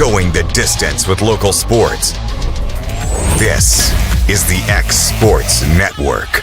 going the distance with local sports. This is the X Sports Network.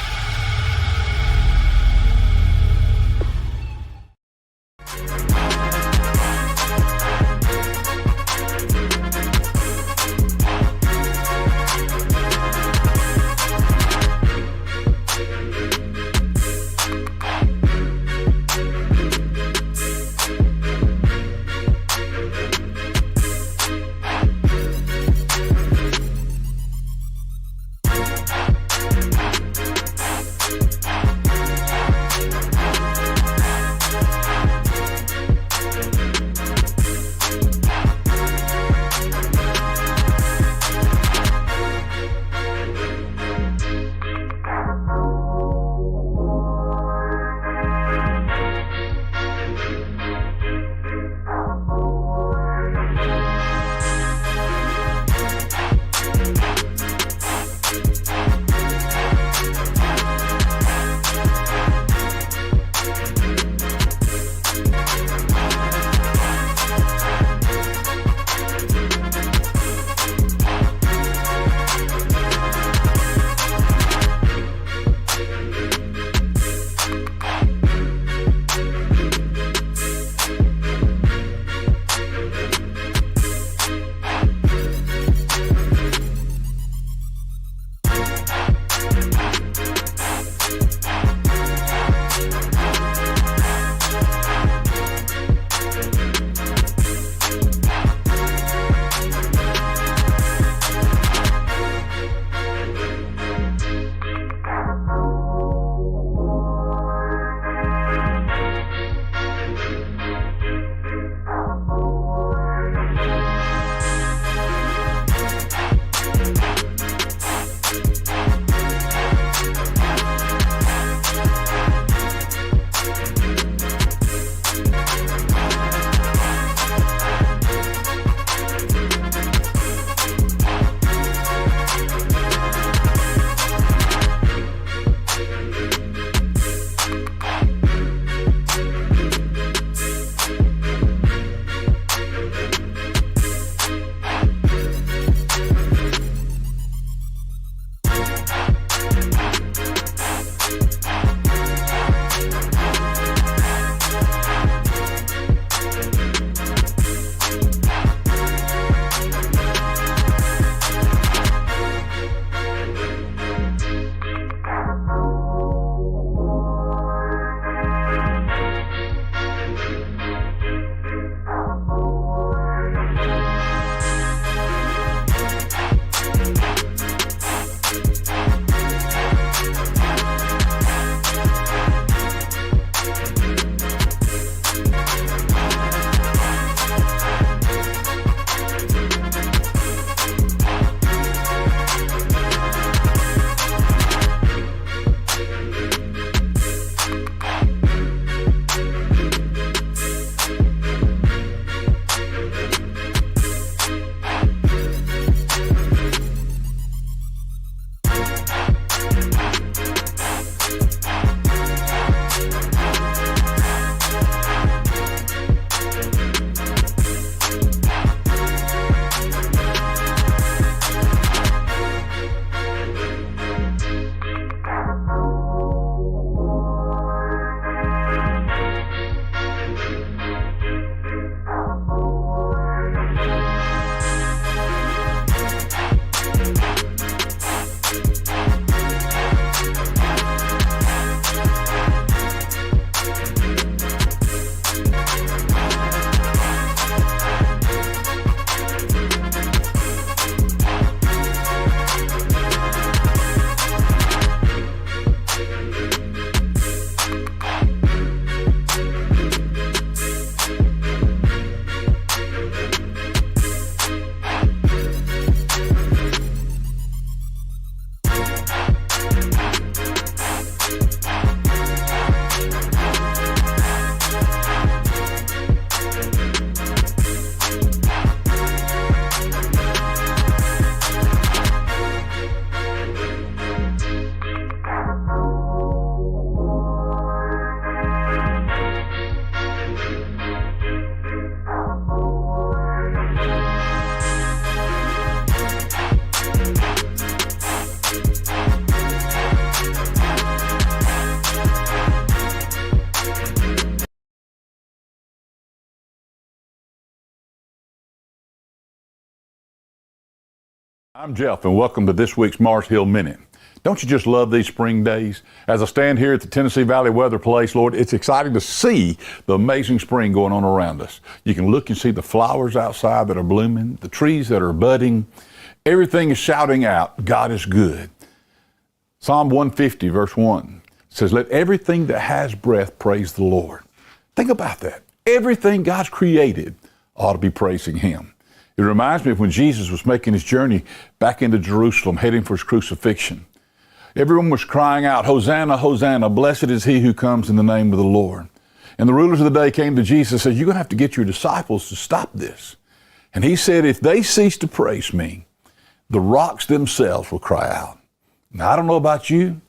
I'm Jeff, and welcome to this week's Mars Hill Minute. Don't you just love these spring days? As I stand here at the Tennessee Valley Weather Place, Lord, it's exciting to see the amazing spring going on around us. You can look and see the flowers outside that are blooming, the trees that are budding. Everything is shouting out, God is good. Psalm 150, verse 1 says, let everything that has breath praise the Lord. Think about that. Everything God's created ought to be praising Him. It reminds me of when Jesus was making his journey back into Jerusalem, heading for his crucifixion. Everyone was crying out, Hosanna, Hosanna, blessed is he who comes in the name of the Lord. And the rulers of the day came to Jesus and said, you're going to have to get your disciples to stop this. And he said, if they cease to praise me, the rocks themselves will cry out. Now, I don't know about you.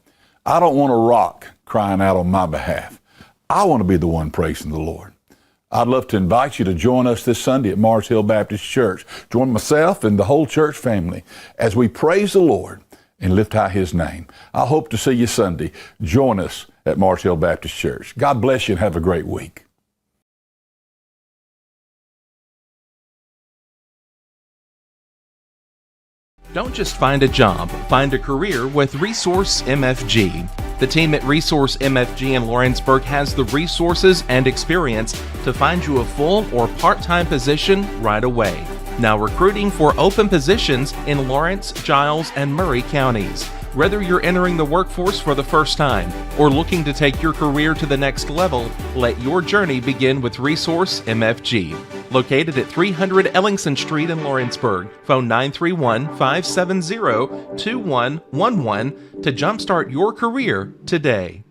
I don't want a rock crying out on my behalf. I want to be the one praising the Lord. I'd love to invite you to join us this Sunday at Mars Hill Baptist Church. Join myself and the whole church family as we praise the Lord and lift high his name. I hope to see you Sunday. Join us at Mars Hill Baptist Church. God bless you and have a great week. Don't just find a job, find a career with Resource MFG. The team at Resource MFG in Lawrenceburg has the resources and experience to find you a full or part-time position right away. Now recruiting for open positions in Lawrence, Giles, and Murray counties. Whether you're entering the workforce for the first time or looking to take your career to the next level, let your journey begin with Resource MFG. Located at 300 Ellingson Street in Lawrenceburg. Phone 931-570-2111 to jumpstart your career today.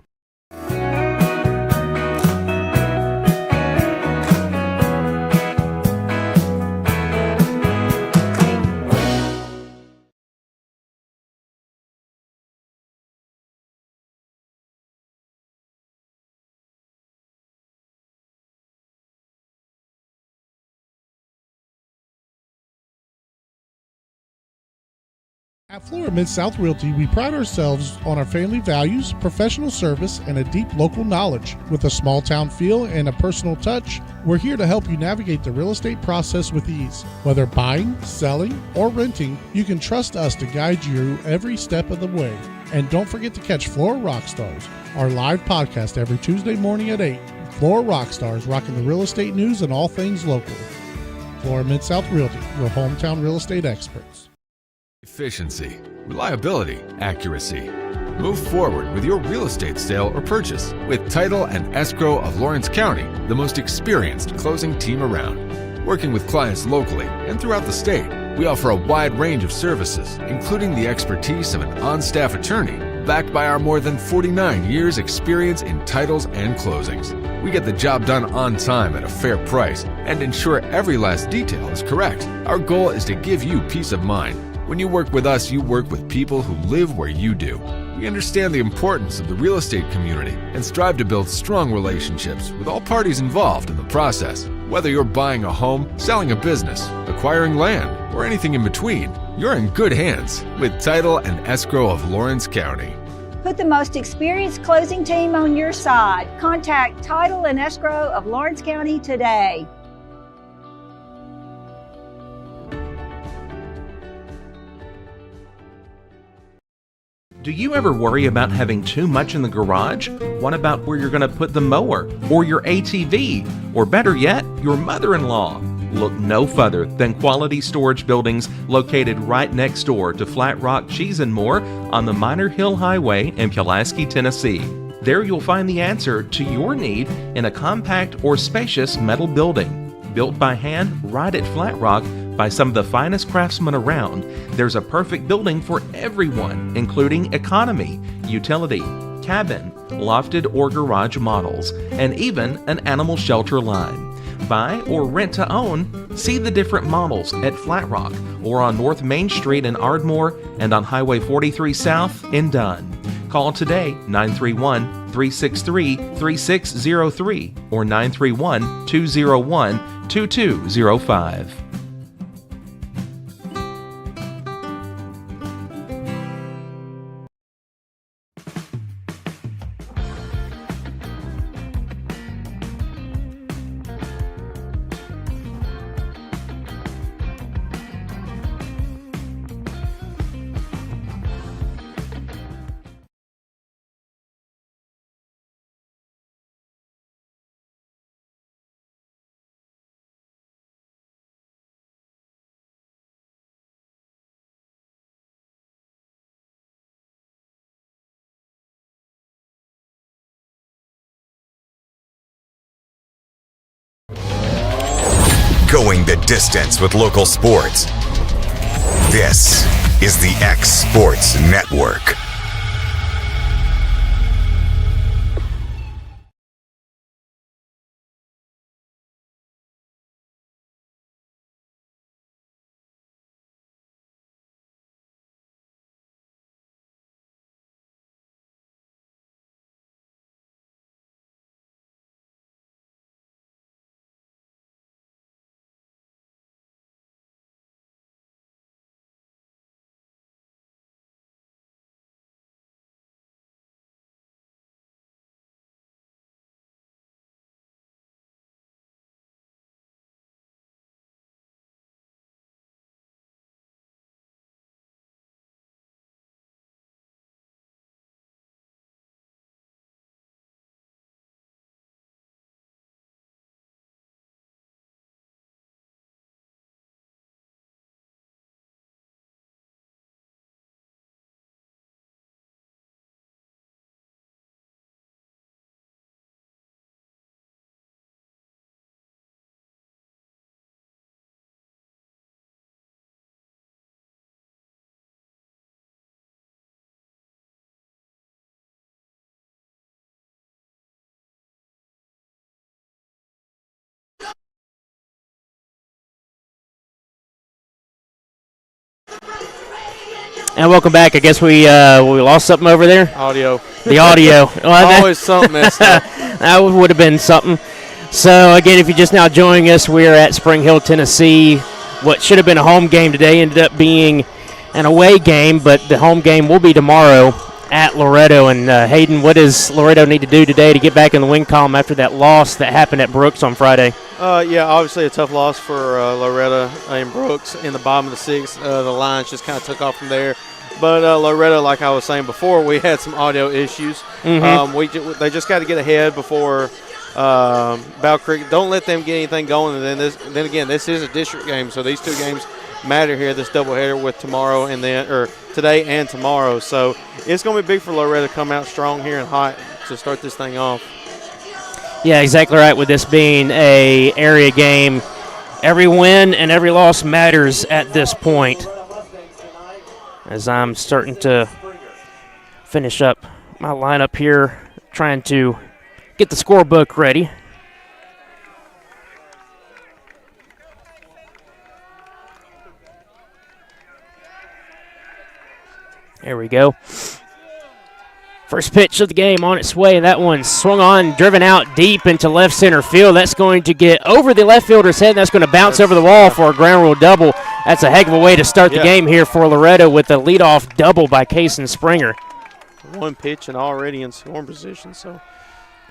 At Midsouth Realty, we pride ourselves on our family values, professional service, and a deep local knowledge. With a small town feel and a personal touch, we're here to help you navigate the real estate process with ease. Whether buying, selling, or renting, you can trust us to guide you every step of the way. And don't forget to catch Florida Rockstars, our live podcast every Tuesday morning at 8. Florida Rockstars, rocking the real estate news and all things local. Florida Midsouth Realty, your hometown real estate experts. Efficiency, reliability, accuracy. Move forward with your real estate sale or purchase with Title and Escrow of Lawrence County, the most experienced closing team around. Working with clients locally and throughout the state, we offer a wide range of services, including the expertise of an on-staff attorney, backed by our more than 49 years experience in titles and closings. We get the job done on time at a fair price and ensure every last detail is correct. Our goal is to give you peace of mind. When you work with us, you work with people who live where you do. We understand the importance of the real estate community and strive to build strong relationships with all parties involved in the process. Whether you're buying a home, selling a business, acquiring land, or anything in between, you're in good hands with Title and Escrow of Lawrence County. Put the most experienced closing team on your side. Contact Title and Escrow of Lawrence County today. Do you ever worry about having too much in the garage? What about where you're going to put the mower, or your ATV, or better yet, your mother-in-law? Look no further than Quality Storage Buildings located right next door to Flat Rock Cheese and More on the Minor Hill Highway in Pulaski, Tennessee. There you'll find the answer to your need in a compact or spacious metal building. Built by hand right at Flat Rock by some of the finest craftsmen around, there's a perfect building for everyone, including economy, utility, cabin, lofted or garage models, and even an animal shelter line. Buy or rent to own, see the different models at Flat Rock or on North Main Street in Ardmore and on Highway 43 South in Dunn. Call today 931-363-3603 or 931-201-2205. Going the distance with local sports. This is the X Sports Network. And welcome back. I guess we lost something over there. Audio. The audio. Well, always something messed up. That would have been something. So, again, if you're just now joining us, we are at Spring Hill, Tennessee. What should have been a home game today ended up being an away game, but the home game will be tomorrow at Loretto. And, Hayden, what does Loretto need to do today to get back in the win column after that loss that happened at Brooks on Friday? Yeah, obviously a tough loss for Loretto and Brooks in the bottom of the sixth. The lines just kind of took off from there. But Loretto, like I was saying before, we had some audio issues. Mm-hmm. They just got to get ahead before Battle Creek. Don't let them get anything going. And then again, this is a district game, so these two games matter here. This doubleheader with tomorrow today and tomorrow. So it's going to be big for Loretto to come out strong here and hot to start this thing off. Yeah, exactly right. With this being a area game, every win and every loss matters at this point. As I'm starting to finish up my lineup here, trying to get the scorebook ready. There we go. First pitch of the game on its way. That one swung on, driven out deep into left center field. That's going to get over the left fielder's head. That's going to bounce over the wall for a ground rule double. That's a heck of a way to start the game here for Loretto with a leadoff double by Cason Springer. One pitch and already in scoring position. So,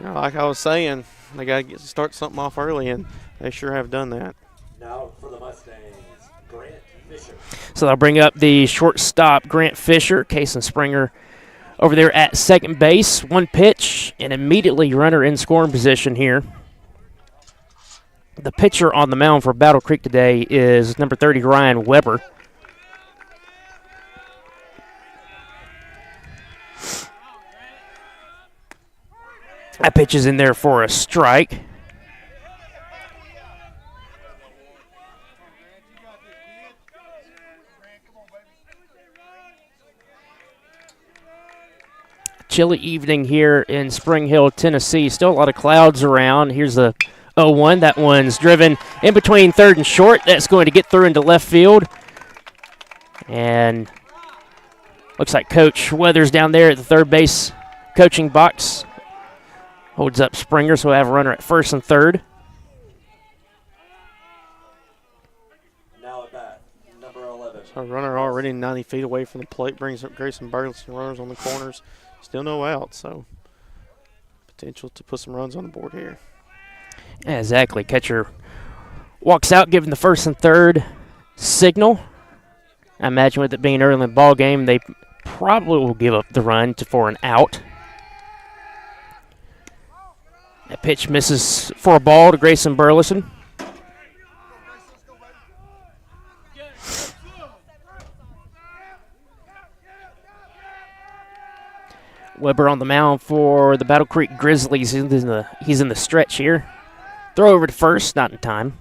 like I was saying, they got to start something off early, and they sure have done that. Now for the Mustangs, Grant Fisher. So they'll bring up the shortstop, Grant Fisher. Cason Springer over there at second base. One pitch, and immediately runner in scoring position here. The pitcher on the mound for Battle Creek today is number 30, Ryan Weber. That pitch is in there for a strike. Chilly evening here in Spring Hill, Tennessee. Still a lot of clouds around. Here's the 0-1. That one's driven in between third and short. That's going to get through into left field. And looks like Coach Weathers down there at the third base coaching box holds up Springer, so we'll have a runner at first and third. Now at bat, number 11. So a runner already 90 feet away from the plate brings up Grayson Berles and runners on the corners. Still no out, so potential to put some runs on the board here. Yeah, exactly. Catcher walks out, giving the first and third signal. I imagine with it being early in the ball game, they probably will give up the run for an out. That pitch misses for a ball to Grayson Burleson. Weber on the mound for the Battle Creek Grizzlies. He's in the stretch here. Throw over to first, not in time.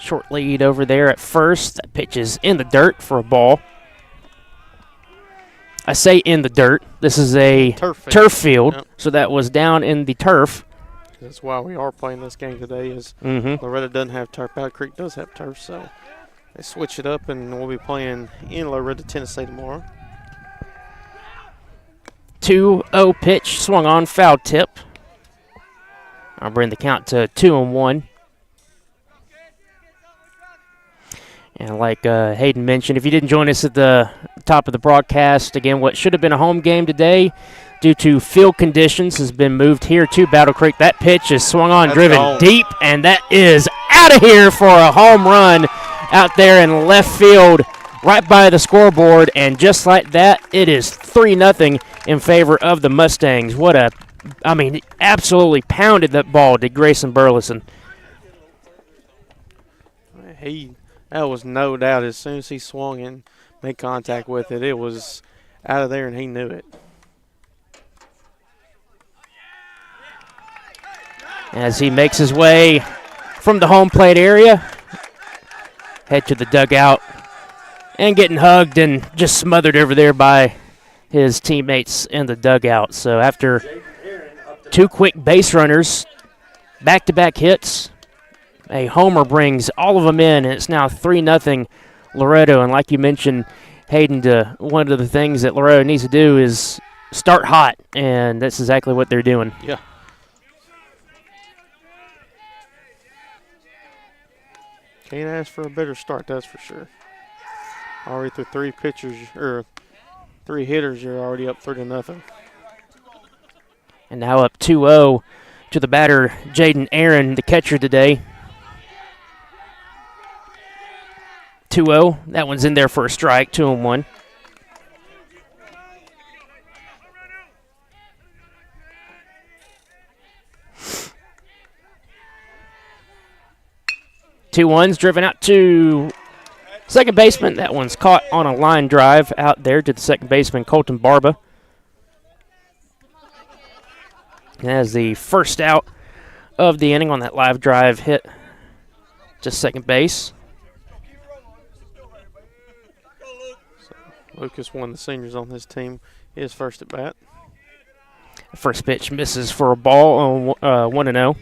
Short lead over there at first. That pitch is in the dirt for a ball. I say in the dirt. This is a turf field, yep. So that was down in the turf. That's why we are playing this game today. Is Loretto doesn't have turf. Battle Creek does have turf, so they switch it up, and we'll be playing in Loretto, Tennessee tomorrow. 2-0 pitch swung on, foul tip. I'll bring the count to 2-1. And like Hayden mentioned, if you didn't join us at the top of the broadcast, again, what should have been a home game today, due to field conditions, has been moved here to Battle Creek. That pitch is swung on, driven deep, and that is out of here for a home run out there in left field, right by the scoreboard. And just like that, it is 3-0 in favor of the Mustangs. Absolutely pounded that ball, did Grayson Berles. That was no doubt. As soon as he swung and made contact with it, it was out of there, and he knew it. As he makes his way from the home plate area, head to the dugout, and getting hugged and just smothered over there by his teammates in the dugout. So after 2 quick base runners, back-to-back hits, a homer brings all of them in, and it's now 3-0 Loretto. And like you mentioned, Hayden, one of the things that Loretto needs to do is start hot, and that's exactly what they're doing. Yeah. Can't ask for a better start, that's for sure. Already through 3 hitters, you're already up 3-0. And now up 2-0 to the batter, Jaden Aaron, the catcher today. 2-0. That one's in there for a strike, 2-1. Two ones driven out to second baseman. That one's caught on a line drive out there to the second baseman, Colton Barba. And as the first out of the inning on that live drive hit to second base. So Lucas, one of the seniors on this team, is first at bat. First pitch misses for a ball on 1-0.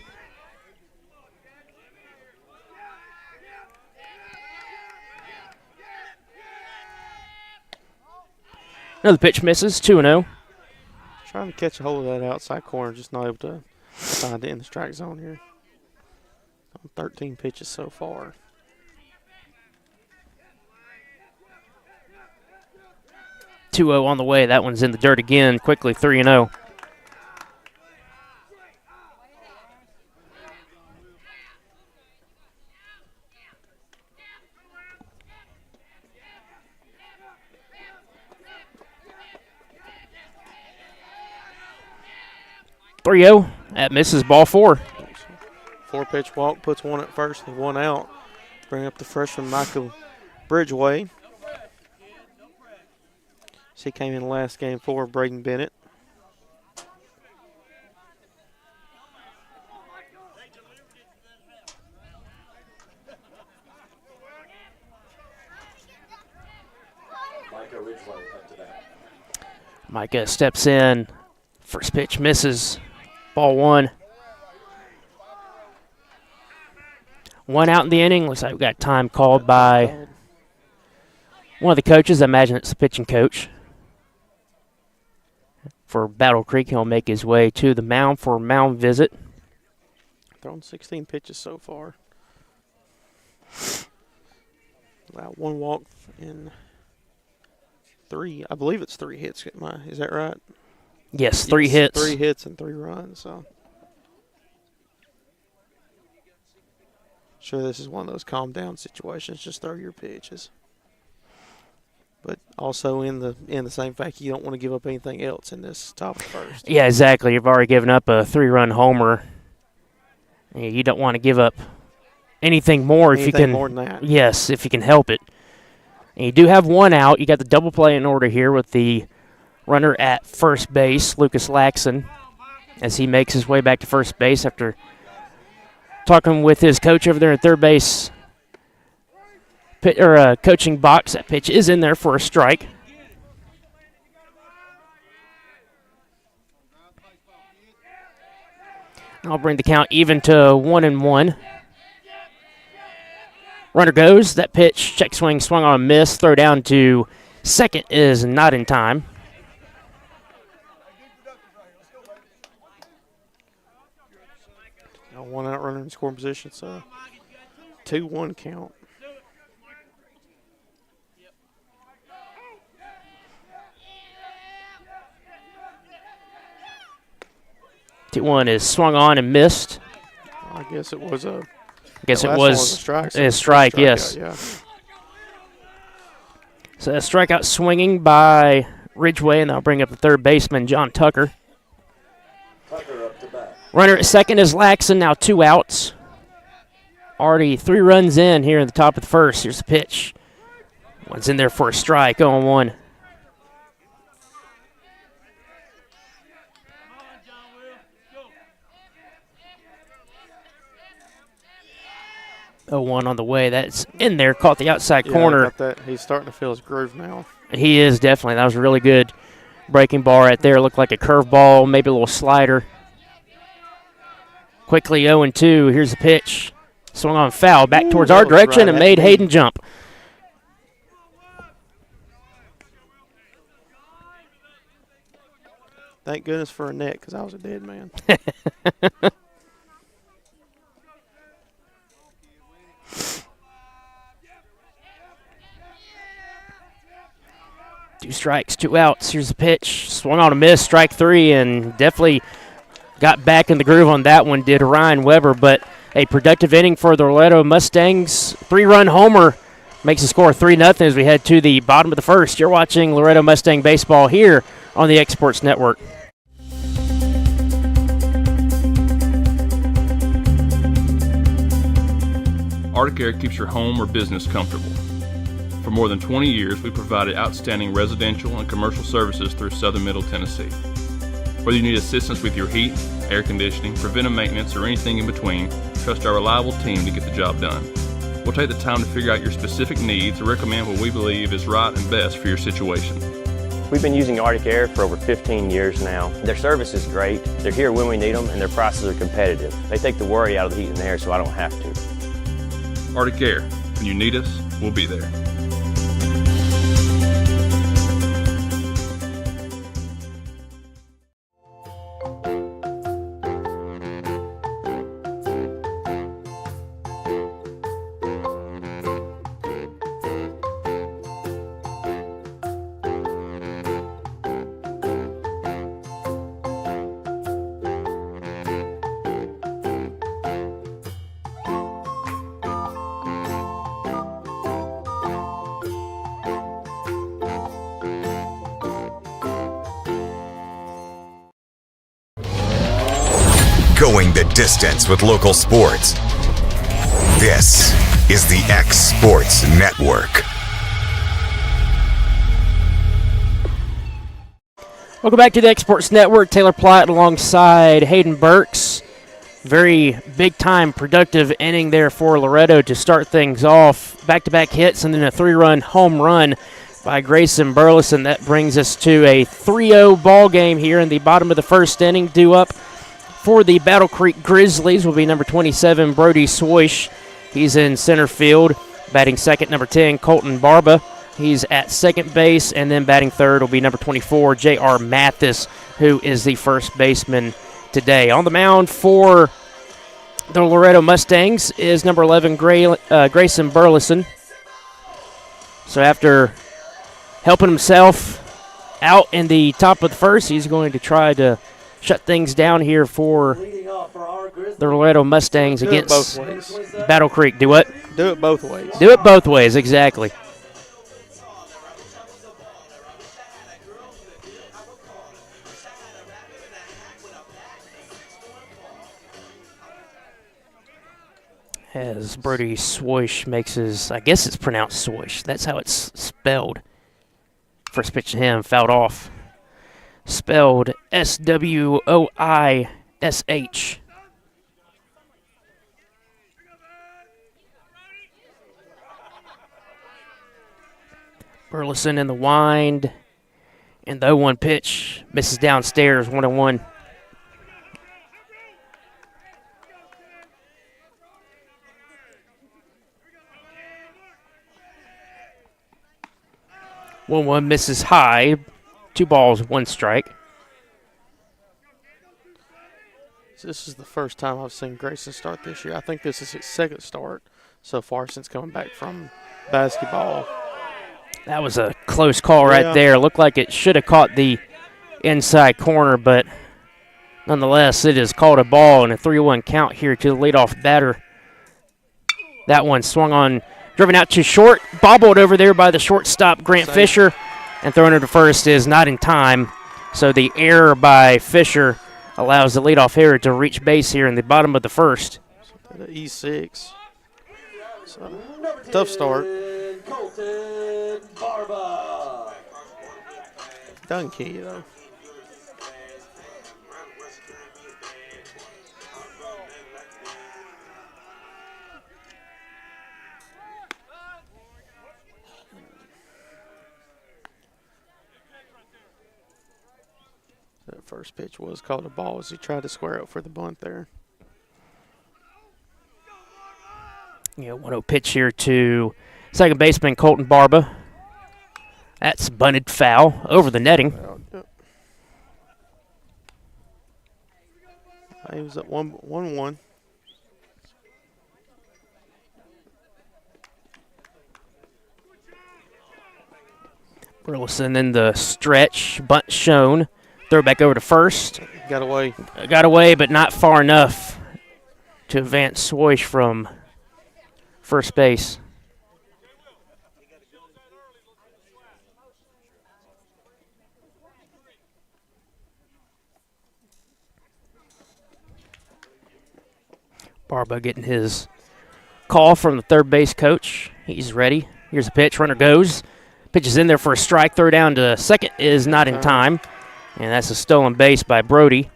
Another pitch misses, 2-0. Trying to catch a hold of that outside corner, just not able to find it in the strike zone here. 13 pitches so far. (2-0) on the way. That one's in the dirt again. Quickly 3-0. That misses, ball 4. 4-pitch walk, puts one at first and one out. Bring up the freshman Michael Bridgeway. He came in last game for Braden Bennett. Micah steps in. First pitch misses. Ball 1. 1 out in the inning. Looks like we got time called by one of the coaches. I imagine it's the pitching coach. For Battle Creek, he'll make his way to the mound for a mound visit. Thrown 16 pitches so far. About 1 walk and 3. I believe it's 3 hits. Is that right? Yes, 3 hits. 3 hits and 3 runs. So, sure, this is one of those calm down situations. Just throw your pitches. But also in the same fact, you don't want to give up anything else in this top of the first. Yeah, exactly. You've already given up a 3-run homer. You don't want to give up anything more if you can. More than that. Yes, if you can help it. And you do have 1 out. You got the double play in order here with the runner at first base, Lucas Laxon, as he makes his way back to first base after talking with his coach over there at third base, coaching box. That pitch is in there for a strike. I'll bring the count even to 1-1. Runner goes. That pitch, check swing, swung on a miss. Throw down to second is not in time. One out runner in scoring position, so 2-1 count. Two-one is swung on and missed. I guess it was a. I guess it was a strike. Yes. Yeah. So a strikeout swinging by Ridgeway, and that'll bring up the third baseman, John Tucker. Tucker up to bat. Runner at second is Laxon, now 2 outs. Already 3 runs in here in the top of the first. Here's the pitch. One's in there for a strike, 0-1. One on the way. That's in there. Caught the outside corner. Got that. He's starting to feel his groove now. He is definitely. That was a really good breaking ball right there. Looked like a curveball, maybe a little slider. Quickly 0-2. Here's the pitch. Swung on foul. Back towards our direction and made Hayden jump. Thank goodness for a net, because I was a dead man. 2 strikes, 2 outs. Here's the pitch. Swung on a miss, strike 3, and definitely got back in the groove on that one, did Ryan Weber. But a productive inning for the Loretto Mustangs. 3-run homer makes the score 3-0 as we head to the bottom of the first. You're watching Loretto Mustang Baseball here on the X Sports Network. Arctic Air keeps your home or business comfortable. For more than 20 years, we provided outstanding residential and commercial services through southern Middle Tennessee. Whether you need assistance with your heat, air conditioning, preventive maintenance, or anything in between, trust our reliable team to get the job done. We'll take the time to figure out your specific needs and recommend what we believe is right and best for your situation. We've been using Arctic Air for over 15 years now. Their service is great, they're here when we need them, and their prices are competitive. They take the worry out of the heat and air so I don't have to. Arctic Air, when you need us, we'll be there. Going the distance with local sports. This is the X Sports Network. Welcome back to the X Sports Network. Taylor Platt alongside Hayden Burks. Very big-time productive inning there for Loretto to start things off. Back-to-back hits and then a 3-run home run by Grayson Berles, and that brings us to a 3-0 ball game here in the bottom of the first inning. Due up for the Battle Creek Grizzlies will be number 27, Brody Swish. He's in center field. Batting second, number 10, Colton Barba. He's at second base. And then batting third will be number 24, J.R. Mathis, who is the first baseman today. On the mound for the Loretto Mustangs is number 11, Grayson Burleson. So after helping himself out in the top of the first, he's going to try to shut things down here for the Loretto Mustangs against Battle Creek. Do what? Do it both ways. Do it both ways, exactly. As Brody Swish makes his, I guess it's pronounced Swish. That's how it's spelled. First pitch to him, fouled off. Spelled S-W-O-I-S-H. Burleson in the wind. And the 0-1 pitch misses downstairs, 1-1. One misses high. 2 balls, 1 strike. This is the first time I've seen Grayson start this year. I think this is his second start so far since coming back from basketball. That was a close call right there. Looked like it should have caught the inside corner, but nonetheless, it is called a ball and a 3-1 count here to the leadoff batter. That one swung on, driven out too short, bobbled over there by the shortstop, Grant Fisher, and thrown to first is not in time. So the error by Fisher allows the leadoff hitter to reach base here in the bottom of the first. The E6. So, tough start. Doesn't kill you, though. That first pitch was called a ball as he tried to square up for the bunt there. Yeah, 1-0 pitch here to second baseman Colton Barba. That's bunted foul over the netting. He was at 1-1. Burleson in the stretch, bunt shown. Throw back over to first. Got away. Got away, but not far enough to advance Swish from first base. Barba getting his call from the third base coach. He's ready. Here's a pitch. Runner goes. Pitch is in there for a strike. Throw down to second is not in time. And that's a stolen base by Brody.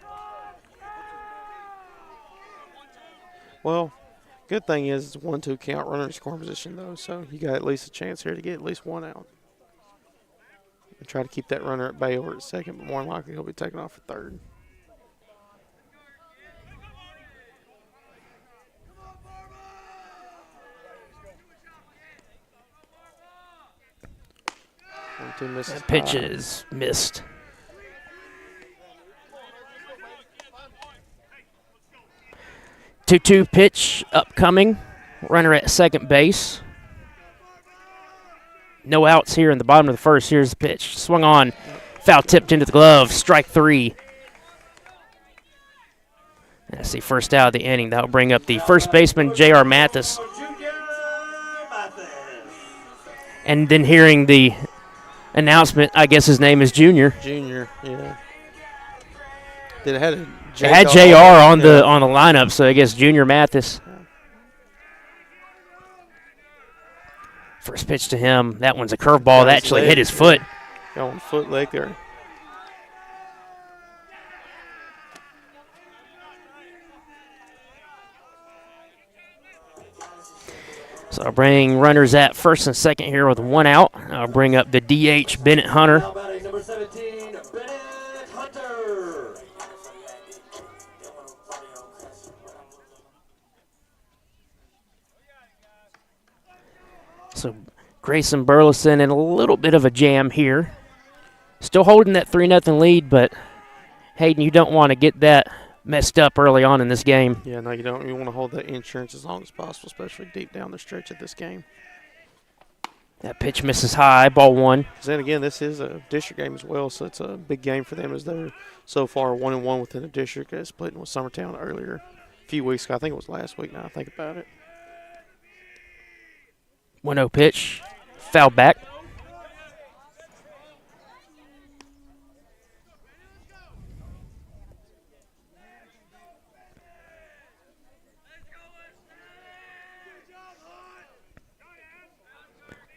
Well, good thing is it's a 1-2 count, runner in scoring position, though, so you got at least a chance here to get at least 1 out. And try to keep that runner at bay over at second, but more than likely he'll be taken off at third. That pitch is missed. Two pitch upcoming. Runner at second base. No outs here in the bottom of the first. Here's the pitch. Swung on. Foul tipped into the glove. Strike 3. That's the first out of the inning. That'll bring up the first baseman, J.R. Mathis. And then hearing the announcement, I guess his name is Junior. Junior, yeah. Did it have a It had JR on the lineup, so I guess Junior Mathis. Yeah. First pitch to him. That one's a curveball that actually hit his foot. Going foot leg there. So I'll bring runners at first and second here with 1 out. I'll bring up the DH, Bennett Hunter. Number 17, Bennett Hunter. So Grayson Burleson in a little bit of a jam here. Still holding that 3-0 lead, but Hayden, you don't want to get that messed up early on in this game. Yeah, no, you don't. You want to hold that insurance as long as possible, especially deep down the stretch of this game. That pitch misses high, ball 1. Then again, this is a district game as well, so it's a big game for them as they're so far 1-1 within the district. They split with Summertown earlier, a few weeks ago. I think it was last week now I think about it. 1-0 pitch, foul back.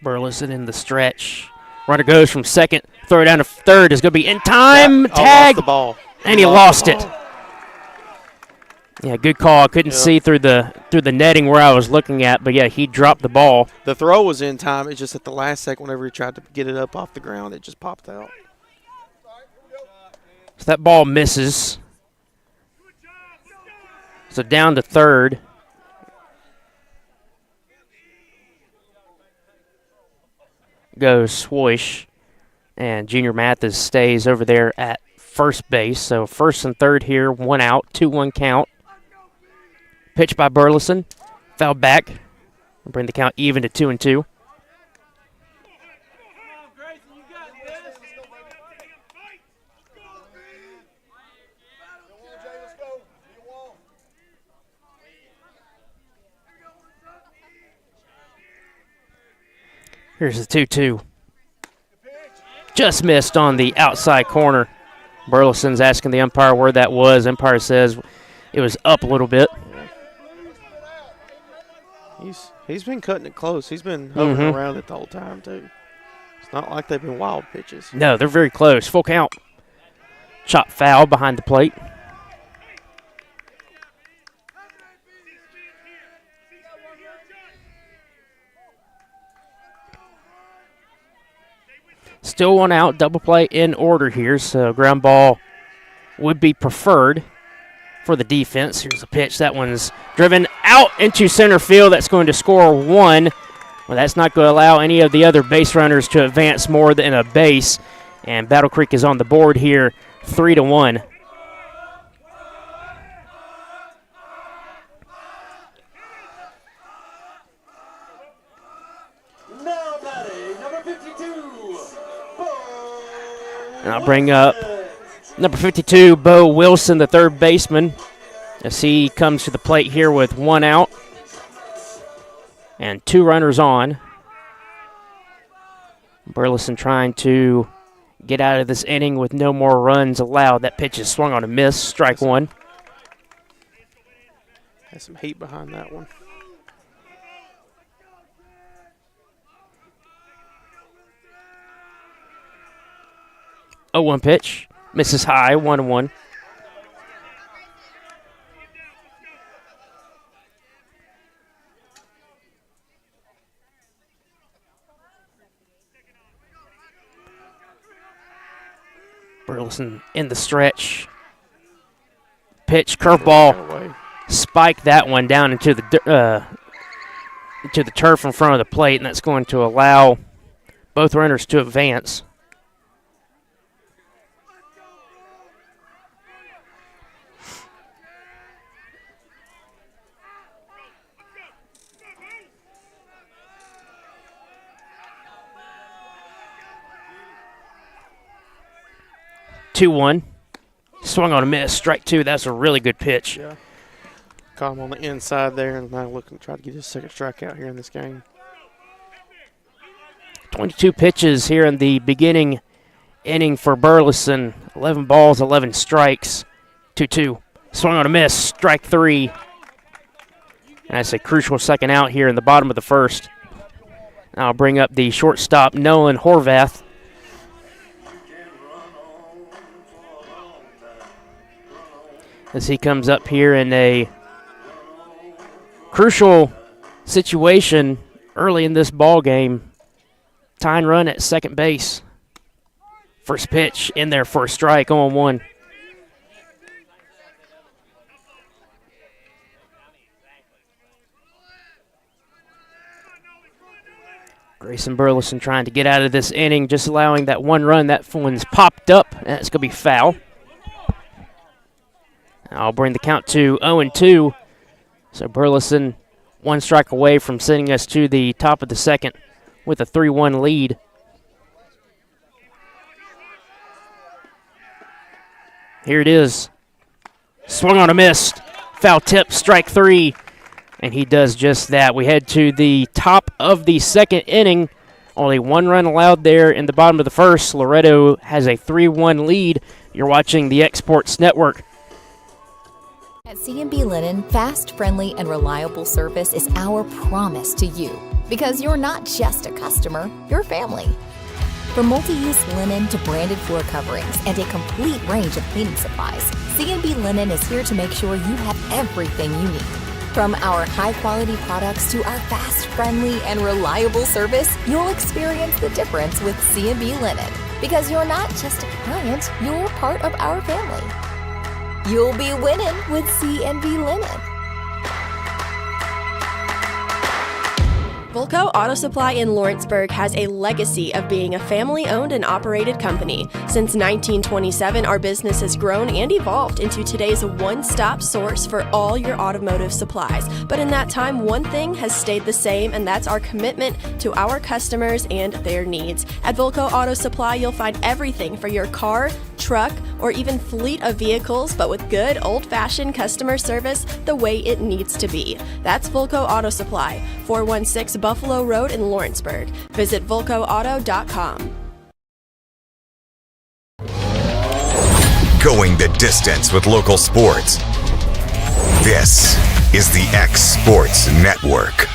Burleson in the stretch. Runner goes from second. Throw it down to third is going to be in time. Yeah, Tag. Lost the ball. And he lost it. Yeah, good call. I couldn't see through the netting where I was looking at, but yeah, he dropped the ball. The throw was in time. It's just at the last second, whenever he tried to get it up off the ground, it just popped out. So that ball misses. So down to third. Goes Swoosh, and Junior Mathis stays over there at first base. So first and third here, 1 out, 2-1 count. Pitch by Burleson, foul back, bring the count even to 2-2. Here's the 2-2. Just missed on the outside corner. Burleson's asking the umpire where that was. Umpire says it was up a little bit. He's been cutting it close. He's been hovering around it the whole time, too. It's not like they've been wild pitches. No, they're very close. Full count. Chop foul behind the plate. Still 1 out, double play in order here, so ground ball would be preferred for the defense. Here's a pitch. That one's driven out into center field. That's going to score 1. Well, that's not going to allow any of the other base runners to advance more than a base. And Battle Creek is on the board here, 3-1. And I'll bring up number 52, Bo Wilson, the third baseman, as he comes to the plate here with 1 out and 2 runners on. Burleson trying to get out of this inning with no more runs allowed. That pitch is swung on a miss, strike 1. Has some heat behind that one. Oh, 1 pitch. Misses high, 1-1. Burleson in the stretch. Pitch, curveball. Spike that one down into the turf in front of the plate, and that's going to allow both runners to advance. Two-1. Swung on a miss. Strike 2. That's a really good pitch. Yeah. Caught him on the inside there, and now looking to try to get his second strikeout here in this game. 22 pitches here in the beginning inning for Burleson. 11 balls, 11 strikes. 2-2. Swung on a miss. Strike 3. And that's a crucial second out here in the bottom of the first. Now I'll bring up the shortstop, Nolan Horvath. As he comes up here in a crucial situation early in this ball game. Tying run at second base. First pitch in there for a strike, 0-1. Grayson Burleson trying to get out of this inning, just allowing that 1 run. That one's popped up, and it's going to be foul. I'll bring the count to 0-2. So Burleson 1 strike away from sending us to the top of the second with a 3-1 lead. Here it is. Swung on a miss. Foul tip, strike 3. And he does just that. We head to the top of the second inning. Only 1 run allowed there in the bottom of the first. Loretto has a 3-1 lead. You're watching the Exports Network. At CNB Linen, fast, friendly, and reliable service is our promise to you. Because you're not just a customer, you're family. From multi-use linen to branded floor coverings and a complete range of cleaning supplies, CNB Linen is here to make sure you have everything you need. From our high-quality products to our fast, friendly, and reliable service, you'll experience the difference with CNB Linen. Because you're not just a client, you're part of our family. You'll be winning with CNB Linen. Vulco Auto Supply in Lawrenceburg has a legacy of being a family-owned and operated company. Since 1927, our business has grown and evolved into today's one-stop source for all your automotive supplies. But in that time, one thing has stayed the same, and that's our commitment to our customers and their needs. At Vulco Auto Supply, you'll find everything for your car, truck, or even fleet of vehicles, but with good old-fashioned customer service the way it needs to be. That's Vulco Auto Supply, 416 Buffalo Road in Lawrenceburg. Visit vulcoauto.com. Going the distance with local sports. This is the X Sports Network.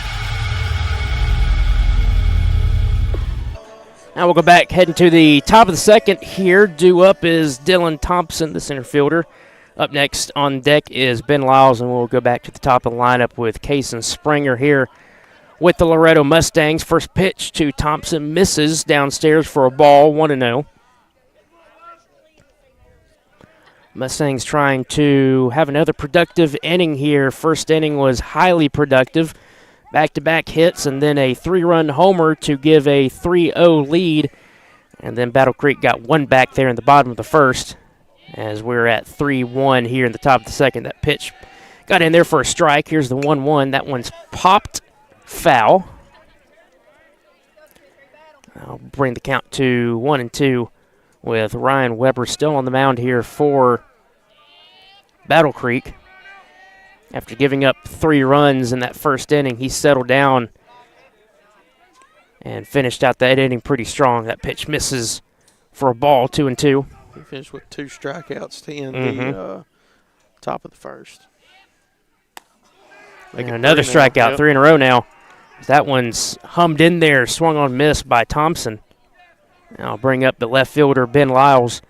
Now we'll go back, heading to the top of the second here. Due up is Dylan Thompson, the center fielder. Up next on deck is Ben Lyles, and we'll go back to the top of the lineup with Kason Springer here with the Loretto Mustangs. First pitch to Thompson misses downstairs for a ball, 1-0. Mustangs trying to have another productive inning here. First inning was highly productive. Back-to-back hits and then a 3-run homer to give a 3-0 lead. And then Battle Creek got one back there in the bottom of the first as we're at 3-1 here in the top of the second. That pitch got in there for a strike. Here's the 1-1. That one's popped foul. I'll bring the count to 1-2 with Ryan Weber still on the mound here for Battle Creek. After giving up 3 runs in that first inning, he settled down and finished out that inning pretty strong. That pitch misses for a ball, 2-2. He finished with 2 strikeouts to end the top of the first. Another strikeout, yep. 3 in a row now. That one's hummed in there, swung on miss by Thompson. Now I'll bring up the left fielder, Ben Lyles.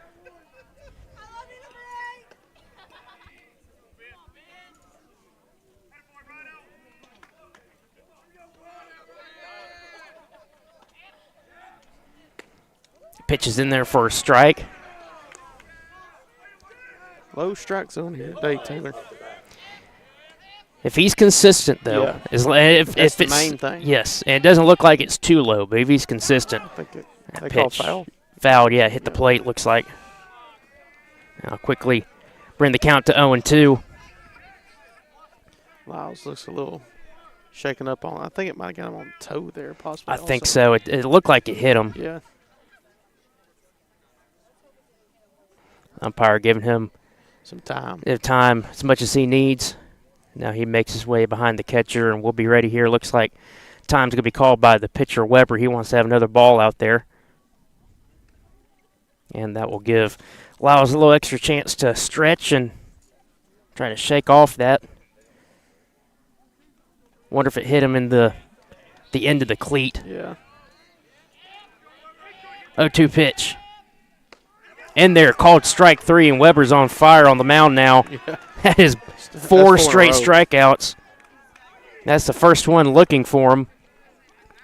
Pitches in there for a strike. Low strike zone here today, Taylor. If he's consistent, though, yeah. if That's it's the main thing. Yes, and it doesn't look like it's too low, but if he's consistent, I think that call pitch foul. Fouled, yeah, hit the plate. Looks like. Now quickly bring the count to 0-2. Lyles looks a little shaken up on. I think it might have got him on the toe there, possibly. I think so. It looked like it hit him. Yeah. Umpire giving him some time. Time as much as he needs. Now he makes his way behind the catcher, and we'll be ready here. Looks like time's going to be called by the pitcher, Weber. He wants to have another ball out there. And that will give Lyles a little extra chance to stretch and try to shake off that. Wonder if it hit him in the end of the cleat. Yeah. 0-2 pitch. In there, called strike 3, and Weber's on fire on the mound now. Yeah. That is 4 straight strikeouts. That's the first one looking for him.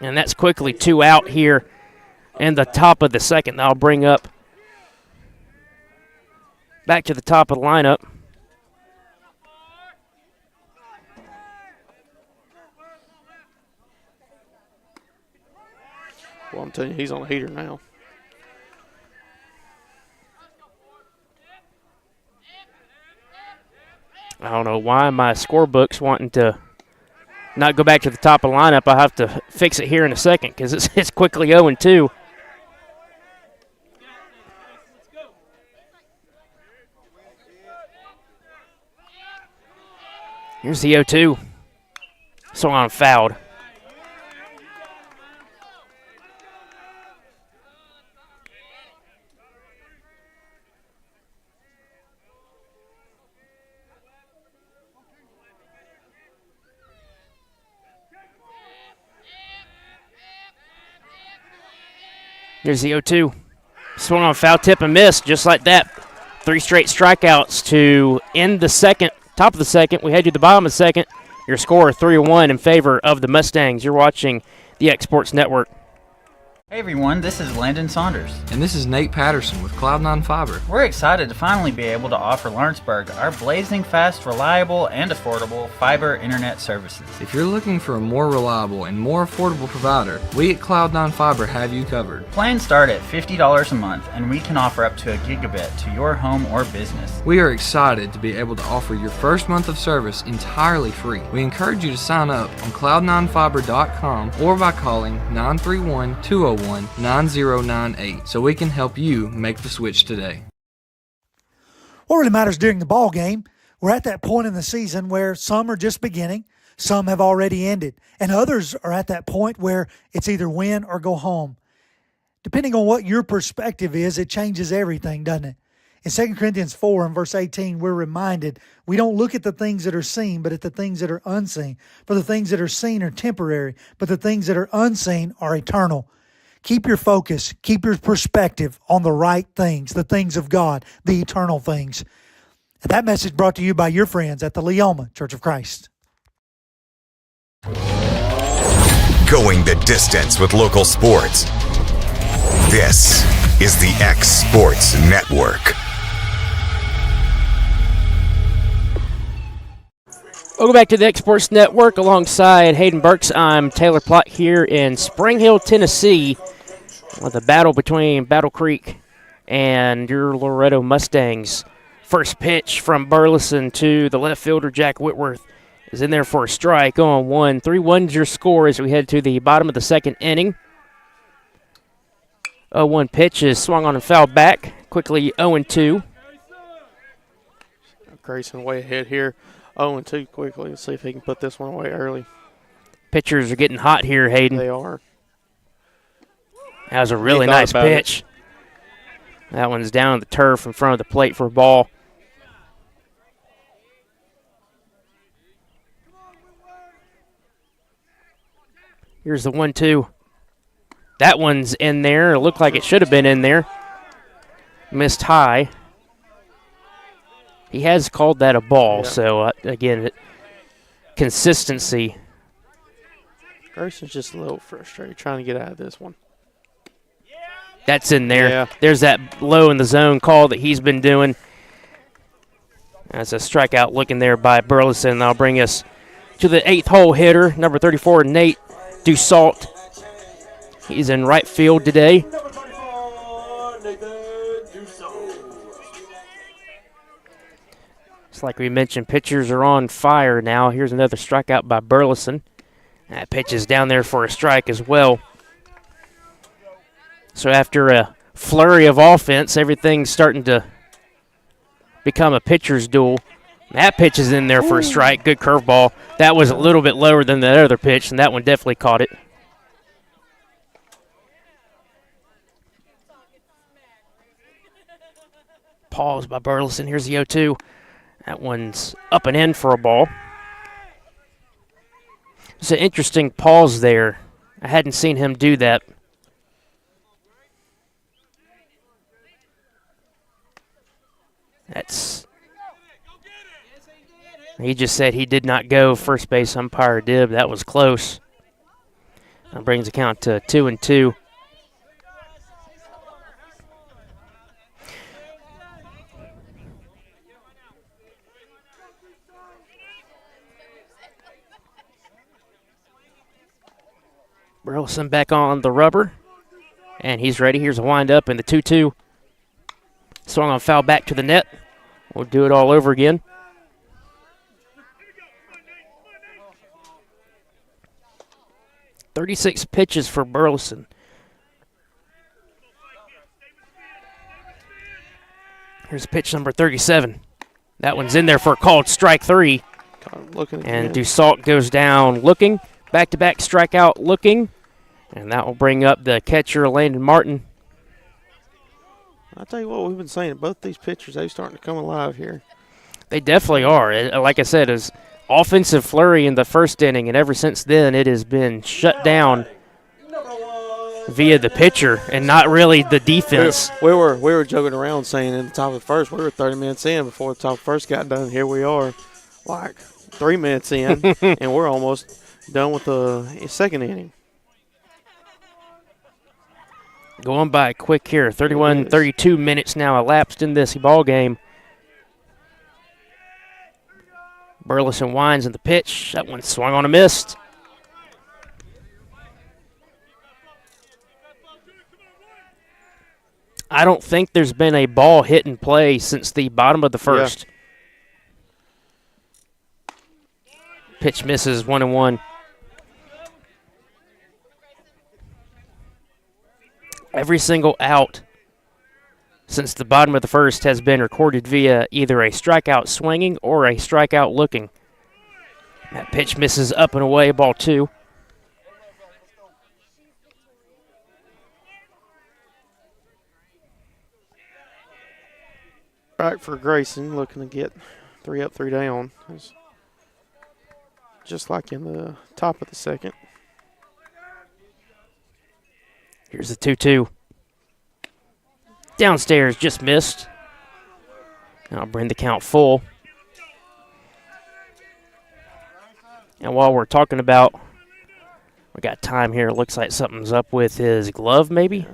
And that's quickly 2 out here in the top of the second. I'll bring up back to the top of the lineup. Well, I'm telling you, he's on a heater now. I don't know why my scorebook's wanting to not go back to the top of the lineup. I'll have to fix it here in a second because it's quickly 0-2. Here's the 0-2. Swung on fouled. Here's the 0-2. Swung on foul tip and missed, just like that. 3 straight strikeouts to end the second, top of the second. We head to the bottom of the second. Your score 3-1 in favor of the Mustangs. You're watching the Exports Network. Hey everyone, this is Landon Saunders. And this is Nate Patterson with Cloud9 Fiber. We're excited to finally be able to offer Lawrenceburg our blazing fast, reliable, and affordable fiber internet services. If you're looking for a more reliable and more affordable provider, we at Cloud9 Fiber have you covered. Plans start at $50 a month, and we can offer up to a gigabit to your home or business. We are excited to be able to offer your first month of service entirely free. We encourage you to sign up on cloud9fiber.com or by calling 931-201-9098 so we can help you make the switch today. What really matters during the ball game, we're at that point in the season where some are just beginning, some have already ended, and others are at that point where it's either win or go home. Depending on what your perspective is, it changes everything, doesn't it? In 2 Corinthians 4 and verse 18, we're reminded we don't look at the things that are seen, but at the things that are unseen. For the things that are seen are temporary, but the things that are unseen are eternal. Keep your focus, keep your perspective on the right things, the things of God, the eternal things. And that message brought to you by your friends at the Leoma Church of Christ. Going the distance with local sports. This is the X Sports Network. Welcome back to the Exports Network. Alongside Hayden Burks, I'm Taylor Plott here in Spring Hill, Tennessee, with a battle between Battle Creek and your Loretto Mustangs. First pitch from Berles to the left fielder, Jack Whitworth, is in there for a strike on 1. 3-1's your score as we head to the bottom of the second inning. 0-1 pitch is swung on and fouled back. Quickly 0-2. Grayson way ahead here. 0-2 quickly. Let's see if he can put this one away early. Pitchers are getting hot here, Hayden. They are. That was a really nice pitch. That one's down the turf in front of the plate for a ball. Here's the 1-2. That one's in there. It looked like it should have been in there. Missed high. He has called that a ball, yeah. So, again, consistency. Grayson's just a little frustrated trying to get out of this one. That's in there. Yeah. There's that low in the zone call that he's been doing. That's a strikeout looking there by Burleson. That'll bring us to the 8th hole hitter, number 34, Nate Dussault. He's in right field today. It's like we mentioned, pitchers are on fire now. Here's another strikeout by Burleson. That pitch is down there for a strike as well. So after a flurry of offense, everything's starting to become a pitcher's duel. That pitch is in there for a strike. Good curveball. That was a little bit lower than that other pitch, and that one definitely caught it. Pause by Berles. Here's the 0-2. That one's up and in for a ball. It's an interesting pause there. I hadn't seen him do that. He just said he did not go. First base umpire did. That was close. That brings the count to 2-2. Burleson back on the rubber, and he's ready. Here's a windup and the 2-2. Swung on foul back to the net. We'll do it all over again. .36 pitches for Burleson. Here's pitch number 37. That one's in there for a called strike 3. And Dussault goes down looking. Back-to-back strikeout looking. And that will bring up the catcher, Landon Martin. I'll tell you what, we've been saying, both these pitchers, they're starting to come alive here. They definitely are. Like I said, it's offensive flurry in the first inning, and ever since then it has been shut down via the pitcher and not really the defense. We were joking around saying in the top of the first, we were 30 minutes in before the top of the first got done. Here we are, like 3 minutes in, and we're almost done with the second inning. Going by quick here, 32 minutes now elapsed in this ball game. Berles and Wines in the pitch. That one swung on a miss. I don't think there's been a ball hit in play since the bottom of the first. Yeah. Pitch misses, 1-1. Every single out since the bottom of the first has been recorded via either a strikeout swinging or a strikeout looking. That pitch misses up and away, ball 2. Right for Grayson, looking to get 3 up, 3 down. It's just like in the top of the second. Here's the 2-2. Downstairs, just missed. I'll bring the count full. And while we're talking about, we got time here. It looks like something's up with his glove, maybe.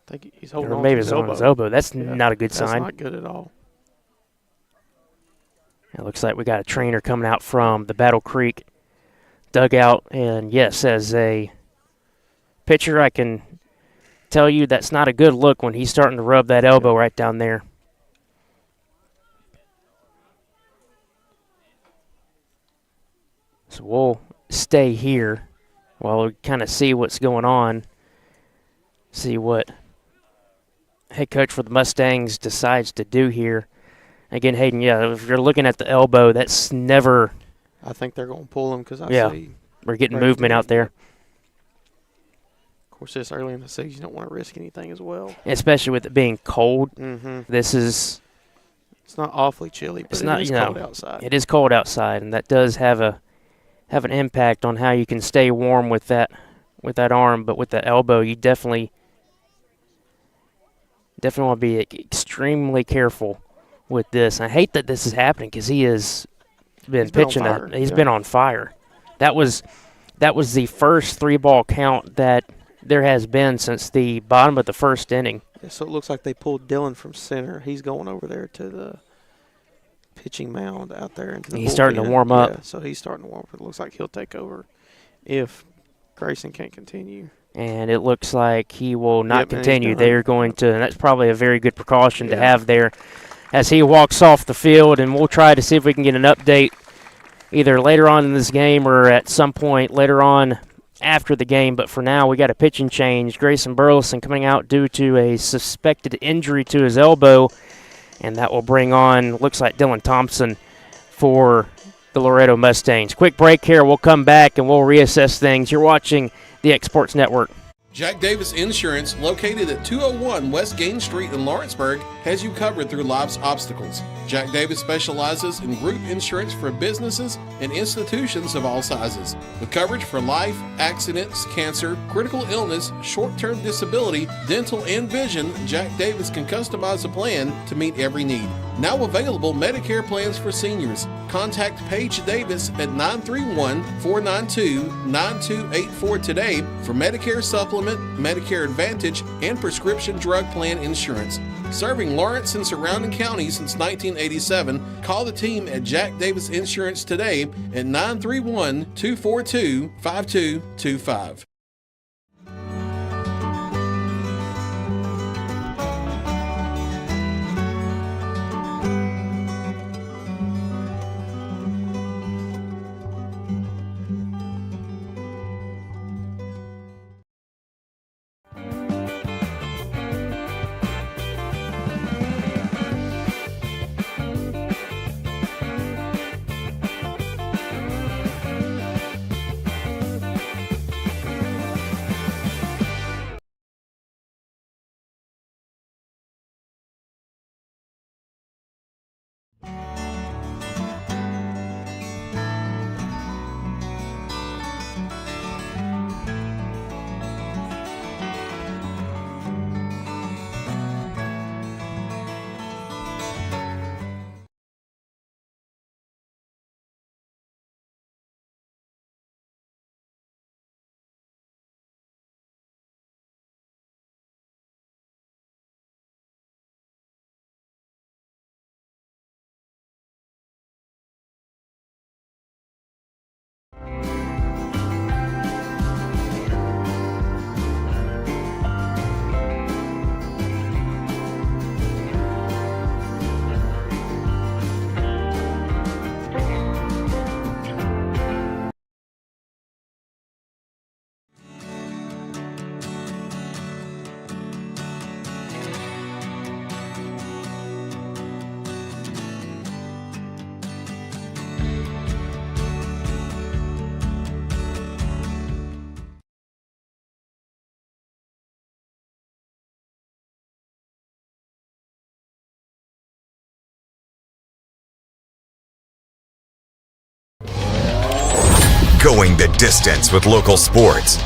I think he's holding or on maybe to it's on his elbow. That's not a good sign. That's not good at all. It looks like we got a trainer coming out from the Battle Creek dugout. And, yes, as a pitcher, I can tell you that's not a good look when he's starting to rub that elbow right down there. So we'll stay here while we kind of see what's going on, see what head coach for the Mustangs decides to do here. Again, Hayden, yeah, if you're looking at the elbow, that's never. I think they're going to pull him because I see. We're getting movement out there. Of course, this early in the season, you don't want to risk anything as well. Especially with it being cold. This is. It's not awfully chilly, but it is cold outside. It is cold outside, and that does have an impact on how you can stay warm with that arm. But with the elbow, you definitely want to be extremely careful with this. I hate that this is happening because he has been pitching. He's been on fire. That was the first 3-ball count that there has been since the bottom of the first inning. Yeah, so it looks like they pulled Dylan from center. He's going over there to the pitching mound out there into the He's starting to warm up. Yeah, so he's starting to warm up. It looks like he'll take over if Grayson can't continue. And it looks like he will not continue. They're going to, and that's probably a very good precaution to have there as he walks off the field. And we'll try to see if we can get an update either later on in this game or at some point later on after the game. But for now, we got a pitching change. Grayson Berles coming out due to a suspected injury to his elbow. And that will bring on, looks like Dylan Thompson for the Loretto Mustangs. Quick break here. We'll come back and we'll reassess things. You're watching the X Sports Network. Jack Davis Insurance, located at 201 West Gain Street in Lawrenceburg, has you covered through life's obstacles. Jack Davis specializes in group insurance for businesses and institutions of all sizes. With coverage for life, accidents, cancer, critical illness, short-term disability, dental, and vision, Jack Davis can customize a plan to meet every need. Now available Medicare plans for seniors. Contact Paige Davis at 931-492-9284 today for Medicare Supplement, Medicare Advantage, and prescription drug plan insurance. Serving Lawrence and surrounding counties since 1987, call the team at Jack Davis Insurance today at 931-242-5225. Going the distance with local sports.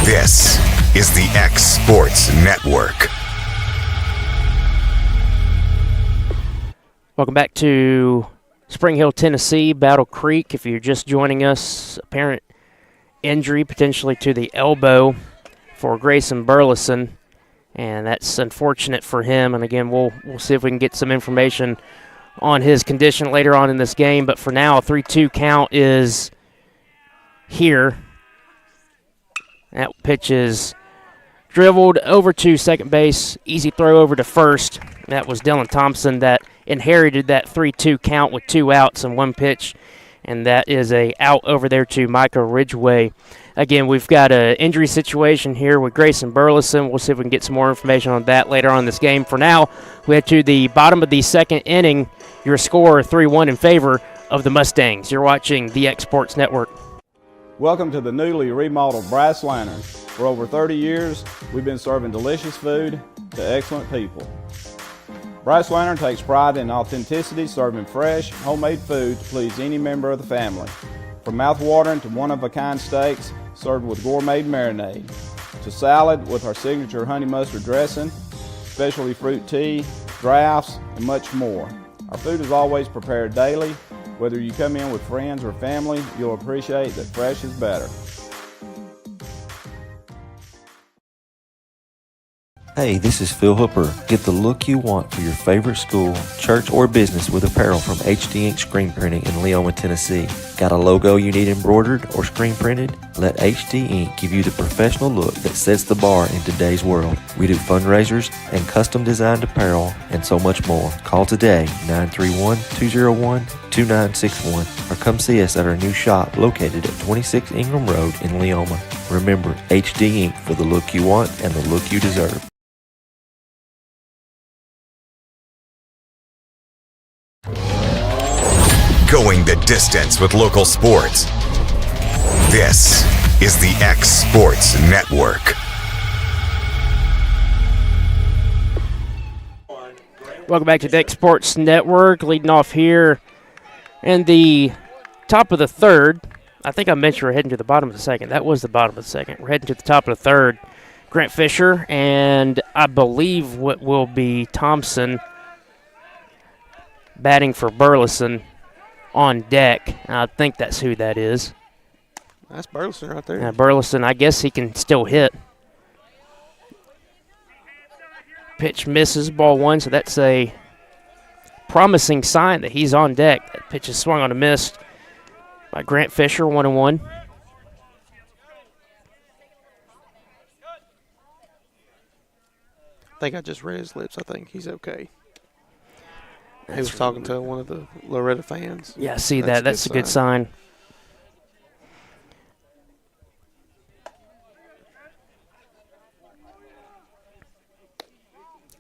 This is the X Sports Network. Welcome back to Spring Hill, Tennessee, Battle Creek. If you're just joining us, apparent injury potentially to the elbow for Grayson Burleson, and that's unfortunate for him. And again, we'll see if we can get some information on his condition later on in this game. But for now, a 3-2 count is here. That pitch is dribbled over to second base. Easy throw over to first. That was Dylan Thompson that inherited that 3-2 count with 2 outs and 1 pitch. And that is a out over there to Micah Ridgway. Again, we've got an injury situation here with Grayson Burleson. We'll see if we can get some more information on that later on in this game. For now, we head to the bottom of the second inning. Your score 3-1 in favor of the Mustangs. You're watching the X Sports Network. Welcome to the newly remodeled Brass Lantern. For over 30 years, we've been serving delicious food to excellent people. Brass Lantern takes pride in authenticity, serving fresh, homemade food to please any member of the family. From mouth-watering to one-of-a-kind steaks served with gourmet marinade, to salad with our signature honey mustard dressing, specialty fruit tea, drafts, and much more. Our food is always prepared daily. Whether you come in with friends or family, you'll appreciate that fresh is better. Hey, this is Phil Hooper. Get the look you want for your favorite school, church, or business with apparel from HD Ink Screen Printing in Leoma, Tennessee. Got a logo you need embroidered or screen printed? Let HD Ink give you the professional look that sets the bar in today's world. We do fundraisers and custom designed apparel and so much more. Call today, 931-201-2961, or come see us at our new shop located at 26 Ingram Road in Leoma. Remember, HD Ink for the look you want and the look you deserve. Going the distance with local sports. This is the X Sports Network. Welcome back to the X Sports Network. Leading off here in the top of the third. I think I mentioned we're heading to the bottom of the second. That was the bottom of the second. We're heading to the top of the third. Grant Fisher and I believe what will be Thompson batting for Burleson on deck. I think that's who that is. That's Burleson right there. Burleson, I guess he can still hit. Pitch misses, ball 1, so that's a promising sign that he's on deck. That pitch is swung on a miss by Grant Fisher, 1-1. I think I just read his lips. I think he's okay. He was talking to one of the Loretto fans. Yeah, I see that. That's a good sign.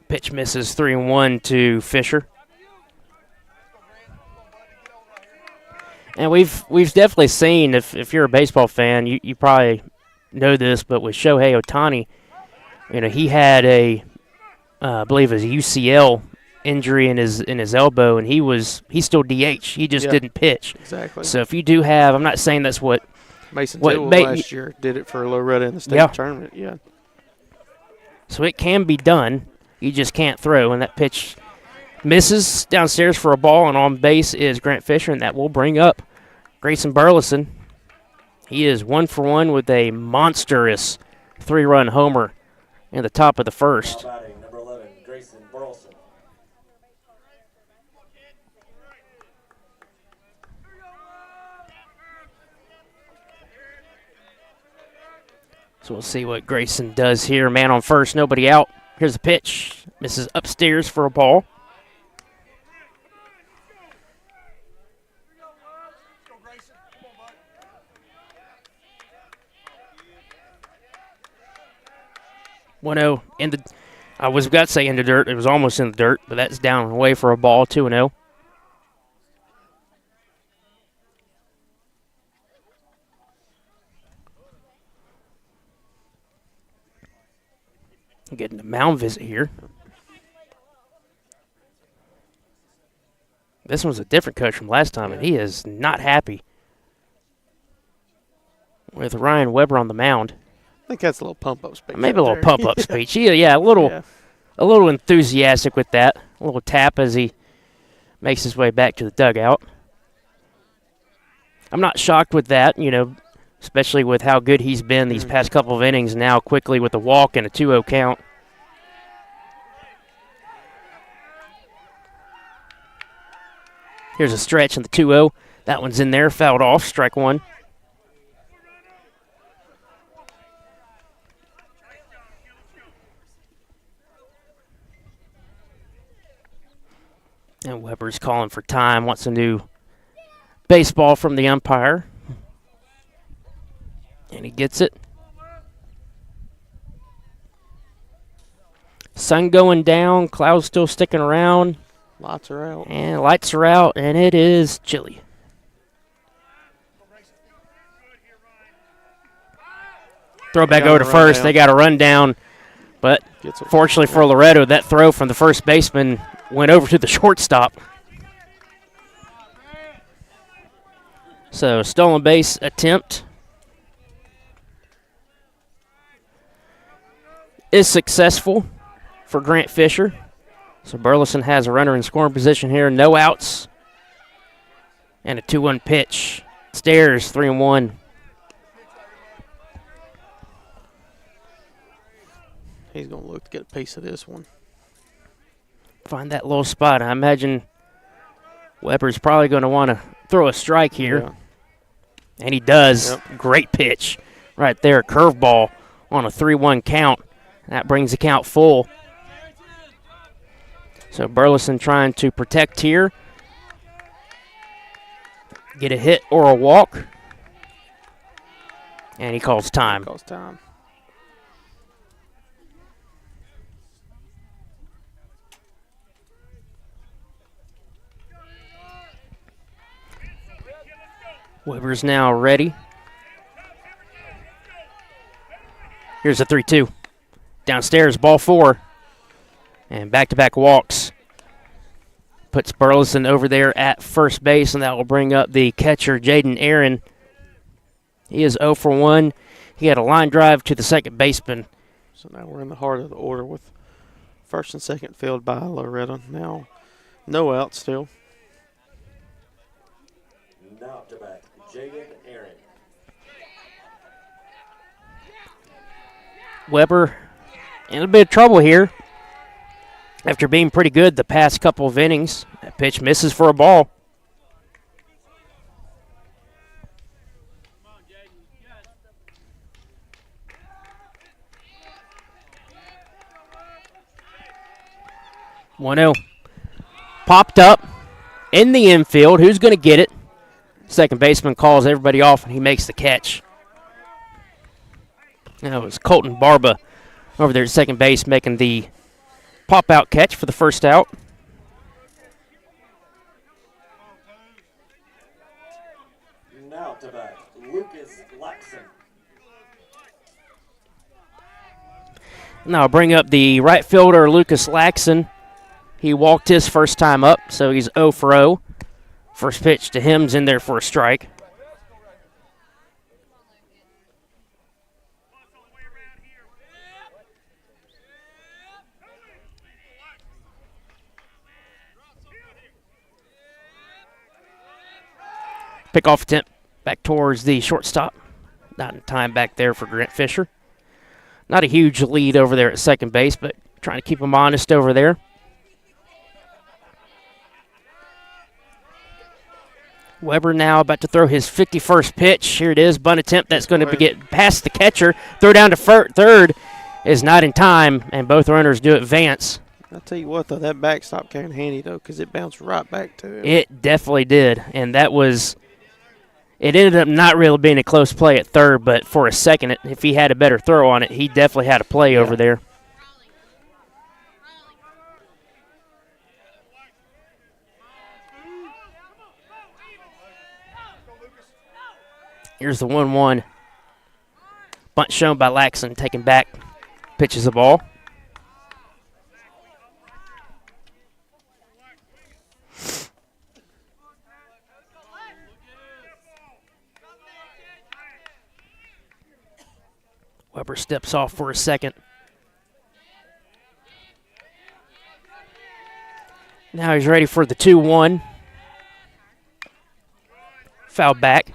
Pitch misses, 3-1 to Fisher. And we've definitely seen, if you're a baseball fan, you probably know this, but with Shohei Ohtani, he had I believe his UCL injury in his elbow, and he's still DH. He just didn't pitch. Exactly. So if you do have, I'm not saying that's what Mason Tillwell last year did it for Loretto in the state tournament. Yeah. So it can be done. You just can't throw, and that pitch misses downstairs for a ball, and on base is Grant Fisher, and that will bring up Grayson Burleson. He is 1-for-1 with a monstrous 3-run homer in the top of the first. Number 11, Grayson Burleson. So we'll see what Grayson does here. Man on first, nobody out. Here's a pitch. Misses upstairs for a ball. In the, I was about to say in the dirt. It was almost in the dirt, but that's down and away for a ball. 2-0. Getting a mound visit here. This one's a different coach from last time, and he is not happy. with Ryan Weber on the mound. I think that's a little pump-up speech. Maybe a little pump-up speech. Yeah, a little enthusiastic with that. A little tap as he makes his way back to the dugout. I'm not shocked with that, especially with how good he's been these past couple of innings. Now quickly with a walk and a 2-0 count. Here's a stretch in the 2-0. That one's in there, fouled off, strike one. And Weber's calling for time, wants a new baseball from the umpire. And he gets it. Sun going down, clouds still sticking around. Lights are out. And lights are out, and it is chilly. Throw back over to first. They got a run down. But fortunately for Loretto, that throw from the first baseman went over to the shortstop. So stolen base attempt is successful for Grant Fisher. So Burleson has a runner in scoring position here. No outs. And a 2-1 pitch. Stairs 3-1. He's going to look to get a piece of this one. Find that little spot. I imagine Weber's probably going to want to throw a strike here. Yeah. And he does. Yep. Great pitch right there. Curveball on a 3-1 count. That brings the count full. So Burleson trying to protect here. Get a hit or a walk. And he calls time. Weber's now ready. Here's a 3-2. Downstairs, ball 4. And back-to-back walks. Puts Burleson over there at first base, and that will bring up the catcher, Jaden Aaron. He is 0 for 1. He had a line drive to the second baseman. So now we're in the heart of the order with first and second filled by Loretto. Now no out still. Now to bat, Jaden Aaron. Weber in a bit of trouble here. After being pretty good the past couple of innings, that pitch misses for a ball. One 0 popped up in the infield. Who's going to get it? Second baseman calls everybody off, and he makes the catch. That was Colton Barba over there at second base making the pop-out catch for the first out. Now to bat, Lucas Laxon. Now I'll bring up the right fielder, Lucas Laxon. He walked his first time up, so he's 0 for 0. First pitch to him's in there for a strike. Pickoff attempt back towards the shortstop. Not in time back there for Grant Fisher. Not a huge lead over there at second base, but trying to keep him honest over there. Weber now about to throw his 51st pitch. Here it is, bunt attempt. That's going to get past the catcher. Throw down to third is not in time, and both runners do advance. I'll tell you what, though, that backstop came handy, though, because it bounced right back to him. It definitely did, and that was – it ended up not really being a close play at third, but for a second, if he had a better throw on it, he definitely had a play over there. Here's the 1-1. Bunt shown by Laxon, taken back, pitches the ball. Weber steps off for a second. Now he's ready for the 2-1. Foul back.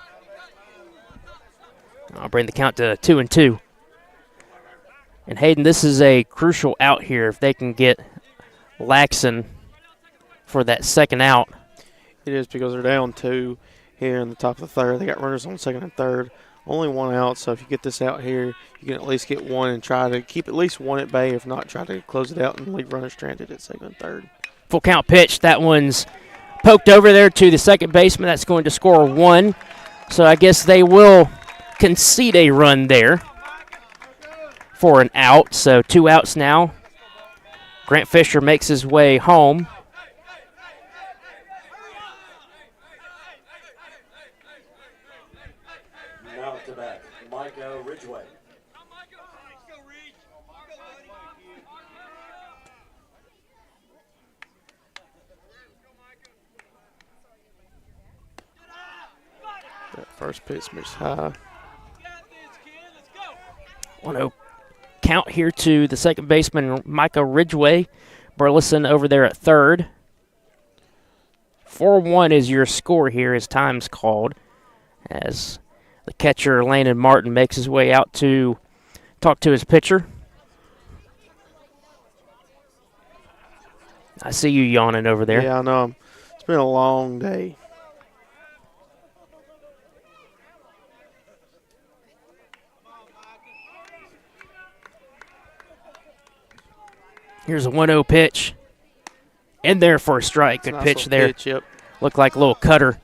I'll bring the count to 2-2. And Hayden, this is a crucial out here if they can get Laxon for that second out. It is, because they're down 2 here in the top of the third. They got runners on second and third. Only 1 out, so if you get this out here, you can at least get 1 and try to keep at least 1 at bay. If not, try to close it out and leave runners stranded at second and third. Full count pitch. That one's poked over there to the second baseman. That's going to score 1. So I guess they will concede a run there for an out. So 2 outs now. Grant Fisher makes his way home. Now to bat, Micah Ridgeway. That first pitch missed high. 1-0 count here to the second baseman, Micah Ridgeway. Burleson over there at third. 4-1 is your score here as time's called, as the catcher, Landon Martin, makes his way out to talk to his pitcher. I see you yawning over there. Yeah, I know. It's been a long day. Here's a 1-0 pitch. In there for a strike. Good Nice pitch little there. pitch, yep. Looked like a little cutter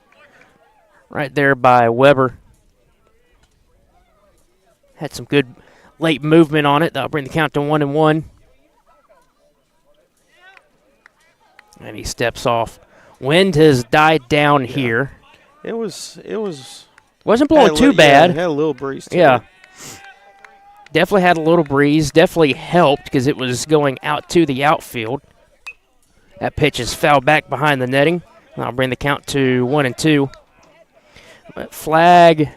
right there by Weber. Had some good late movement on it. That'll bring the count to 1-1. And he steps off. Wind has died down here. It wasn't blowing too bad. It had a little breeze to Yeah. it. Definitely had a little breeze. Definitely helped because it was going out to the outfield. That pitch is fouled back behind the netting. I'll bring the count to 1-2. But flag,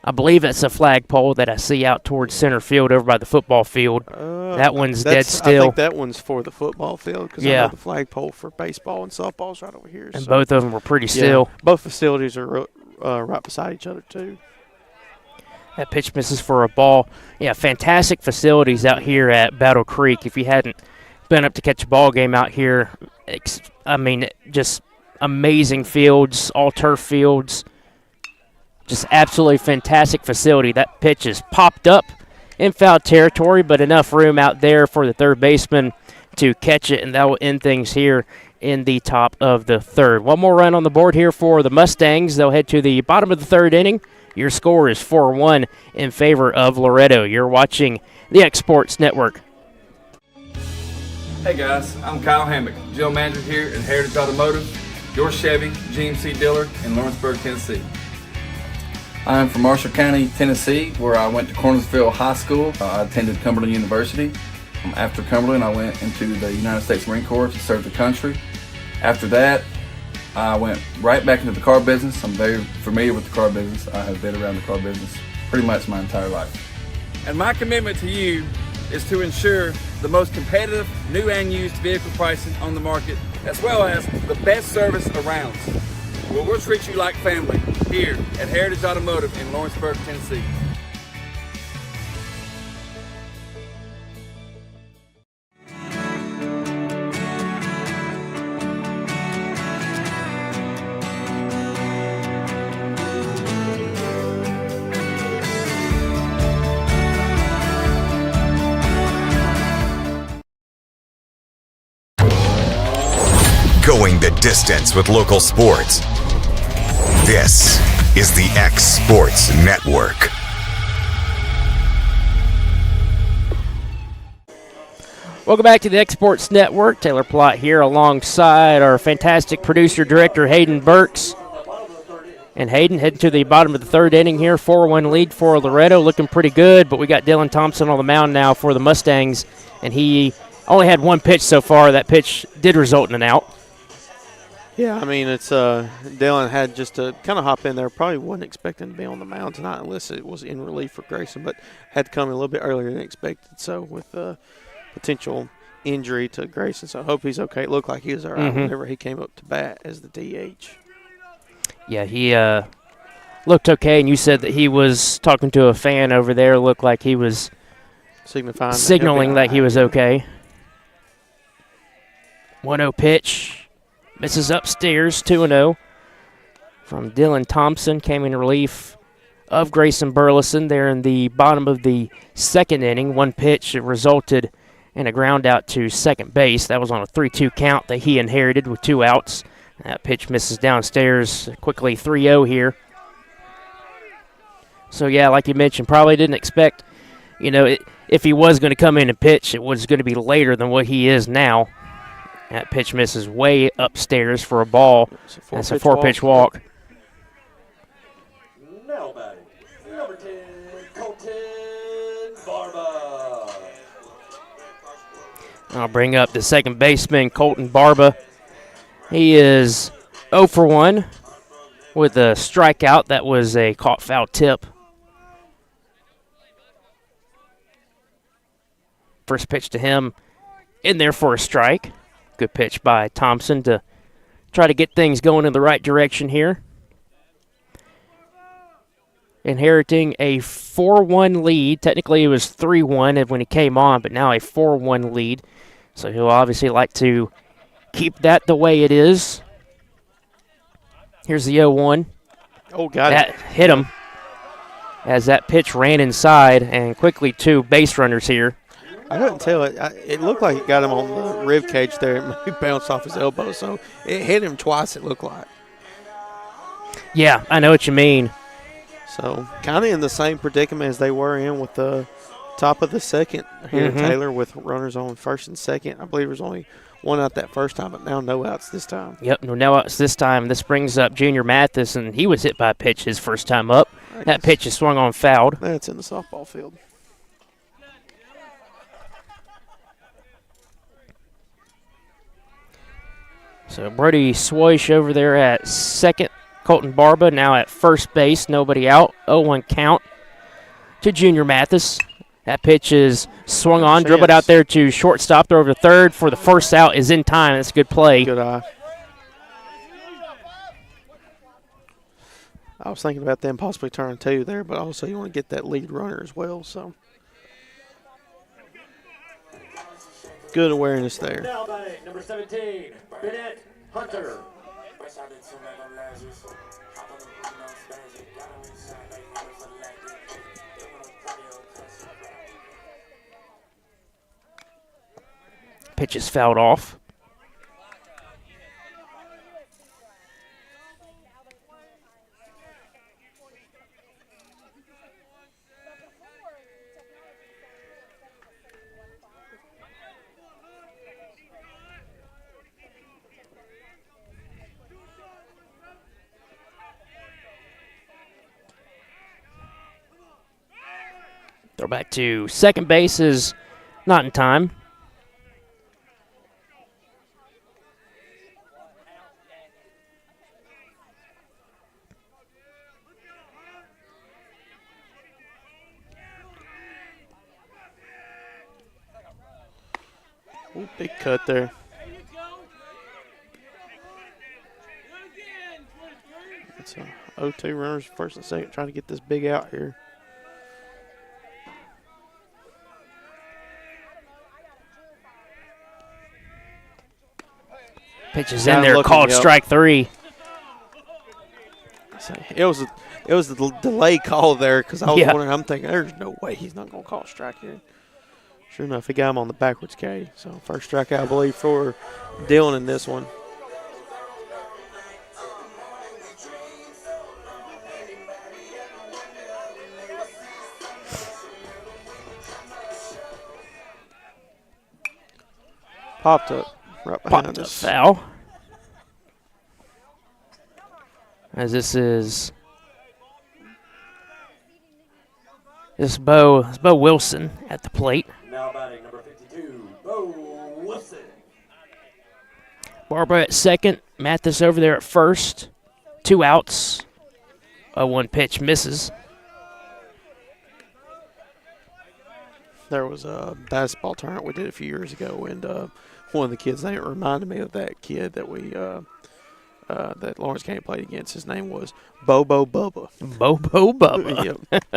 I believe it's a flagpole that I see out towards center field over by the football field. That one's dead still. I think that one's for the football field, because I know the flagpole for baseball and softball's right over here. And both of them were pretty still. Both facilities are right beside each other, too. That pitch misses for a ball. Yeah, fantastic facilities out here at Battle Creek. If you hadn't been up to catch a ball game out here, I mean, just amazing fields, all turf fields. Just absolutely fantastic facility. That pitch is popped up in foul territory, but enough room out there for the third baseman to catch it, and that will end things here in the top of the third. One more run on the board here for the Mustangs. They'll head to the bottom of the third inning. Your score is 4-1 in favor of Loretto. You're watching the X Sports Network. Hey guys, I'm Kyle Hammock, General Manager here at Heritage Automotive, your Chevy GMC dealer in Lawrenceburg, Tennessee. I'm from Marshall County, Tennessee, where I went to Cornersville High School. I attended Cumberland University. After Cumberland, I went into the United States Marine Corps to serve the country. After that, I went right back into the car business. I'm very familiar with the car business. I have been around the car business pretty much my entire life. And my commitment to you is to ensure the most competitive new and used vehicle pricing on the market, as well as the best service around. Well, we'll treat you like family here at Heritage Automotive in Lawrenceburg, Tennessee. Going the distance with local sports. This is the X Sports Network. Welcome back to the X Sports Network. Taylor Plott here alongside our fantastic producer, director, Hayden Burks. And Hayden heading to the bottom of the third inning here. 4-1 lead for Loretto, looking pretty good. But we got Dylan Thompson on the mound now for the Mustangs. And he only had one pitch so far. That pitch did result in an out. Yeah, I mean, it's Dylan had just to kind of hop in there. Probably wasn't expecting to be on the mound tonight unless it was in relief for Grayson, but had to come in a little bit earlier than expected. So with potential injury to Grayson, so I hope he's okay. It looked like he was all right whenever he came up to bat as the DH. Yeah, he looked okay, and you said that he was talking to a fan over there. Looked like he was signaling that he was okay. 1-0 pitch. Misses upstairs, 2-0 from Dylan Thompson. Came in relief of Grayson Burleson there in the bottom of the second inning. One pitch resulted in a ground out to second base. That was on a 3-2 count that he inherited with 2 outs. That pitch misses downstairs quickly, 3-0 here. So, yeah, like you mentioned, probably didn't expect, if he was going to come in and pitch, it was going to be later than what he is now. That pitch misses way upstairs for a ball. That's a 4-pitch walk. Now batting, number 10, Colton Barba. I'll bring up the second baseman, Colton Barba. He is 0 for 1 with a strikeout. That was a caught foul tip. First pitch to him in there for a strike. Good pitch by Thompson to try to get things going in the right direction here. Inheriting a 4-1 lead. Technically it was 3-1 when he came on, but now a 4-1 lead. So he'll obviously like to keep that the way it is. Here's the 0-1. Oh, got that it. Hit him as that pitch ran inside, and quickly 2 base runners here. I couldn't tell it. It looked like it got him on the rib cage there. It maybe bounced off his elbow, so it hit him twice, it looked like. Yeah, I know what you mean. So kind of in the same predicament as they were in with the top of the second here, Taylor, with runners on first and second. I believe there was only 1 out that first time, but now no outs this time. Yep, no outs this time. This brings up Junior Mathis, and he was hit by a pitch his first time up. That pitch is swung on fouled. That's in the softball field. So Brody Swish over there at second. Colton Barba now at first base. Nobody out. 0-1 count to Junior Mathis. That pitch is swung on, dribbled out there to shortstop. Throw over to third for the first out is in time. That's a good play. Good eye. I was thinking about them possibly turning 2 there, but also you want to get that lead runner as well. So good awareness there. Now batting, number 17, Bennett Hunter. Pitch is fouled off. Throw back to second base is not in time. Ooh, big cut there. It's a 0-2 runners first and second, trying to get this big out here. Pitch is in there, called strike 3. It was a delay call there because I was wondering. I'm thinking there's no way he's not going to call a strike here. Sure enough, he got him on the backwards carry. So first strikeout, I believe, for Dylan in this one. Popped up right behind us. Foul. As this is Bo Wilson at the plate. Now batting number 52, Bo Wilson. Barber at second, Mathis over there at first. 2 outs. 0-1 pitch misses. There was a basketball tournament we did a few years ago, and one of the kids' name reminded me of that kid that we that Lawrence County played against. His name was Bobo Bubba. Bobo Bubba. Yep.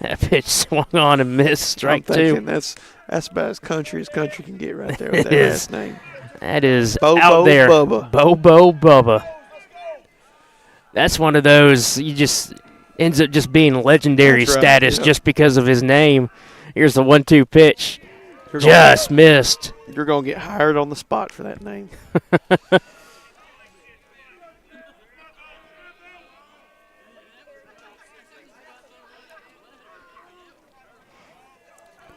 That pitch swung on and missed. Strike I'm 2. thinking that's about as country can get right there with that last name. That is Bobo out there. Bubba. Bobo Bubba. That's one of those, you just ends up just being legendary status just because of his name. Here's the 1-2 pitch. Just missed. You're going to get hired on the spot for that name.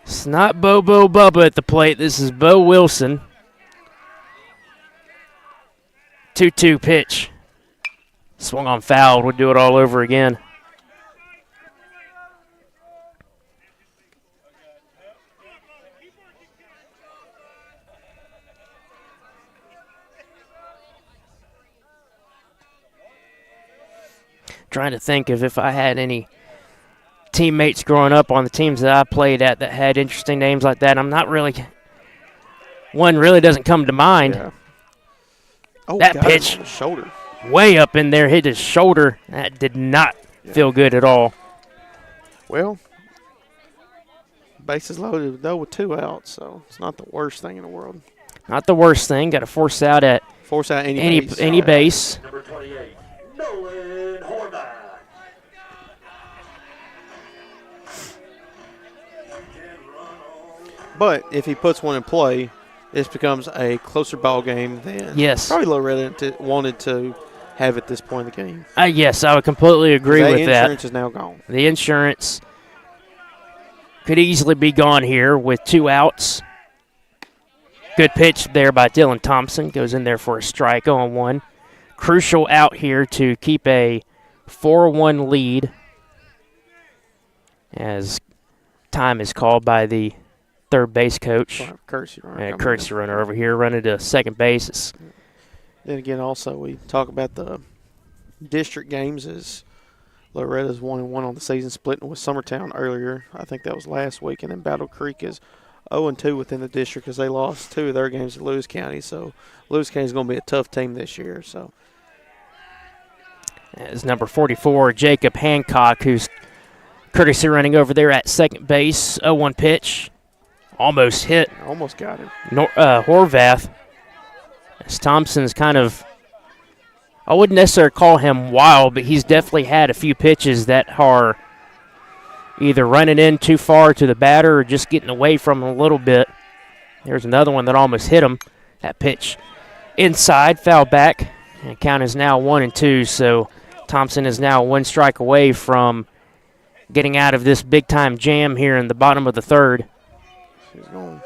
It's not Bobo Bubba at the plate. This is Bo Wilson. 2-2 pitch. Swung on foul. We'll do it all over again. Trying to think of if I had any teammates growing up on the teams that I played at that had interesting names like that. I'm not really. One really doesn't come to mind. Yeah. Oh, that pitch, shoulder, way up in there, hit his shoulder. That did not feel good at all. Well, bases loaded though with 2 outs, so it's not the worst thing in the world. Not the worst thing. Got to force out any base. Any base. Number 28, Nolan Horvath. But if he puts one in play, this becomes a closer ball game than probably Loretto wanted to have at this point in the game. Yes, I would completely agree with that. The insurance is now gone. The insurance could easily be gone here with 2 outs. Good pitch there by Dylan Thompson. Goes in there for a strike on 1. Crucial out here to keep a 4-1 lead as time is called by the third base coach. Courtesy runner. Courtesy runner over here running to second base. Then again, also, we talk about the district games as Loretta's 1-1 on the season, splitting with Summertown earlier. I think that was last week. And then Battle Creek is 0-2 within the district because they lost 2 of their games to Lewis County. So Lewis County is going to be a tough team this year. So as number 44, Jacob Hancock, who's courtesy running over there at second base. 0-1 pitch. Almost hit. Almost got him. Horvath. As Thompson's kind of, I wouldn't necessarily call him wild, but he's definitely had a few pitches that are either running in too far to the batter or just getting away from him a little bit. There's another one that almost hit him. That pitch inside, foul back. And count is now 1-2, so Thompson is now 1 strike away from getting out of this big-time jam here in the bottom of the third. He's going to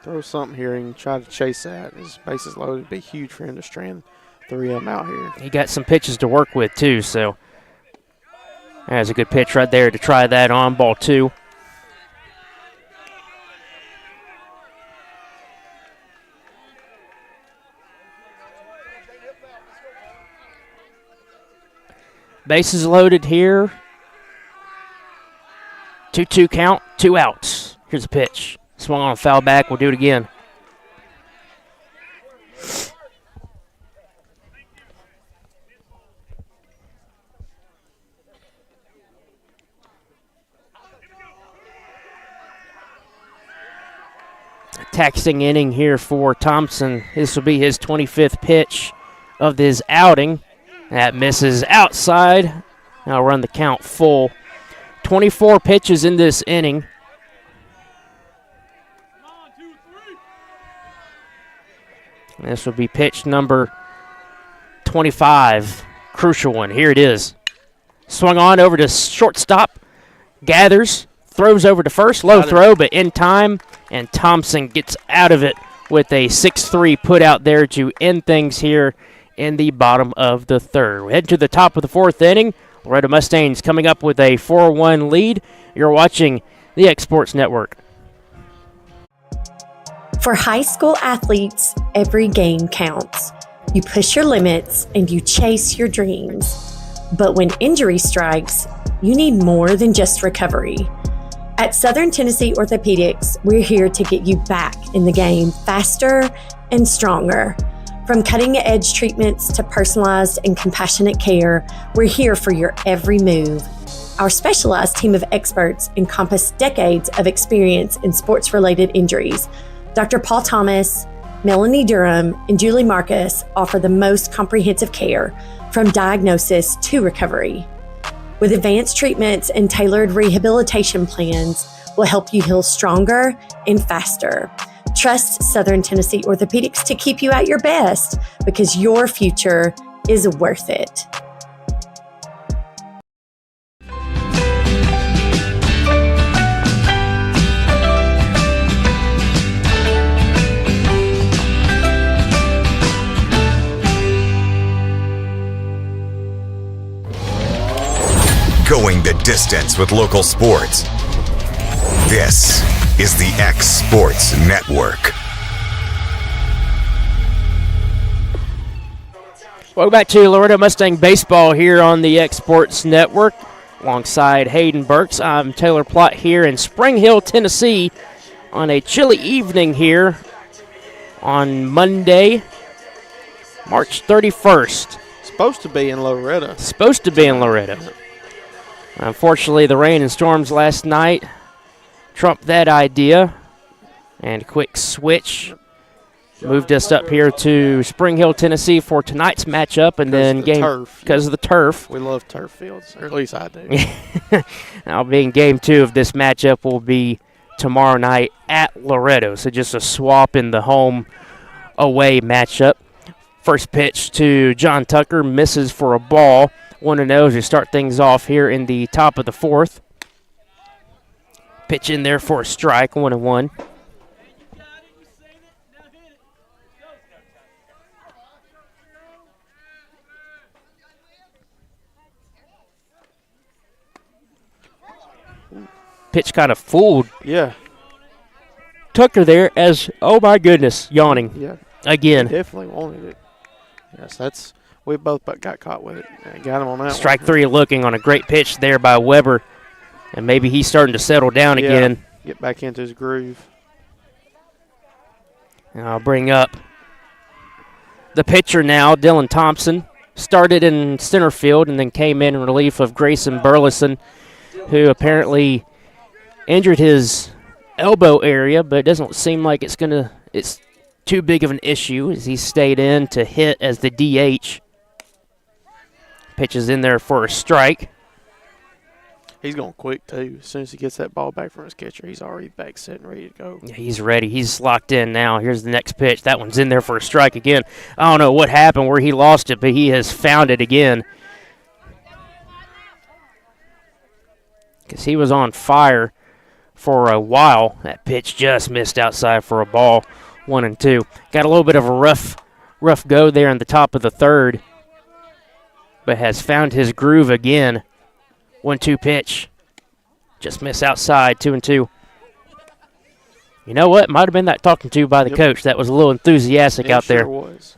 throw something here and try to chase that. His bases loaded. It'd be huge for him to strand 3 of them out here. He got some pitches to work with, too, so there's a good pitch right there to try that on. Ball 2. Bases loaded here. 2-2 count, 2 outs. Here's a pitch. Swung on a foul back. We'll do it again. Taxing inning here for Thompson. This will be his 25th pitch of this outing. That misses outside. Now run the count full. 24 pitches in this inning. This will be pitch number 25. Crucial one. Here it is. Swung on over to shortstop. Gathers. Throws over to first. Low throw, but in time. And Thompson gets out of it with a 6-3 put out there to end things here in the bottom of the third. We head to the top of the 4th inning. Loretto Mustangs coming up with a 4-1 lead. You're watching the X Sports Network. For high school athletes, every game counts. You push your limits and you chase your dreams. But when injury strikes, you need more than just recovery. At Southern Tennessee Orthopedics, we're here to get you back in the game faster and stronger. From cutting-edge treatments to personalized and compassionate care, we're here for your every move. Our specialized team of experts encompass decades of experience in sports-related injuries. Dr. Paul Thomas, Melanie Durham, and Julie Marcus offer the most comprehensive care from diagnosis to recovery. With advanced treatments and tailored rehabilitation plans, we'll help you heal stronger and faster. Trust Southern Tennessee Orthopedics to keep you at your best because your future is worth it. Going the distance with local sports. This is the X Sports Network. Welcome back to Loretto Mustang Baseball here on the X Sports Network. Alongside Hayden Burks, I'm Taylor Plott here in Spring Hill, Tennessee on a chilly evening here on Monday, March 31st. Supposed to be in Loretto. Supposed to be in Loretto. Unfortunately, the rain and storms last night trumped that idea, and a quick switch moved us up here to Spring Hill, Tennessee for tonight's matchup, and then game because of the turf. We love turf fields, or at least I do. Now, being game 2 of this matchup will be tomorrow night at Loretto, so just a swap in the home away matchup. First pitch to John Tucker, misses for a ball. 1-0 as we start things off here in the top of the 4th. Pitch in there for a strike, 1-1. Pitch kind of fooled Tucker there as, oh my goodness, yawning. Yeah. Again. He definitely wanted it. Yes, we both got caught with it. Got him on that Strike one. 3 looking on a great pitch there by Weber. And maybe he's starting to settle down again. Get back into his groove. And I'll bring up the pitcher now, Dylan Thompson. Started in center field and then came in relief of Grayson Burleson, who apparently injured his elbow area, but it doesn't seem like it's too big of an issue as he stayed in to hit as the DH. Pitches in there for a strike. He's going quick, too. As soon as he gets that ball back from his catcher, he's already back set and ready to go. Yeah, he's ready. He's locked in now. Here's the next pitch. That one's in there for a strike again. I don't know what happened where he lost it, but he has found it again. Because he was on fire for a while. That pitch just missed outside for a ball. 1-2. Got a little bit of a rough go there in the top of the 3rd, but has found his groove again. 1-2 pitch. Just miss outside, 2-2. You know what? Might have been that talking to by the coach. That was a little enthusiastic out there. Sure was.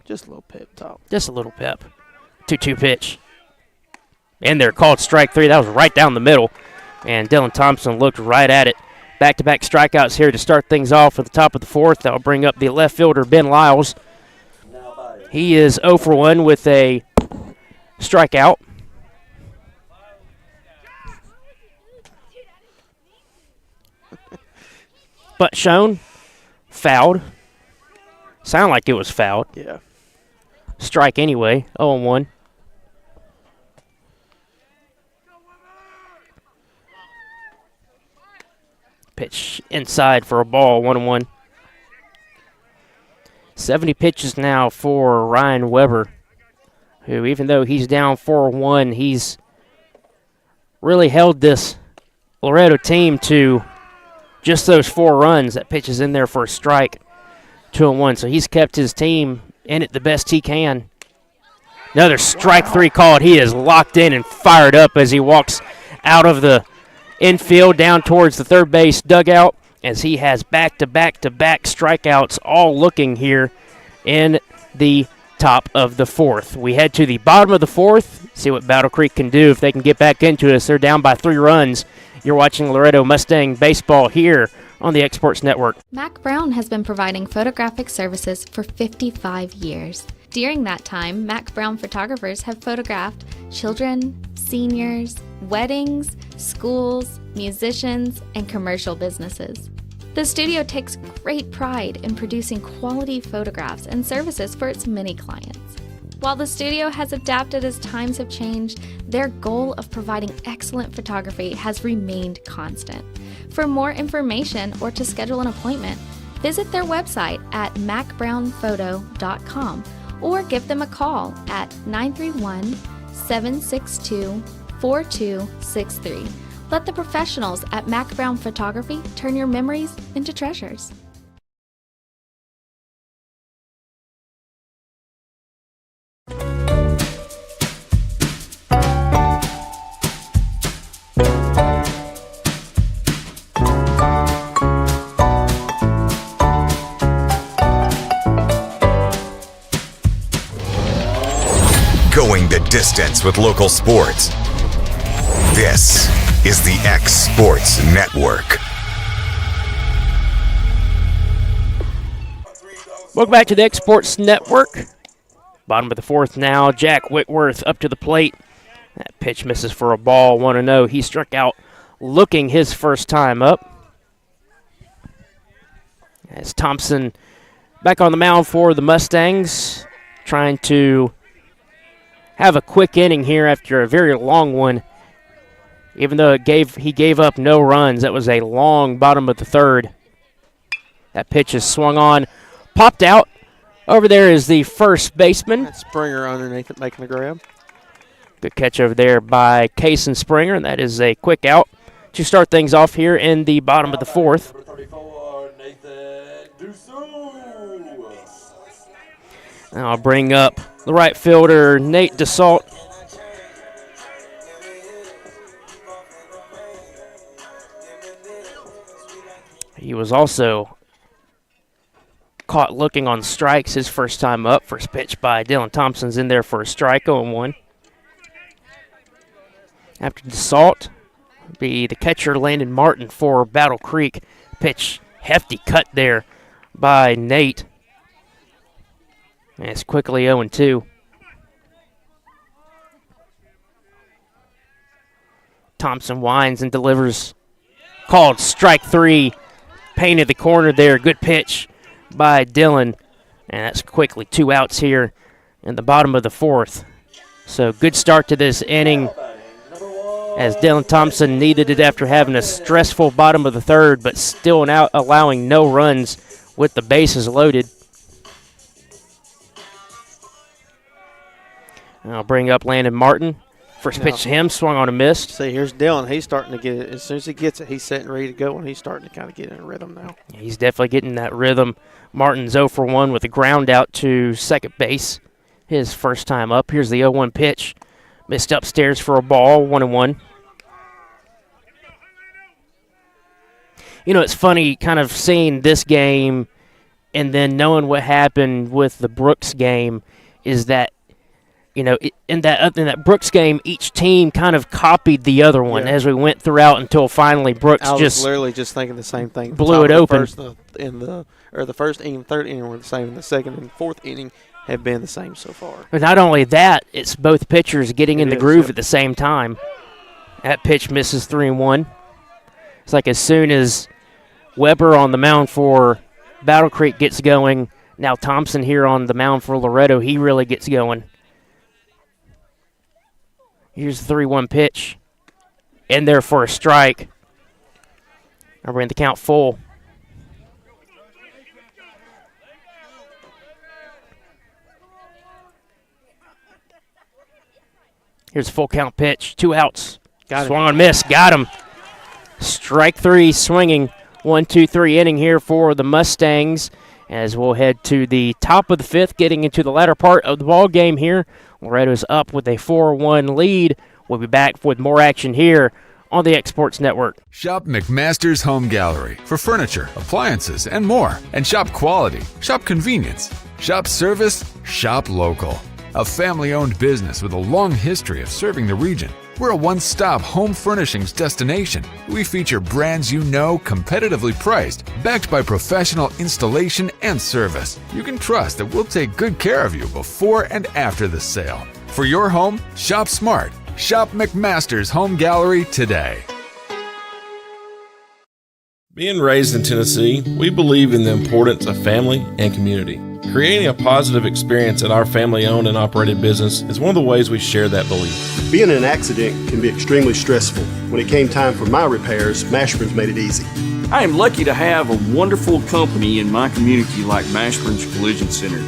Just a little pep talk. Just a little pep. 2-2 pitch. And they're called strike 3. That was right down the middle. And Dylan Thompson looked right at it. Back-to-back strikeouts here to start things off at the top of the 4th. That will bring up the left fielder, Ben Lyles. He is 0 for 1 with a strikeout. But shown, fouled. Sound like it was fouled. Yeah. Strike anyway, 0-1. Pitch inside for a ball, 1-1. 70 pitches now for Ryan Weber, who even though he's down 4-1, he's really held this Loretto team to just those 4 runs. That pitch is in there for a strike, 2-1. So he's kept his team in it the best he can. Another strike 3 called. He is locked in and fired up as he walks out of the infield down towards the third base dugout. as he has back-to-back-to-back strikeouts, all looking here in the top of the fourth. We head to the bottom of the fourth, see what Battle Creek can do if they can get back into us. They're down by 3 runs. You're watching Loretto Mustang baseball here on the Exports Network. Mac Brown has been providing photographic services for 55 years. During that time, Mac Brown photographers have photographed children, seniors, weddings, schools, musicians, and commercial businesses. The studio takes great pride in producing quality photographs and services for its many clients. While the studio has adapted as times have changed, their goal of providing excellent photography has remained constant. For more information or to schedule an appointment, visit their website at macbrownphoto.com or give them a call at 931-762-4263. Let the professionals at Mac Brown Photography turn your memories into treasures. Going the distance with local sports. This is the X Sports Network. Welcome back to the X Sports Network. Bottom of the fourth now. Jack Whitworth up to the plate. That pitch misses for a ball. 1-0. He struck out looking his first time up. As Thompson back on the mound for the Mustangs, trying to have a quick inning here after a very long one. Even though he gave up no runs, that was a long bottom of the third. That pitch is swung on, popped out. Over there is the first baseman. That's Springer underneath it making the grab. Good catch over there by Case and Springer, and that is a quick out to start things off here in the bottom of the fourth. Now I'll bring up the right fielder, Nate DeSalt. He was also caught looking on strikes his first time up. First pitch by Dylan Thompson's in there for a strike, 0-1. After DeSalt, be the catcher Landon Martin for Battle Creek. Pitch, hefty cut there by Nate. And it's quickly 0-2. Thompson winds and delivers. Called strike 3. Painted the corner there. Good pitch by Dylan. And that's quickly 2 outs here in the bottom of the fourth. So good start to this inning as Dylan Thompson needed it after having a stressful bottom of the third, but still now allowing no runs with the bases loaded. I'll bring up Landon Martin. First pitch to him, swung on a miss. See, here's Dylan. He's starting to get it. As soon as he gets it, he's set and ready to go, and he's starting to kind of get in a rhythm now. He's definitely getting that rhythm. Martin's 0 for 1 with a ground out to second base. His first time up. Here's the 0-1 pitch. Missed upstairs for a ball, 1-1. You know, it's funny kind of seeing this game and then knowing what happened with the Brooks game is that, you know, in that Brooks game, each team kind of copied the other one as we went throughout until finally Brooks I was literally just thinking the same thing. Blew it open. The first inning, third inning were the same, and the second and fourth inning have been the same so far. But not only that, it's both pitchers getting in the groove at the same time. That pitch misses 3-1. It's like as soon as Weber on the mound for Battle Creek gets going, now Thompson here on the mound for Loretto, he really gets going. Here's the 3-1 pitch. In there for a strike. Now we're in the count full. Here's a full count pitch. 2 outs. Swung on miss. Got him. Strike 3 swinging. 1-2-3 inning here for the Mustangs as we'll head to the top of the fifth, getting into the latter part of the ball game here. Loretto's up with a 4-1 lead. We'll be back with more action here on the X Sports Network. Shop McMaster's Home Gallery for furniture, appliances, and more. And shop quality, shop convenience, shop service, shop local. A family-owned business with a long history of serving the region. We're a one-stop home furnishings destination. We feature brands you know, competitively priced, backed by professional installation and service. You can trust that we'll take good care of you before and after the sale. For your home, shop smart. Shop McMaster's Home Gallery today. Being raised in Tennessee, we believe in the importance of family and community. Creating a positive experience at our family-owned and operated business is one of the ways we share that belief. Being in an accident can be extremely stressful. When it came time for my repairs, Mashurn's made it easy. I am lucky to have a wonderful company in my community like Mashurn's Collision Center.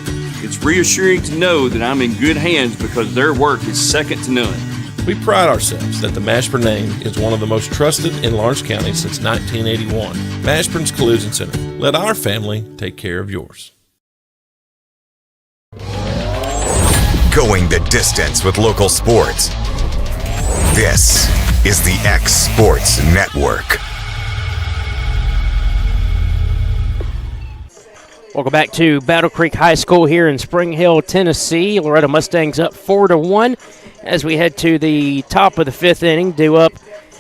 It's reassuring to know that I'm in good hands because their work is second to none. We pride ourselves that the Mashburn name is one of the most trusted in Lawrence County since 1981. Mashburn's Collision Center. Let our family take care of yours. Going the distance with local sports. This is the X Sports Network. Welcome back to Battle Creek High School here in Spring Hill, Tennessee. Loretto Mustangs up 4-1 as we head to the top of the fifth inning. Due up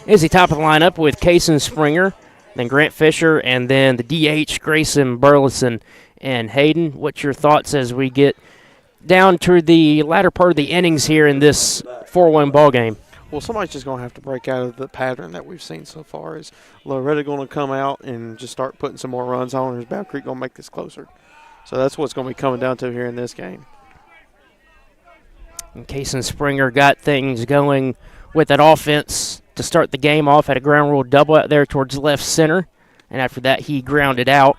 is the top of the lineup with Cason Springer, then Grant Fisher, and then the DH, Grayson Berles and Hayden. What's your thoughts as we get down to the latter part of the innings here in this 4-1 ball game? Well, somebody's just going to have to break out of the pattern that we've seen so far. Is Loretto going to come out and just start putting some more runs on, or is Battle Creek going to make this closer? So that's what's going to be coming down to here in this game. And Cason Springer got things going with that offense to start the game off. Had a ground rule double out there towards left center, and after that he grounded out.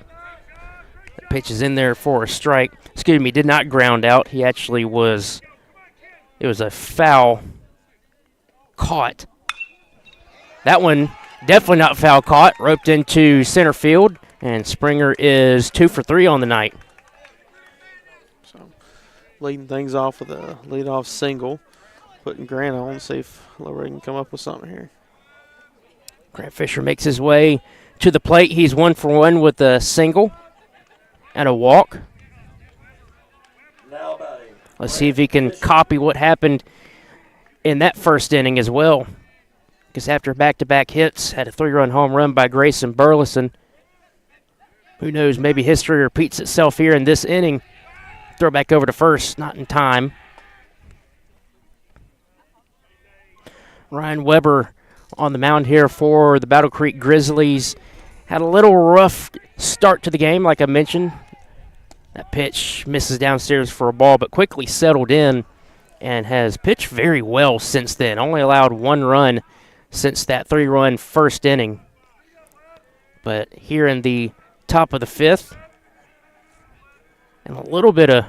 The pitch is in there for a strike. Excuse me, did not ground out. He actually was – it was a foul caught. That one definitely not foul caught. Roped into center field, and Springer is 2 for 3 on the night. So leading things off with a leadoff single. Putting Grant on, see if Loretto can come up with something here. Grant Fisher makes his way to the plate. He's 1 for 1 with a single and a walk. Let's see if he can copy what happened in that first inning as well. Because after back-to-back hits, had a 3-run home run by Grayson Burleson. Who knows, maybe history repeats itself here in this inning. Throw back over to first, not in time. Ryan Weber on the mound here for the Battle Creek Grizzlies. Had a little rough start to the game, like I mentioned. That pitch misses downstairs for a ball, but quickly settled in and has pitched very well since then. Only allowed 1 run since that 3-run first inning. But here in the top of the fifth, and a little bit of,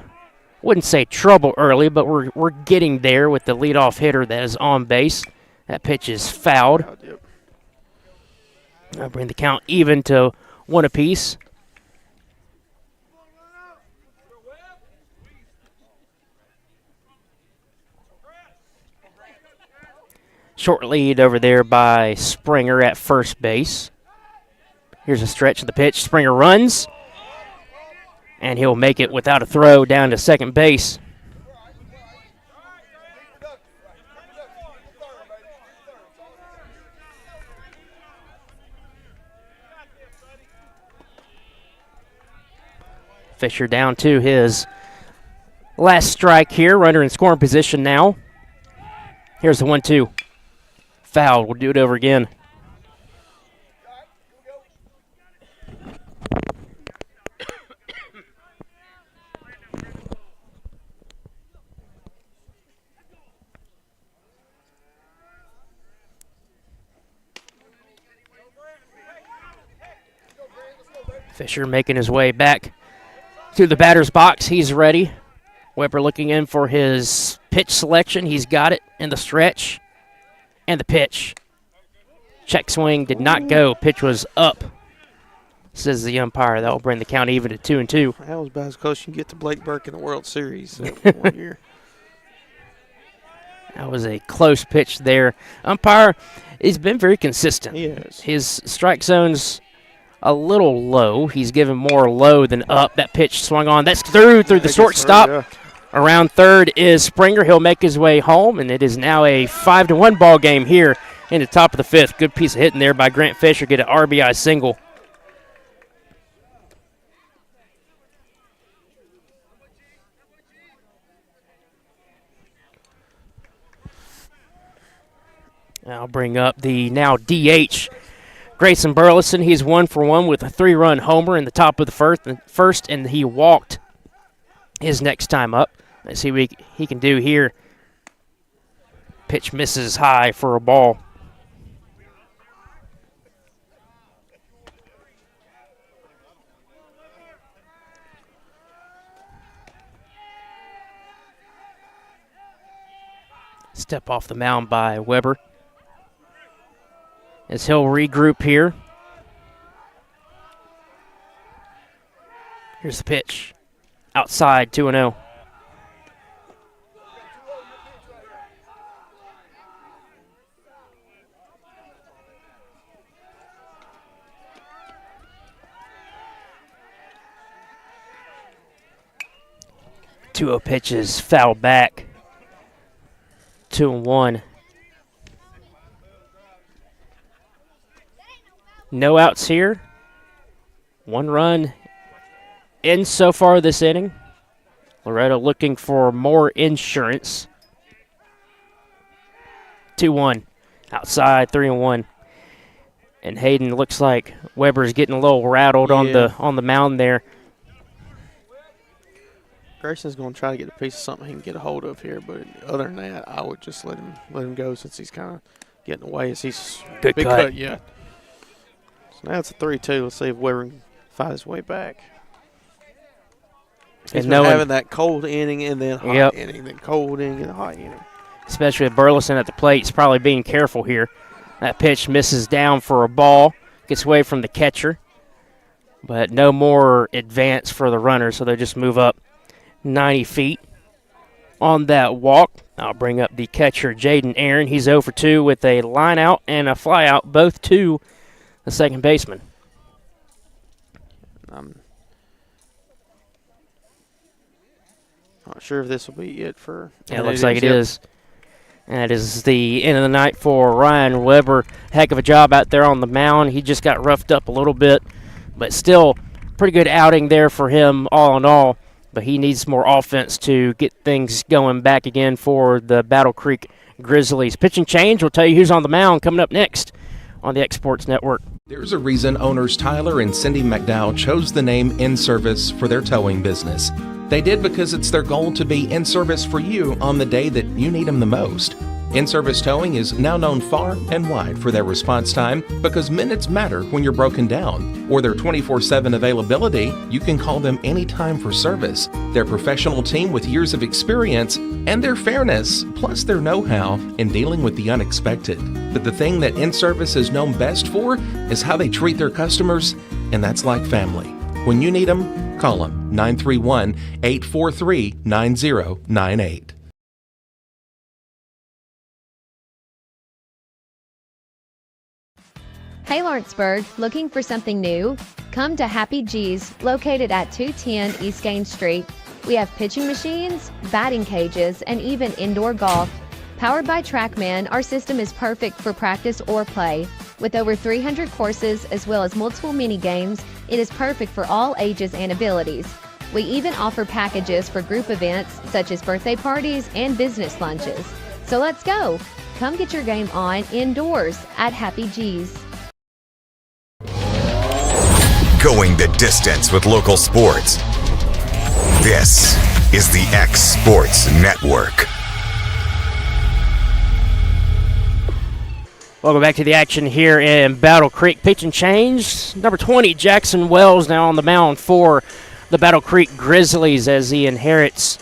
wouldn't say trouble early, but we're getting there with the leadoff hitter that is on base. That pitch is fouled. I'll bring the count even to 1 apiece. Short lead over there by Springer at first base. Here's a stretch of the pitch. Springer runs, and he'll make it without a throw down to second base. Fisher down to his last strike here. Runner in scoring position now. Here's the 1-2. Fouled. We'll do it over again. Fisher making his way back to the batter's box. He's ready. Weber looking in for his pitch selection. He's got it in the stretch. And the pitch. Check swing did not go. Pitch was up, says the umpire. That will bring the count even to 2-2. That was about as close you can get to Blake Burke in the World Series 1 year. That was a close pitch there. Umpire He's been very consistent. He is. His strike zone's a little low. He's given more low than up. That pitch swung on. That's through the shortstop. Yeah. Around third is Springer. He'll make his way home, and it is now a 5-1 ball game here in the top of the fifth. Good piece of hitting there by Grant Fisher. Get an RBI single. I'll bring up the now DH, Grayson Burleson. He's 1 for 1 with a 3-run homer in the top of the first, and he walked his next time up. Let's see what he can do here. Pitch misses high for a ball. Step off the mound by Weber. As he'll regroup here. Here's the pitch. Outside, 2-0. Two-0 pitches fouled back. 2-1. No outs here. 1 run in so far this inning. Loretto looking for more insurance. 2-1. Outside, 3-1. And Hayden looks like Weber's getting a little rattled on the mound there. Grayson's going to try to get a piece of something he can get a hold of here, but other than that, I would just let him go since he's kind of getting away as he's good big cut. Yeah. So now it's a 3-2. Let's see if Weber can find his way back. He's been having that cold inning and then hot inning, then cold inning and hot inning. Especially with Burleson at the plate, he's probably being careful here. That pitch misses down for a ball, gets away from the catcher, but no more advance for the runner, so they just move up 90 feet on that walk. I'll bring up the catcher, Jaden Aaron. He's 0 for 2 with a line out and a fly out, both to the second baseman. I'm not sure if this will be it for. Yeah, it looks like it is. And that is the end of the night for Ryan Weber. Heck of a job out there on the mound. He just got roughed up a little bit, but still pretty good outing there for him all in all. But he needs more offense to get things going back again for the Battle Creek Grizzlies. Pitching change. We'll tell you who's on the mound coming up next on the Exports Network. There's a reason owners Tyler and Cindy McDow chose the name In Service for their towing business. They did because it's their goal to be in service for you on the day that you need them the most. In-Service Towing is now known far and wide for their response time because minutes matter when you're broken down. Or their 24/7 availability, you can call them anytime for service. Their professional team with years of experience and their fairness, plus their know-how in dealing with the unexpected. But the thing that In-Service is known best for is how they treat their customers, and that's like family. When you need them, call them 931-843-9098. Hey Lawrenceburg, looking for something new? Come to Happy G's, located at 210 East Gain Street. We have pitching machines, batting cages, and even indoor golf. Powered by TrackMan, our system is perfect for practice or play. With over 300 courses as well as multiple mini games, it is perfect for all ages and abilities. We even offer packages for group events such as birthday parties and business lunches. So let's go! Come get your game on indoors at Happy G's. Going the distance with local sports. This is the X Sports Network. Welcome back to the action here in Battle Creek. Pitch and change. Number 20, Jackson Wells, now on the mound for the Battle Creek Grizzlies as he inherits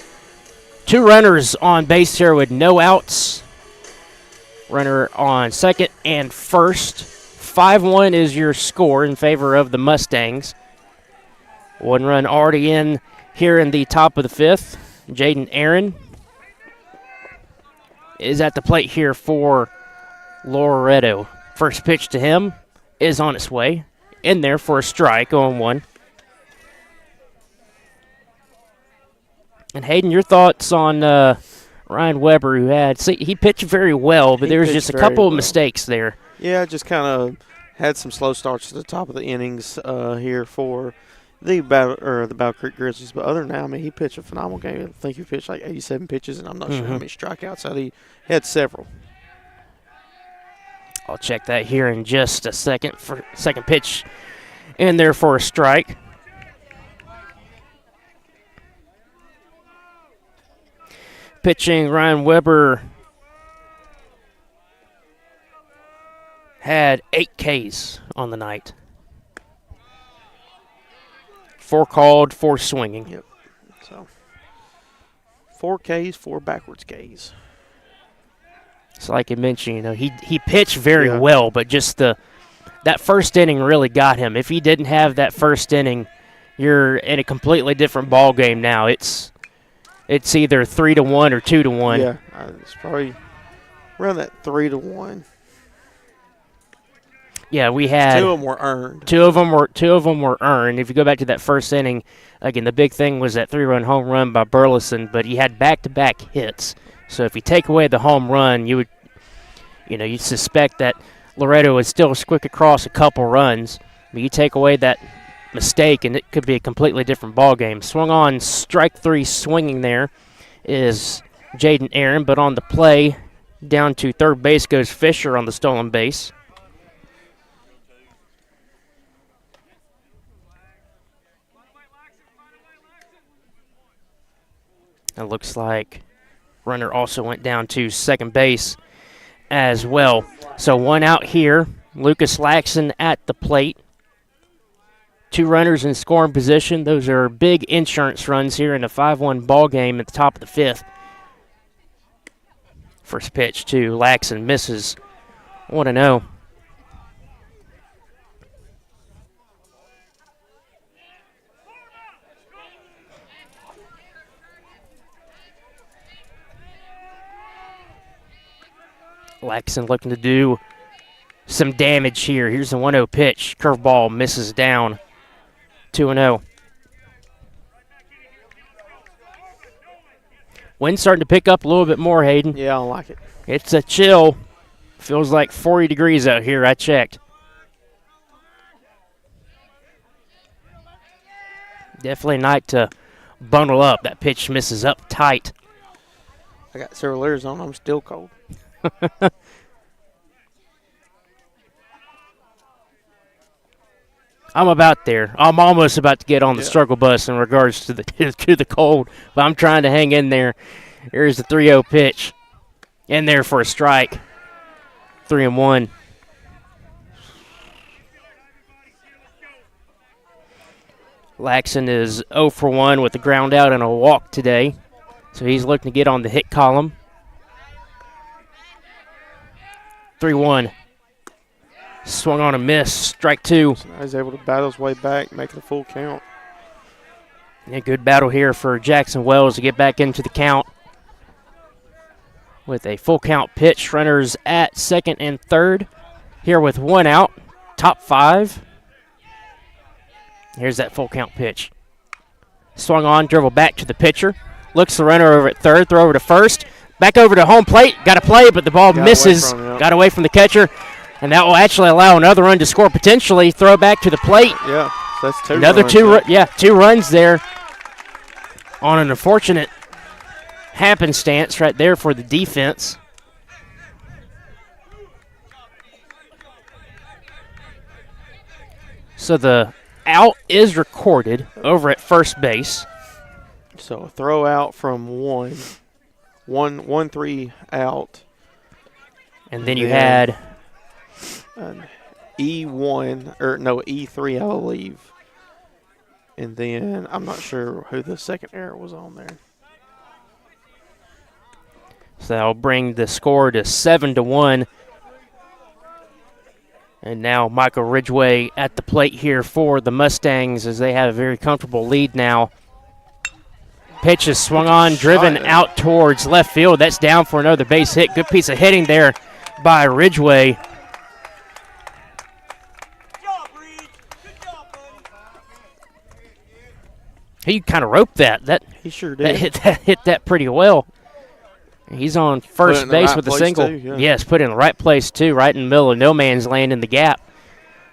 two runners on base here with no outs. Runner on second and first. 5-1 is your score in favor of the Mustangs. One run already in here in the top of the fifth. Jaden Aaron is at the plate here for Loretto. First pitch to him is on its way. In there for a strike, 0-1. And Hayden, your thoughts on Ryan Weber, who he pitched very well, but there was just a couple of mistakes there. Yeah, just kind of had some slow starts at the top of the innings here for the Battle Creek Grizzlies. But other than that, I mean, he pitched a phenomenal game. I think he pitched like 87 pitches, and I'm not sure how many strikeouts. He had several. I'll check that here in just a second. For second pitch in there for a strike. Pitching, Ryan Weber had 8 Ks on the night. 4 called, 4 swinging. Yep. So 4 Ks, 4 backwards Ks. So like you mentioned, he pitched very well, but just that first inning really got him. If he didn't have that first inning, you're in a completely different ball game now. It's either 3-1 or 2-1. Yeah, it's probably around that 3-1. Yeah, we had 2 of them were earned. Two of them were earned. If you go back to that first inning, again, the big thing was that 3-run home run by Berles, but he had back-to-back hits. So if you take away the home run, you'd suspect that Loretto would still squick across a couple runs. But you take away that mistake, and it could be a completely different ball game. Swung on, strike 3 swinging there is Jaden Aaron, but on the play, down to third base goes Fisher on the stolen base. It looks like runner also went down to second base as well. So 1 out here. Lucas Laxon at the plate. 2 runners in scoring position. Those are big insurance runs here in a 5-1 ball game at the top of the 5th. First pitch to Laxon misses. 1-0. Laxon looking to do some damage here. Here's the 1-0 pitch. Curveball misses down. 2-0. Wind's starting to pick up a little bit more, Hayden. Yeah, I like it. It's a chill. Feels like 40 degrees out here. I checked. Definitely a night to bundle up. That pitch misses up tight. I got several layers on. I'm still cold. I'm about there. I'm almost about to get on the struggle bus in regards to the cold, but I'm trying to hang in there. Here's the 3-0 pitch. In there for a strike. 3-1. Laxon is 0 for 1 with a ground out and a walk today, so he's looking to get on the hit column. 3-1. Swung on a miss. Strike 2. So now he's able to battle his way back, make it a full count. A good battle here for Jackson Wells to get back into the count. With a full count pitch, runners at second and third. Here with 1 out. Top 5. Here's that full count pitch. Swung on, dribble back to the pitcher. Looks the runner over at third, throw over to first. Back over to home plate. Got to play, but the ball misses. Got away from the catcher. And that will actually allow another run to score potentially. Throw back to the plate. Yeah, so that's 2 Another runs. 2 runs there on an unfortunate happenstance right there for the defense. So the out is recorded over at first base. So a throw out from 1-3 out. And then you had an E3, I believe. And then I'm not sure who the second error was on there. So that'll bring the score to 7-1. And now Michael Ridgway at the plate here for the Mustangs as they have a very comfortable lead now. Pitch is swung on, driven out towards left field. That's down for another base hit. Good piece of hitting there by Ridgeway. He kind of roped that. He sure did. Hit that pretty well. He's on first base with a single. Too, Yes, put it in the right place too, right in the middle of no man's land in the gap.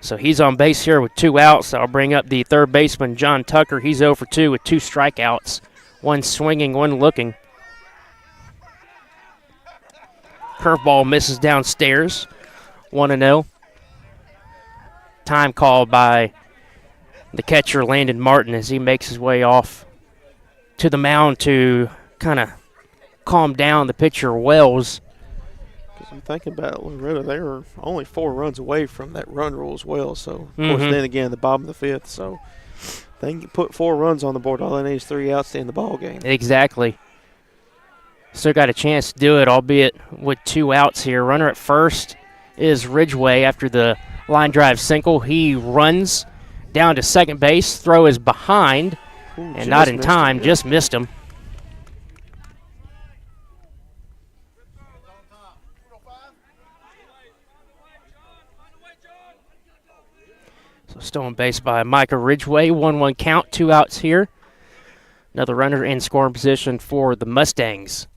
So he's on base here with 2 outs. I'll bring up the third baseman, John Tucker. He's 0 for 2 with 2 strikeouts. 1 swinging, 1 looking. Curveball misses downstairs. 1-0. Time called by the catcher, Landon Martin, as he makes his way off to the mound to kind of calm down the pitcher, Wells. I'm thinking about Loretto. They were only 4 runs away from that run rule as well. So, of course, then again, the bottom of the 5th. So, they can put 4 runs on the board. All they need is 3 outs to end the ball game. Exactly. Still got a chance to do it, albeit with 2 outs here. Runner at first is Ridgeway after the line drive single. He runs down to second base. Throw is behind, and not in time. Just missed him. So still on base by Micah Ridgeway. 1-1 count, 2 outs here. Another runner in scoring position for the Mustangs.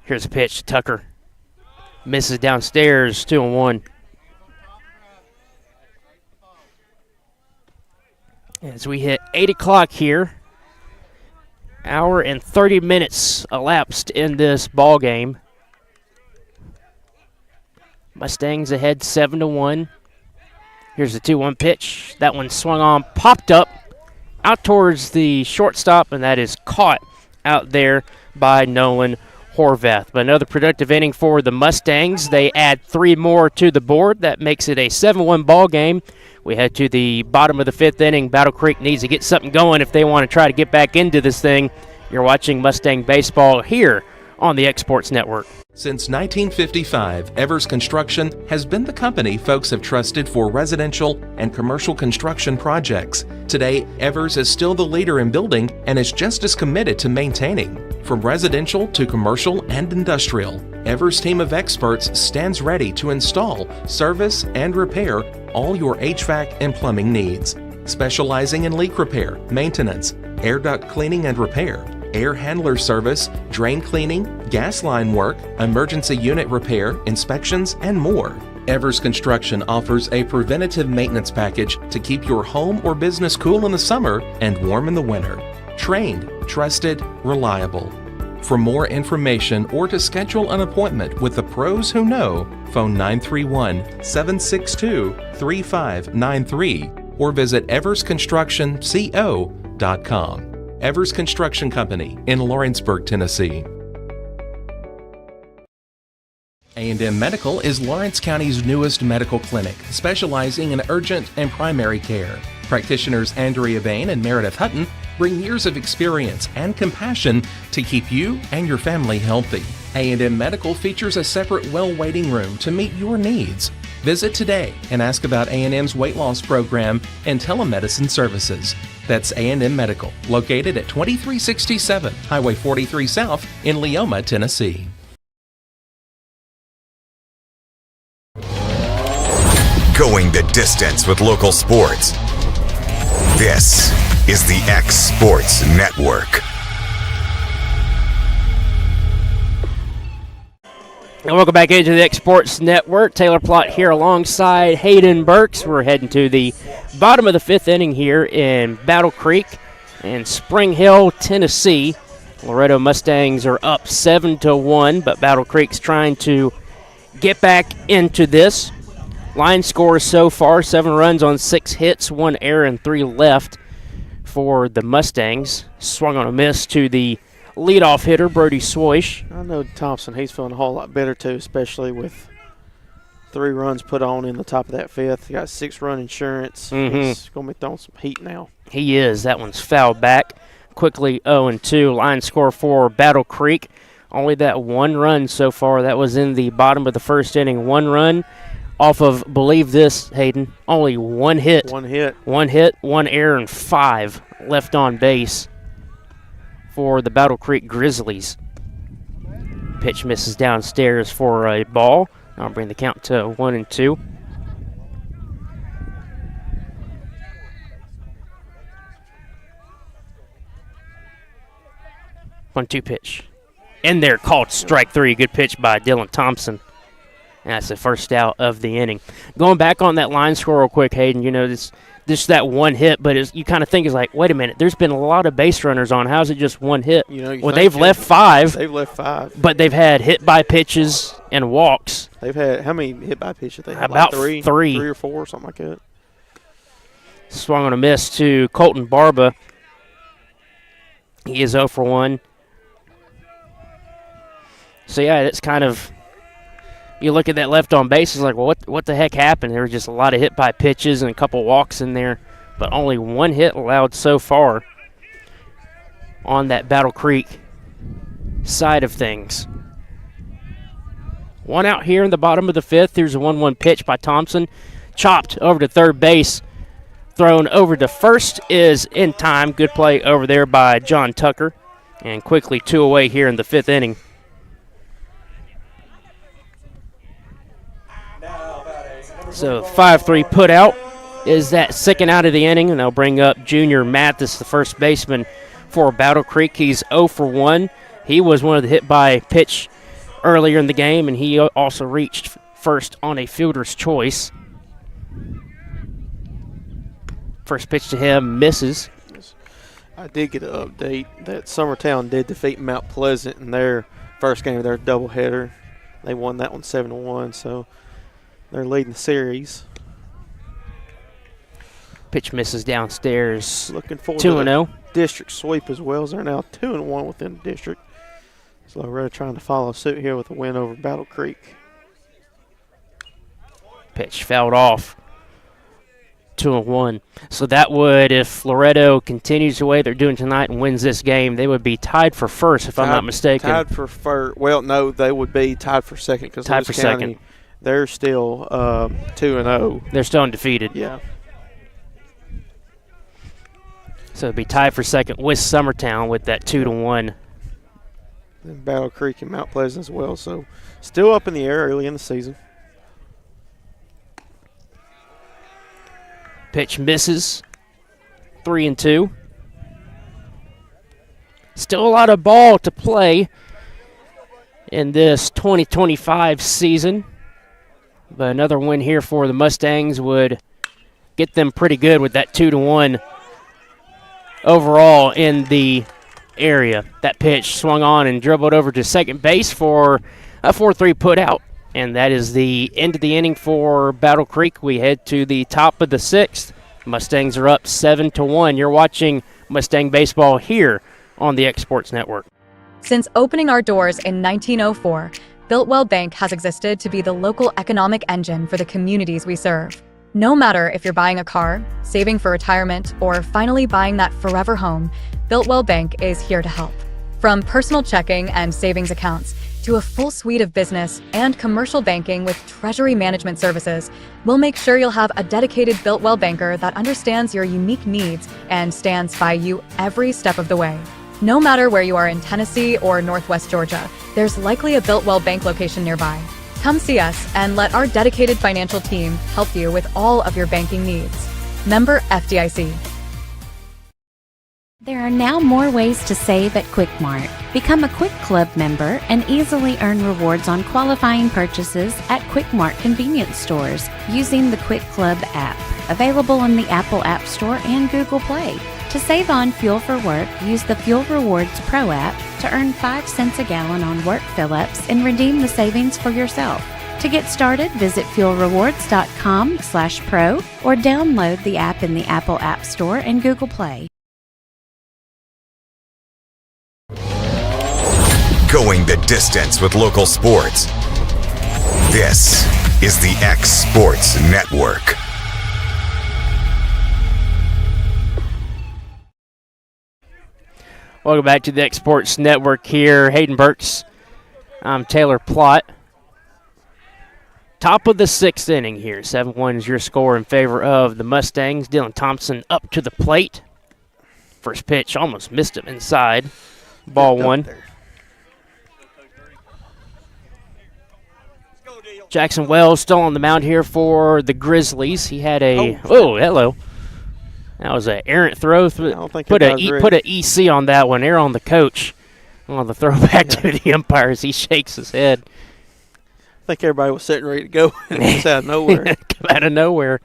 Here's a pitch to Tucker. Misses downstairs, 2-1. As we hit 8 o'clock here, hour and 30 minutes elapsed in this ball game. Mustangs ahead 7-1. Here's the 2-1 pitch. That one swung on, popped up out towards the shortstop, and that is caught out there by Nolan Horvath. But another productive inning for the Mustangs. They add 3 more to the board. That makes it a 7-1 ball game. We head to the bottom of the 5th inning. Battle Creek needs to get something going if they want to try to get back into this thing. You're watching Mustang Baseball here on the Exports Network. Since 1955, Evers Construction has been the company folks have trusted for residential and commercial construction projects. Today, Evers is still the leader in building and is just as committed to maintaining. From residential to commercial and industrial, Evers' team of experts stands ready to install, service, and repair all your HVAC and plumbing needs. Specializing in leak repair, maintenance, air duct cleaning and repair, air handler service, drain cleaning, gas line work, emergency unit repair, inspections, and more. Evers Construction offers a preventative maintenance package to keep your home or business cool in the summer and warm in the winter. Trained, trusted, reliable. For more information or to schedule an appointment with the pros who know, phone 931-762-3593 or visit eversconstructionco.com. Evers Construction Company in Lawrenceburg, Tennessee. A&M Medical is Lawrence County's newest medical clinic, specializing in urgent and primary care. Practitioners Andrea Bain and Meredith Hutton bring years of experience and compassion to keep you and your family healthy. A&M Medical features a separate well waiting room to meet your needs. Visit today and ask about A&M's weight loss program and telemedicine services. That's A&M Medical, located at 2367 Highway 43 South in Leoma, Tennessee. Going the distance with local sports. This is the X Sports Network. And welcome back into the X Sports Network. Taylor Plott here alongside Hayden Burks. We're heading to the bottom of the 5th inning here in Battle Creek and Spring Hill, Tennessee. Loretto Mustangs are up 7-1, but Battle Creek's trying to get back into this. Line scores so far, 7 runs on 6 hits, 1 error and 3 left for the Mustangs. Swung on a miss to the leadoff hitter, Brody Swish. I know Thompson, he's feeling a whole lot better too, especially with 3 runs put on in the top of that 5th. He got 6-run insurance. He's going to be throwing some heat now. He is. That one's fouled back. Quickly 0-2. Line score for Battle Creek. Only that 1 run so far. That was in the bottom of the 1st inning. 1 run off of, believe this, Hayden, only 1 hit. 1 hit. 1 hit, 1 error, and 5 left on base for the Battle Creek Grizzlies. pitch misses downstairs for a ball. I'll bring the count to 1-2. One-two pitch. In there, called strike 3. Good pitch by Dylan Thompson. And that's the first out of the inning. Going back on that line score real quick, Hayden, this that one hit, but you kind of think it's like, wait a minute, there's been a lot of base runners on. How's it just one hit? Well, they've left 5. They've left 5. But they've had hit by pitches and walks. They've had, how many hit by pitches? They had about like 3 or 4, something like that. Swung on a miss to Colton Barba. He is 0 for 1. So, yeah, it's kind of, you look at that left on base, it's like, well, what the heck happened? There was just a lot of hit by pitches and a couple walks in there, but only one hit allowed so far on that Battle Creek side of things. One out here in the bottom of the 5th. Here's a 1-1 pitch by Thompson. Chopped over to third base. Thrown over to first is in time. Good play over there by John Tucker. And quickly 2 away here in the 5th inning. So 5-3 put out is that second out of the inning, and they'll bring up Junior Mathis, the first baseman for Battle Creek. He's 0 for 1. He was one of the hit by pitch earlier in the game, and he also reached first on a fielder's choice. First pitch to him misses. I did get an update that Summertown did defeat Mount Pleasant in their first game of their doubleheader. They won that one 7-1, so they're leading the series. Pitch misses downstairs. Looking forward 2-0. to district sweep as well, as they're now 2-1 within the district. So Loretto trying to follow suit here with a win over Battle Creek. Pitch fouled off. 2-1. So that would, if Loretto continues the way they're doing tonight and wins this game, they would be tied for first, if I'm not mistaken. Tied for first. Well, no, they would be tied for second, because tied for second. They're still 2-0. They're still undefeated. Yeah. So it'd be tied for second with Summertown with that 2-1. And Battle Creek and Mount Pleasant as well. So still up in the air early in the season. Pitch misses. 3-2. Still a lot of ball to play in this 2025 season. But another win here for the Mustangs would get them pretty good with that 2-1 overall in the area. That pitch swung on and dribbled over to second base for a 4-3 put out. And that is the end of the inning for Battle Creek. We head to the top of the 6th. Mustangs are up 7-1. You're watching Mustang Baseball here on the X Sports Network. Since opening our doors in 1904, Builtwell Bank has existed to be the local economic engine for the communities we serve. No matter if you're buying a car, saving for retirement, or finally buying that forever home, Builtwell Bank is here to help. From personal checking and savings accounts to a full suite of business and commercial banking with treasury management services, we'll make sure you'll have a dedicated Builtwell banker that understands your unique needs and stands by you every step of the way. No matter where you are in Tennessee or Northwest Georgia, there's likely a Builtwell Bank location nearby. Come see us and let our dedicated financial team help you with all of your banking needs. Member FDIC. There are now more ways to save at Quick Mart. Become a Quick Club member and easily earn rewards on qualifying purchases at Quick Mart convenience stores using the Quick Club app, available in the Apple App Store and Google Play. To save on fuel for work, use the Fuel Rewards Pro app to earn 5 cents a gallon on work fill-ups and redeem the savings for yourself. To get started, visit fuelrewards.com/pro or download the app in the Apple App Store and Google Play. Going the distance with local sports. This is the X Sports Network. Welcome back to the X Sports Network here. Hayden Burks. I'm Taylor Plott. Top of the 6th inning here. 7-1 is your score in favor of the Mustangs. Dylan Thompson up to the plate. First pitch almost missed him inside. Ball 1. Jackson Wells still on the mound here for the Grizzlies. He had a hello. That was an errant throw. Put a EC on that one. Error on the coach on the throwback to the umpire as he shakes his head. I think everybody was sitting ready to go. It's out of nowhere. Come out of nowhere.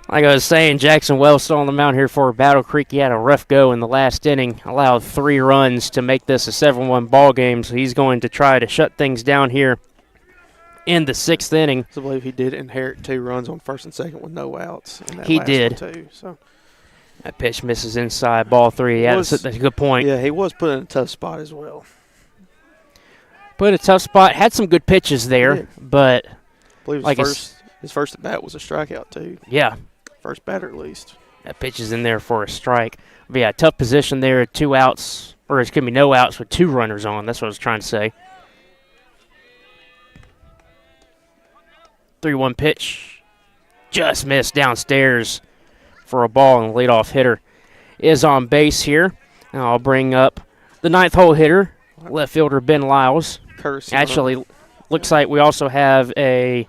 Like I was saying, Jackson Wells still on the mound here for Battle Creek. He had a rough go in the last inning, allowed 3 runs to make this a 7-1 ball game. So he's going to try to shut things down here in the 6th inning. I believe he did inherit 2 runs on first and second with no outs. In that he last did. One too, so. That pitch misses inside, ball 3. Yeah, that's a good point. Yeah, he was put in a tough spot as well. Put in a tough spot. Had some good pitches there, but I believe his first at bat was a strikeout too. Yeah. First batter at least. That pitch is in there for a strike. But yeah, tough position there. 2 outs, or it could be no outs with 2 runners on. That's what I was trying to say. 3-1 pitch. Just missed downstairs for a ball, and the leadoff hitter is on base here. And I'll bring up the 9th hole hitter, left fielder Ben Lyles. Actually, looks like we also have a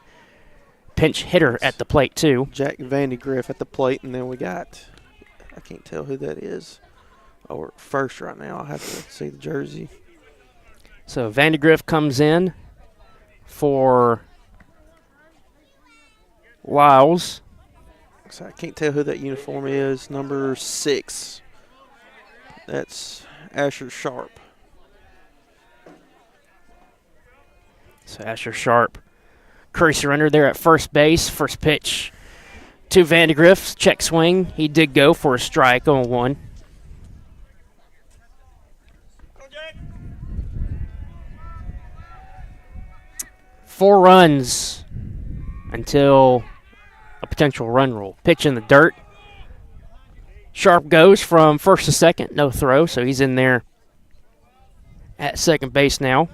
pinch hitter at the plate, too. Jack Vandegrift at the plate, and then we got, I can't tell who that is, or first right now. I'll have to see the jersey. So Vandegrift comes in for Lyles. So I can't tell who that uniform is. Number 6. That's Asher Sharp. So Asher Sharp. Curry surrender there at first base. First pitch to Vandegrift. Check swing. He did go for a strike, 0-1. Four runs until a potential run rule. Pitch in the dirt. Sharp goes from first to second. No throw, so he's in there at second base now.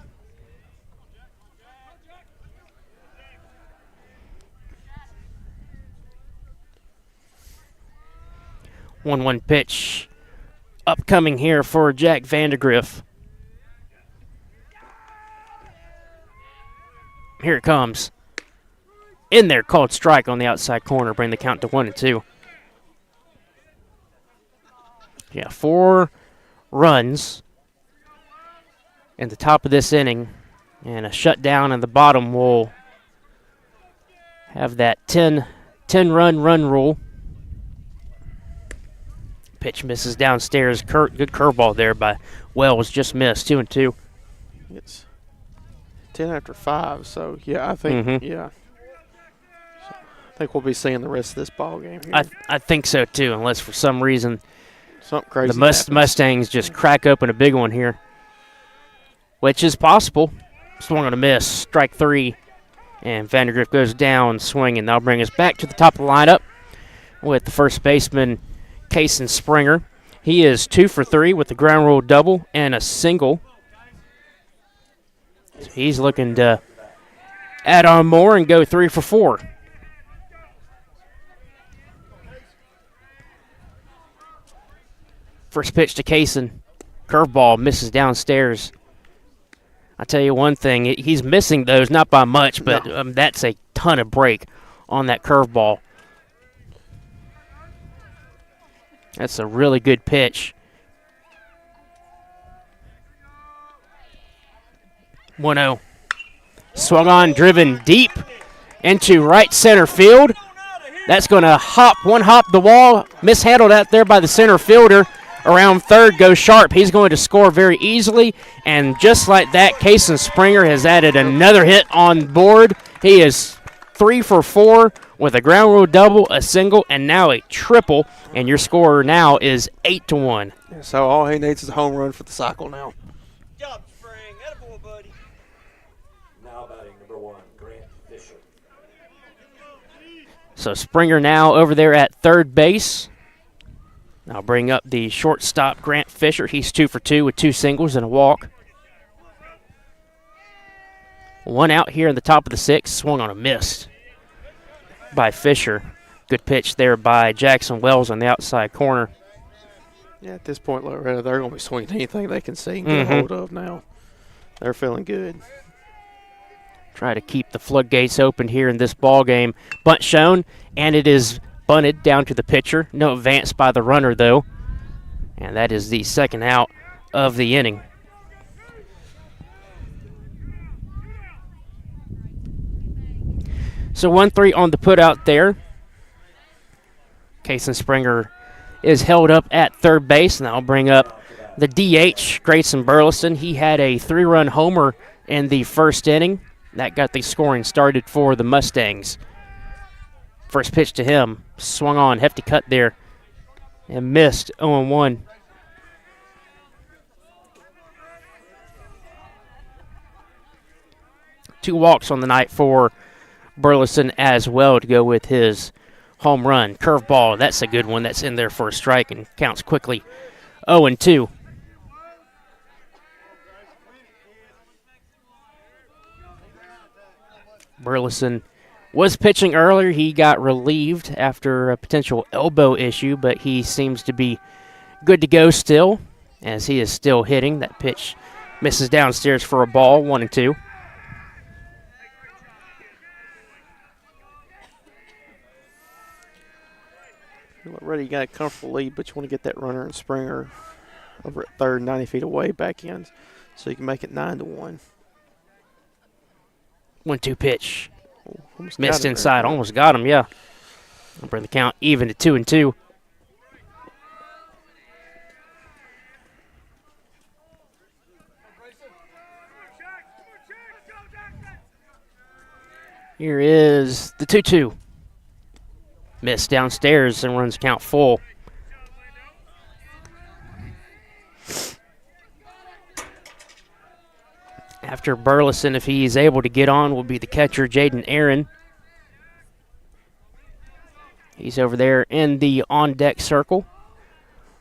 One pitch upcoming here for Jack Vandegrift. Here it comes. In there, called strike on the outside corner. Bring the count to 1-2. Yeah, 4 runs in the top of this inning. And a shutdown in the bottom will have that 10-run rule. Pitch misses downstairs. Good curveball there by Wells. Just missed. 2-2. It's 10 after 5. So yeah, I think yeah. So I think we'll be seeing the rest of this ball game here. I think so too, unless for some reason something crazy. The Mustangs just crack open a big one here, which is possible. Swung on a miss. Strike 3, and Vandegrift goes down swinging. That'll bring us back to the top of the lineup with the first baseman, Kason Springer. He is 2 for 3 with the ground rule double and a single. So he's looking to add on more and go 3 for 4. First pitch to Kason. Curveball misses downstairs. I tell you one thing, he's missing those, not by much, but that's a ton of break on that curveball. That's a really good pitch. 1-0. Swung on, driven deep into right center field. That's going to hop the wall. Mishandled out there by the center fielder. Around third goes Sharp. He's going to score very easily. And just like that, Kason Springer has added another hit on board. He is 3 for 4 with a ground rule double, a single, and now a triple. And your score now is 8-1. So all he needs is a home run for the cycle now. Good job, Spring. Attaboy, buddy. Now batting number 1, Grant Fisher. So Springer now over there at third base. I'll bring up the shortstop, Grant Fisher. He's 2 for 2 with 2 singles and a walk. 1 out here in the top of the 6th. Swung on a miss by Fisher. Good pitch there by Jackson Wells on the outside corner. Yeah, at this point, Loretto, they're going to be swinging anything they can see and get a hold of now. They're feeling good. try to keep the floodgates open here in this ball game. Bunt shown, and it is bunted down to the pitcher. No advance by the runner, though. And that is the second out of the inning. So 1-3 on the put out there. Kason Springer is held up at third base, and I'll bring up the DH, Grayson Burleson. He had a 3-run homer in the first inning. That got the scoring started for the Mustangs. First pitch to him, swung on, hefty cut there, and missed 0-1. Two walks on the night for Burleson as well to go with his home run. Curveball, that's a good one. That's in there for a strike and counts quickly. 0-2. Burleson was pitching earlier. He got relieved after a potential elbow issue, but he seems to be good to go still, as he is still hitting. That pitch misses downstairs for a ball, 1-2. Already got a comfortable lead, but you want to get that runner and Springer over at third, 90 feet away, back in, so you can make it 9-1. 1-2 pitch. Almost missed got it inside. there. Almost got him, yeah. I'll bring the count even to 2-2. Here is the 2-2. Missed downstairs and runs count full. After Burleson, if he's able to get on, will be the catcher, Jaden Aaron. He's over there in the on-deck circle,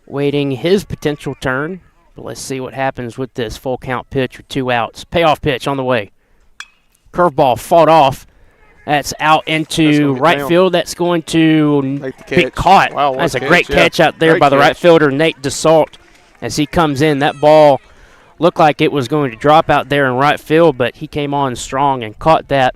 waiting his potential turn. But let's see what happens with this full count pitch with 2 outs. Payoff pitch on the way. Curveball fought off. That's out into right down. field. That's going to be catch. caught. Wow, what That's a catch, great yeah. catch out there Great by the right catch. fielder, Nate DeSalt. As he comes in, that ball looked like it was going to drop out there in right field, but he came on strong and caught that.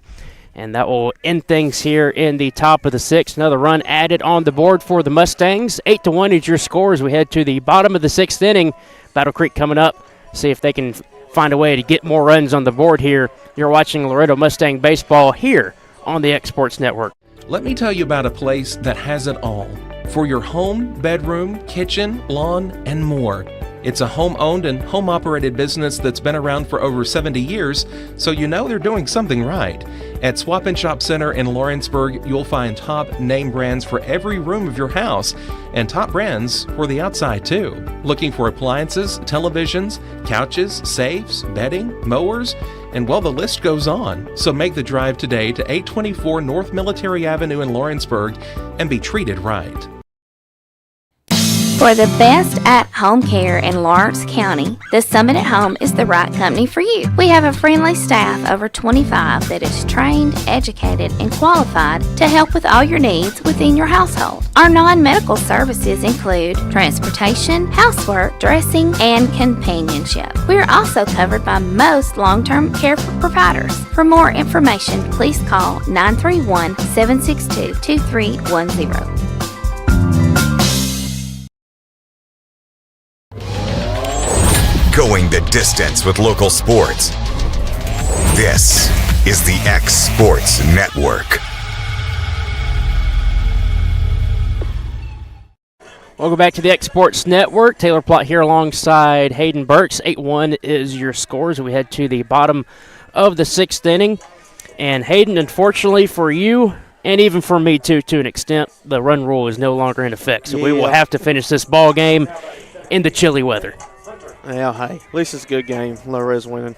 And that will end things here in the top of the 6th. Another run added on the board for the Mustangs. 8-1 is your score as we head to the bottom of the 6th inning. Battle Creek coming up. See if they can find a way to get more runs on the board here. You're watching Loretto Mustang baseball here on the X Sports Network. Let me tell you about a place that has it all for your home, bedroom, kitchen, lawn, and more. It's a home-owned and home-operated business that's been around for over 70 years, so you know they're doing something right. At Swap and Shop Center in Lawrenceburg, you'll find top name brands for every room of your house, and top brands for the outside too. Looking for appliances, televisions, couches, safes, bedding, mowers, and well, the list goes on. So make the drive today to 824 North Military Avenue in Lawrenceburg and be treated right. For the best at-home care in Lawrence County, the Summit at Home is the right company for you. We have a friendly staff, over 25, that is trained, educated, and qualified to help with all your needs within your household. Our non-medical services include transportation, housework, dressing, and companionship. We are also covered by most long-term care providers. For more information, please call 931-762-2310. Going the distance with local sports. This is the X Sports Network. Welcome back to the X Sports Network. Taylor Plott here alongside Hayden Burks. 8-1 is your score as we head to the bottom of the 6th inning. And Hayden, unfortunately for you, and even for me too, to an extent, the run rule is no longer in effect. So we will have to finish this ball game in the chilly weather. Yeah, hey, at least it's a good game. Loretto's winning.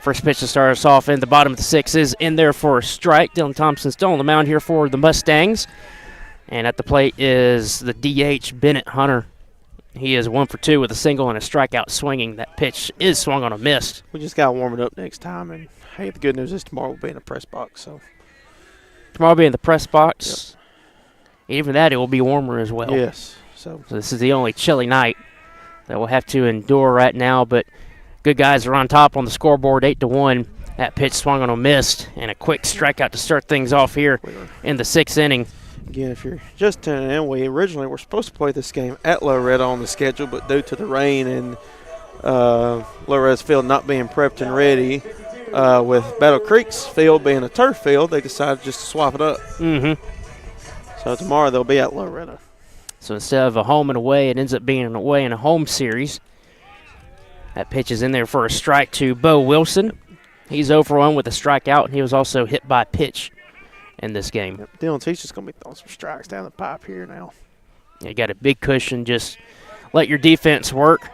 First pitch to start us off in the bottom of the 6th is in there for a strike. Dylan Thompson still on the mound here for the Mustangs. And at the plate is the DH, Bennett Hunter. He is 1 for 2 with a single and a strikeout swinging. That pitch is swung on a miss. We just got to warm it up next time. And, hey, the good news is tomorrow we'll be in the press box. So tomorrow will be in the press box. Yep. Even that, it will be warmer as well. Yes. So this is the only chilly night that we'll have to endure right now. But good guys are on top on the scoreboard, 8-1, That pitch swung on a missed, and a quick strikeout to start things off here in the 6th inning. Again, if you're just tuning in, we originally were supposed to play this game at Loretto on the schedule, but due to the rain and Loretto's field not being prepped and ready, with Battle Creek's field being a turf field, they decided just to swap it up. So tomorrow they'll be at Loretto. So instead of a home and away, it ends up being an away and a home series. That pitch is in there for a strike to Bo Wilson. He's 0 for 1 with a strikeout, and he was also hit by a pitch in this game. Yep, Dylan's he's just going to be throwing some strikes down the pipe here now. You got a big cushion. Just let your defense work,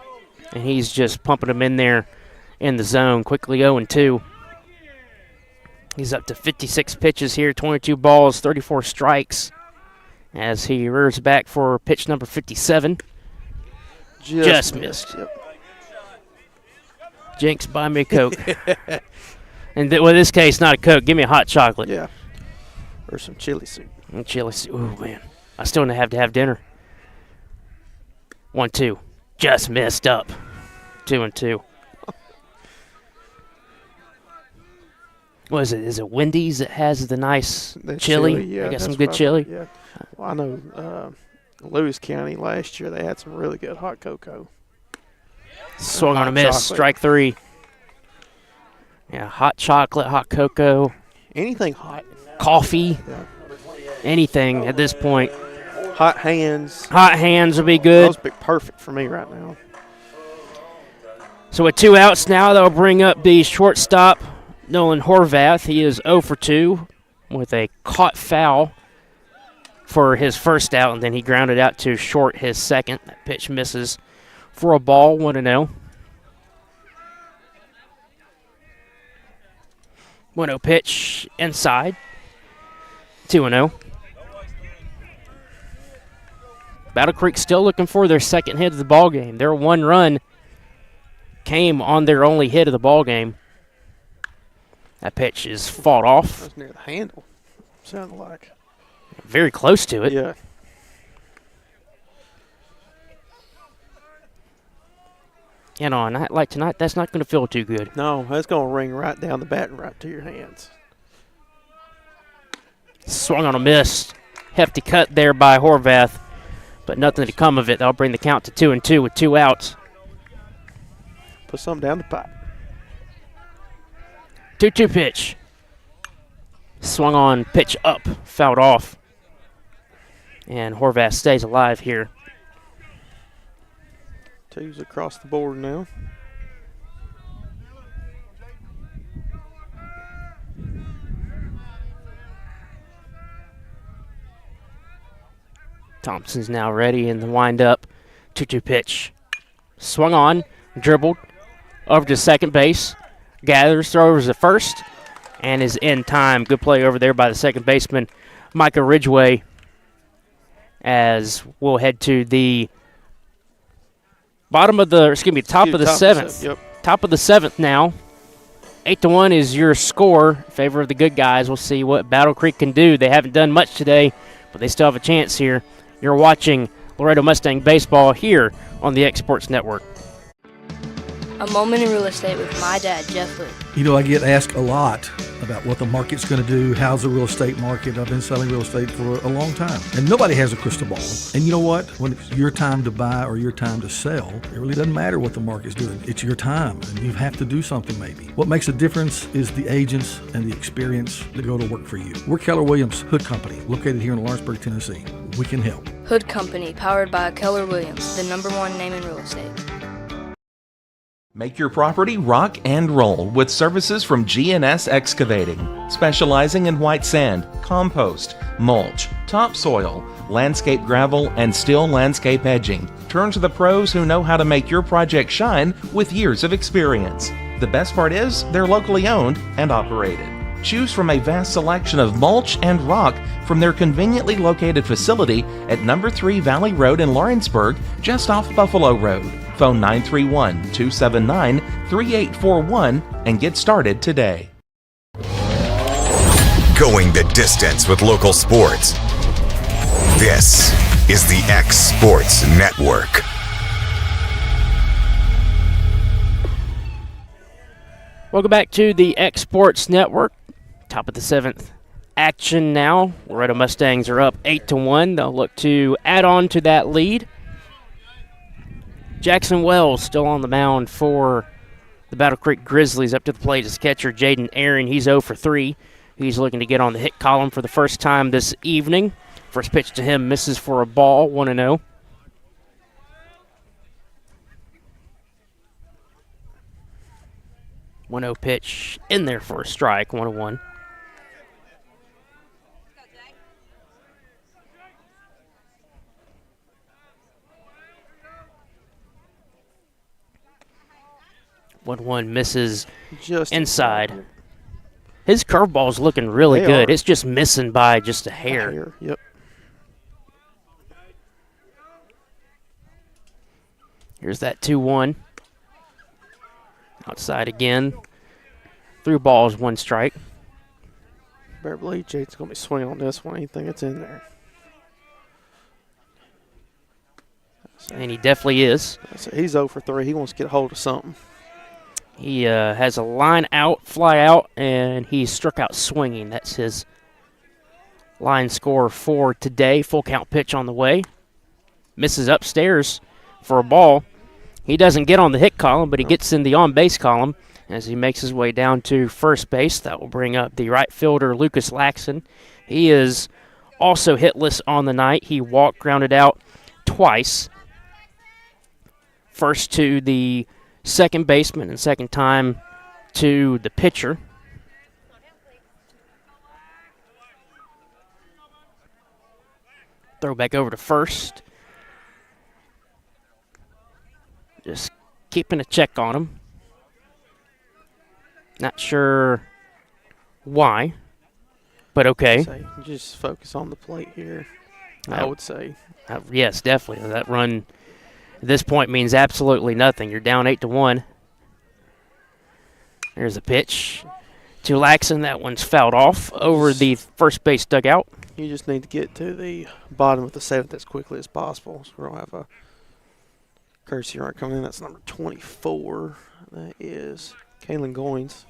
and he's just pumping them in there in the zone. Quickly 0-2. He's up to 56 pitches here, 22 balls, 34 strikes, as he rears back for pitch number 57. Just missed. Yep. Jinx, buy me a Coke. And in this case, not a Coke. Give me a hot chocolate. Yeah. Or some chili soup. Chili soup. Ooh, man. I still have to have dinner. 1-2. Just missed up. 2-2. What is it? Is it Wendy's that has the nice chili? Yeah, I got some good chili. Yeah. Well, I know Lewis County last year, they had some really good hot cocoa. Swung on a miss. Strike 3. Yeah, hot chocolate, hot cocoa. Anything hot. Coffee. Yeah. Anything at this point. Hot hands. Hot hands will be good. Those would be perfect for me right now. So with 2 outs now, that'll bring up the shortstop, Nolan Horvath. He is 0 for 2 with a caught foul for his first out, and then he grounded out to short his second. That pitch misses for a ball, 1-0. 1-0 pitch inside, 2-0. Battle Creek still looking for their second hit of the ball game. Their 1 run came on their only hit of the ball game. That pitch is fought off. That was near the handle, sounded like. Very close to it. Yeah. And on a night like tonight, that's not going to feel too good. No, that's going to ring right down the bat and right to your hands. Swung on a miss. Hefty cut there by Horvath, but nothing to come of it. That'll bring the count to 2-2 with 2 outs. Put some down the pipe. 2-2 pitch. Swung on, pitch up, fouled off. And Horvath stays alive here. 2's across the board now. Thompson's now ready in the windup. 2-2 pitch. Swung on, dribbled, over to second base. Gathers, throws to first, and is in time. Good play over there by the second baseman, Micah Ridgway, as we'll head to the top of the 7th. Yep. Top of the 7th now. 8-1 is your score in favor of the good guys. We'll see what Battle Creek can do. They haven't done much today, but they still have a chance here. You're watching Loretto Mustang Baseball here on the X Sports Network. A moment in real estate with my dad, Jeff Luke. You know, I get asked a lot about what the market's going to do. How's the real estate market? I've been selling real estate for a long time, and nobody has a crystal ball. And you know what? When it's your time to buy or your time to sell, it really doesn't matter what the market's doing. It's your time, and you have to do something maybe. What makes a difference is the agents and the experience that go to work for you. We're Keller Williams Hood Company, located here in Lawrenceburg, Tennessee. We can help. Hood Company, powered by Keller Williams, the #1 name in real estate. Make your property rock and roll with services from G&S Excavating, specializing in white sand, compost, mulch, topsoil, landscape gravel, and steel landscape edging. Turn to the pros who know how to make your project shine with years of experience. The best part is they're locally owned and operated. Choose from a vast selection of mulch and rock from their conveniently located facility at number 3 Valley Road in Lawrenceburg, just off Buffalo Road. Phone 931-279-3841 and get started today. Going the distance with local sports. This is the X Sports Network. Welcome back to the X Sports Network. Top of the 7th action now. Loretto Mustangs are up 8-1. They'll look to add on to that lead. Jackson Wells still on the mound for the Battle Creek Grizzlies. Up to the plate is catcher Jaden Aaron. He's 0 for 3. He's looking to get on the hit column for the first time this evening. First pitch to him misses for a ball, 1-0. Pitch in there for a strike, 1-1. One misses just inside. His curveball's looking really good. It's just missing by just a hair. Yep. Here's that 2-1. Outside again. 3 balls, 1 strike. Better believe Jade's going to be swinging on this one. Anything that's in there. And he definitely is. So he's 0 for 3. He wants to get a hold of something. He has a line out, fly out, and he struck out swinging. That's his line score for today. Full count pitch on the way. Misses upstairs for a ball. He doesn't get on the hit column, but he gets in the on-base column as he makes his way down to first base. That will bring up the right fielder, Lucas Laxon. He is also hitless on the night. He walked, grounded out twice. First to the second baseman and second time to the pitcher. Throw back over to first. Just keeping a check on him. Not sure why, but okay. Just focus on the plate here, I would say. Yes, definitely. That run at this point means absolutely nothing. You're down 8-1. There's a pitch to Laxon. That one's fouled off over the first base dugout. You just need to get to the bottom of the 7th as quickly as possible. So we don't have a courtesy run coming in. That's number 24. That is Kaylin Goins.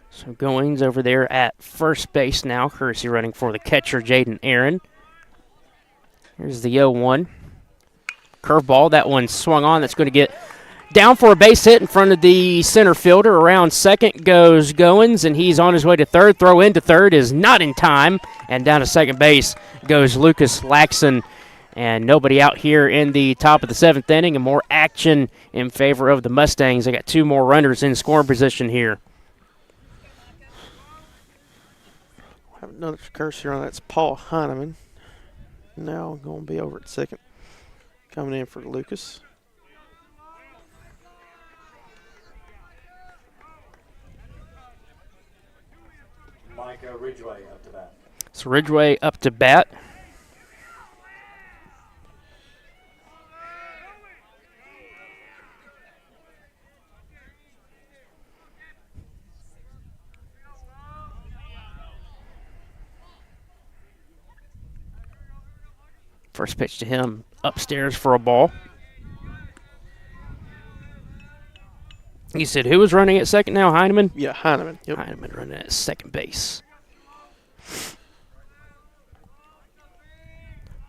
So Goins over there at first base now. Courtesy running for the catcher, Jaden Aaron. Here's the 0-1. Curveball. That one swung on. That's going to get down for a base hit in front of the center fielder. Around second goes Goins, and he's on his way to third. Throw into third is not in time. And down to second base goes Lucas Laxon. And nobody out here in the top of the 7th inning. And more action in favor of the Mustangs. They got 2 more runners in scoring position here. Have another cursor on. That's Paul Heineman. Now going to be over at second. Coming in for Lucas. Micah Ridgway up to bat. So Ridgway up to bat. First pitch to him upstairs for a ball. You said who was running at second now? Heineman? Yeah, Heineman. Yep. Heineman running at second base.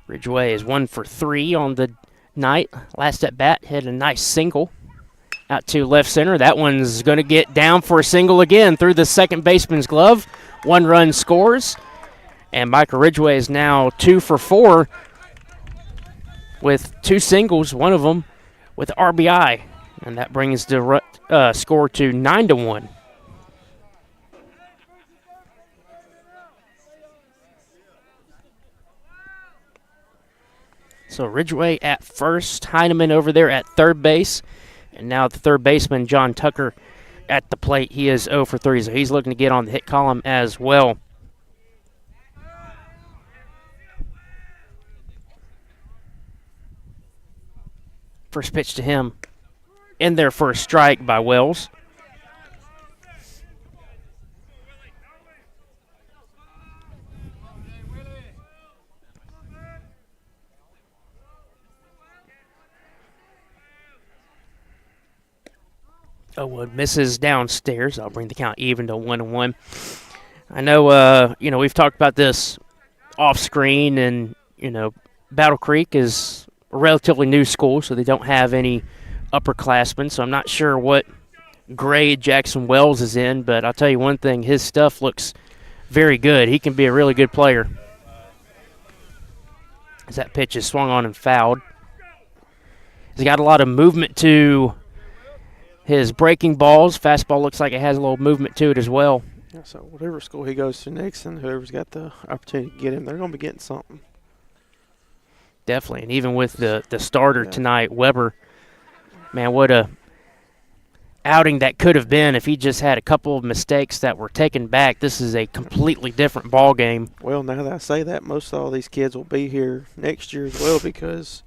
Ridgway is 1 for 3 on the night. Last at bat, hit a nice single out to left center. That one's going to get down for a single again through the second baseman's glove. 1 run scores. And Micah Ridgway is now 2 for 4 with 2 singles, one of them with RBI. And that brings the score to 9-1. So Ridgway at first, Heineman over there at third base. And now the third baseman, John Tucker, at the plate. He is 0 for 3, so he's looking to get on the hit column as well. First pitch to him in there for a strike by Wells. Elwood misses downstairs. I'll bring the count even to 1-1. I know, we've talked about this off screen, and, Battle Creek is a relatively new school, so they don't have any upperclassmen, so I'm not sure what grade Jackson Wells is in, but I'll tell you one thing, his stuff looks very good. He can be a really good player. As that pitch is swung on and fouled. He's got a lot of movement to his breaking balls. Fastball looks like it has a little movement to it as well. Yeah, so whatever school he goes to next and whoever's got the opportunity to get him, they're going to be getting something. Definitely. And even with the starter tonight, Weber, man, what a outing that could have been if he just had a couple of mistakes that were taken back. This is a completely different ball game. Well, now that I say that, most of all these kids will be here next year as well because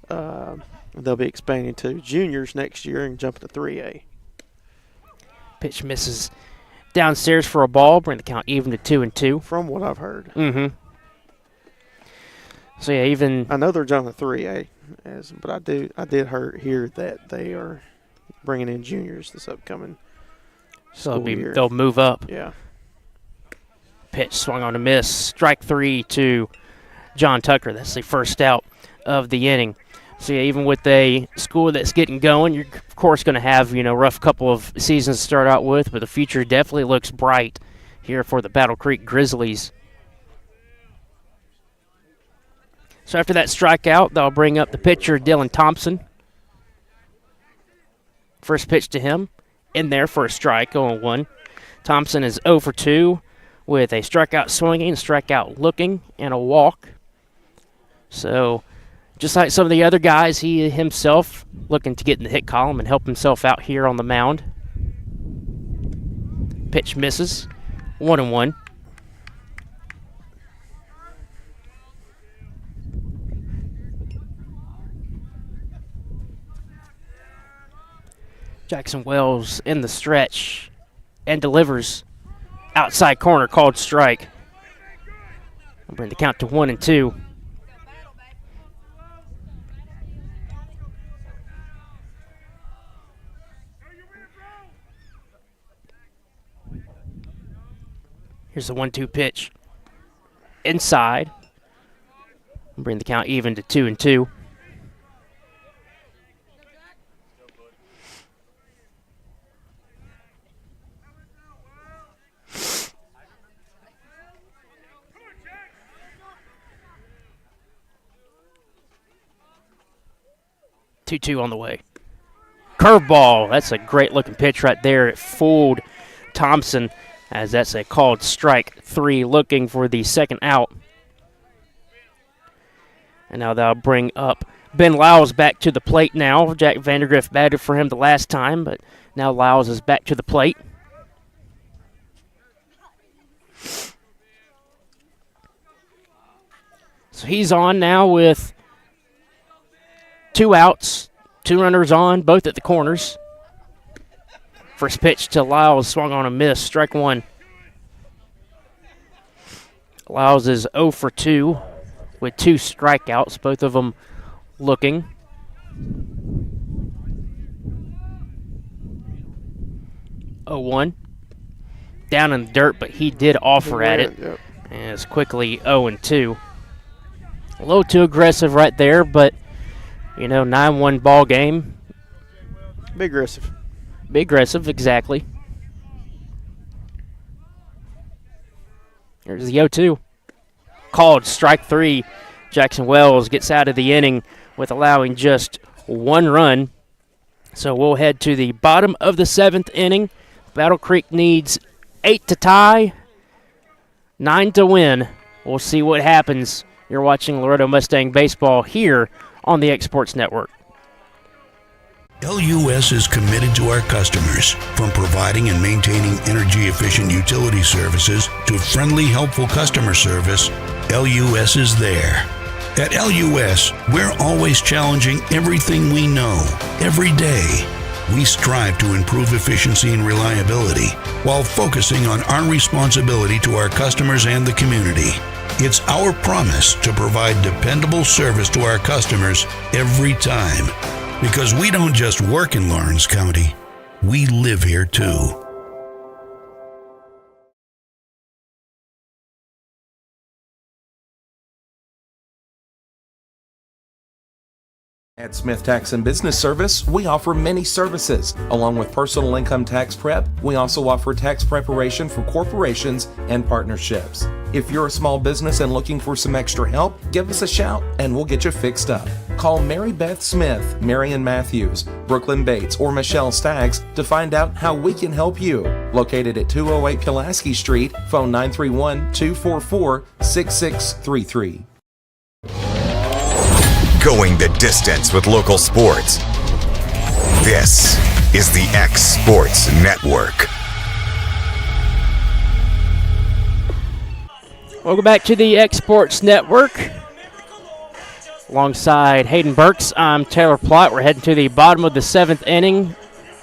they'll be expanding to juniors next year and jumping to 3A. Pitch misses downstairs for a ball, bring the count even to 2-2. From what I've heard. Mm-hmm. So yeah, even I know they're jumping to 3A, but I did hear that they are bringing in juniors this upcoming school year. They'll move up. Yeah. Pitch swung on a miss. Strike 3 to John Tucker. That's the first out of the inning. So yeah, even with a school that's getting going, you're of course going to have rough couple of seasons to start out with, but the future definitely looks bright here for the Battle Creek Grizzlies. So after that strikeout, they'll bring up the pitcher Dylan Thompson. First pitch to him, in there for a strike, 0-1. Thompson is 0 for 2 with a strikeout swinging, strikeout looking, and a walk. So just like some of the other guys, he himself looking to get in the hit column and help himself out here on the mound. Pitch misses, 1-1. Jackson Wells in the stretch and delivers outside corner, called strike. I'll bring the count to 1-2. Here's the 1-2 pitch. Inside. I'll bring the count even to 2-2. Two on the way. Curveball. That's a great looking pitch right there. It fooled Thompson, as that's a called strike 3, looking for the second out. And now they'll bring up Ben Lyles back to the plate now. Jack Vandergrift batted for him the last time, but now Lyles is back to the plate. So he's on now with 2 outs, 2 runners on, both at the corners. First pitch to Lyles, swung on a miss, strike 1. Lyles is 0 for 2 with 2 strikeouts, both of them looking. Oh, 1. Down in the dirt, but he did offer at it. Yep. And it's quickly 0-2. A little too aggressive right there, but 9-1 ball game. Be aggressive. Be aggressive, exactly. Here's the 0-2. Called strike 3. Jackson Wells gets out of the inning with allowing just 1 run. So we'll head to the bottom of the 7th inning. Battle Creek needs 8 to tie, 9 to win. We'll see what happens. You're watching Loretto Mustang Baseball here on the X Sports Network. LUS is committed to our customers, from providing and maintaining energy-efficient utility services to friendly, helpful customer service. LUS is there. At LUS, we're always challenging everything we know, every day. We strive to improve efficiency and reliability while focusing on our responsibility to our customers and the community. It's our promise to provide dependable service to our customers every time. Because we don't just work in Lawrence County, We live here too. At Smith Tax and Business Service, we offer many services. Along with personal income tax prep, we also offer tax preparation for corporations and partnerships. If you're a small business and looking for some extra help, give us a shout and we'll get you fixed up. Call Mary Beth Smith, Marion Matthews, Brooklyn Bates, or Michelle Staggs to find out how we can help you. Located at 208 Pulaski Street, phone 931-244-6633. Going the distance with local sports. This is the X Sports Network. Welcome back to the X Sports Network. Alongside Hayden Burks, I'm Taylor Plott. We're heading to the bottom of the 7th inning.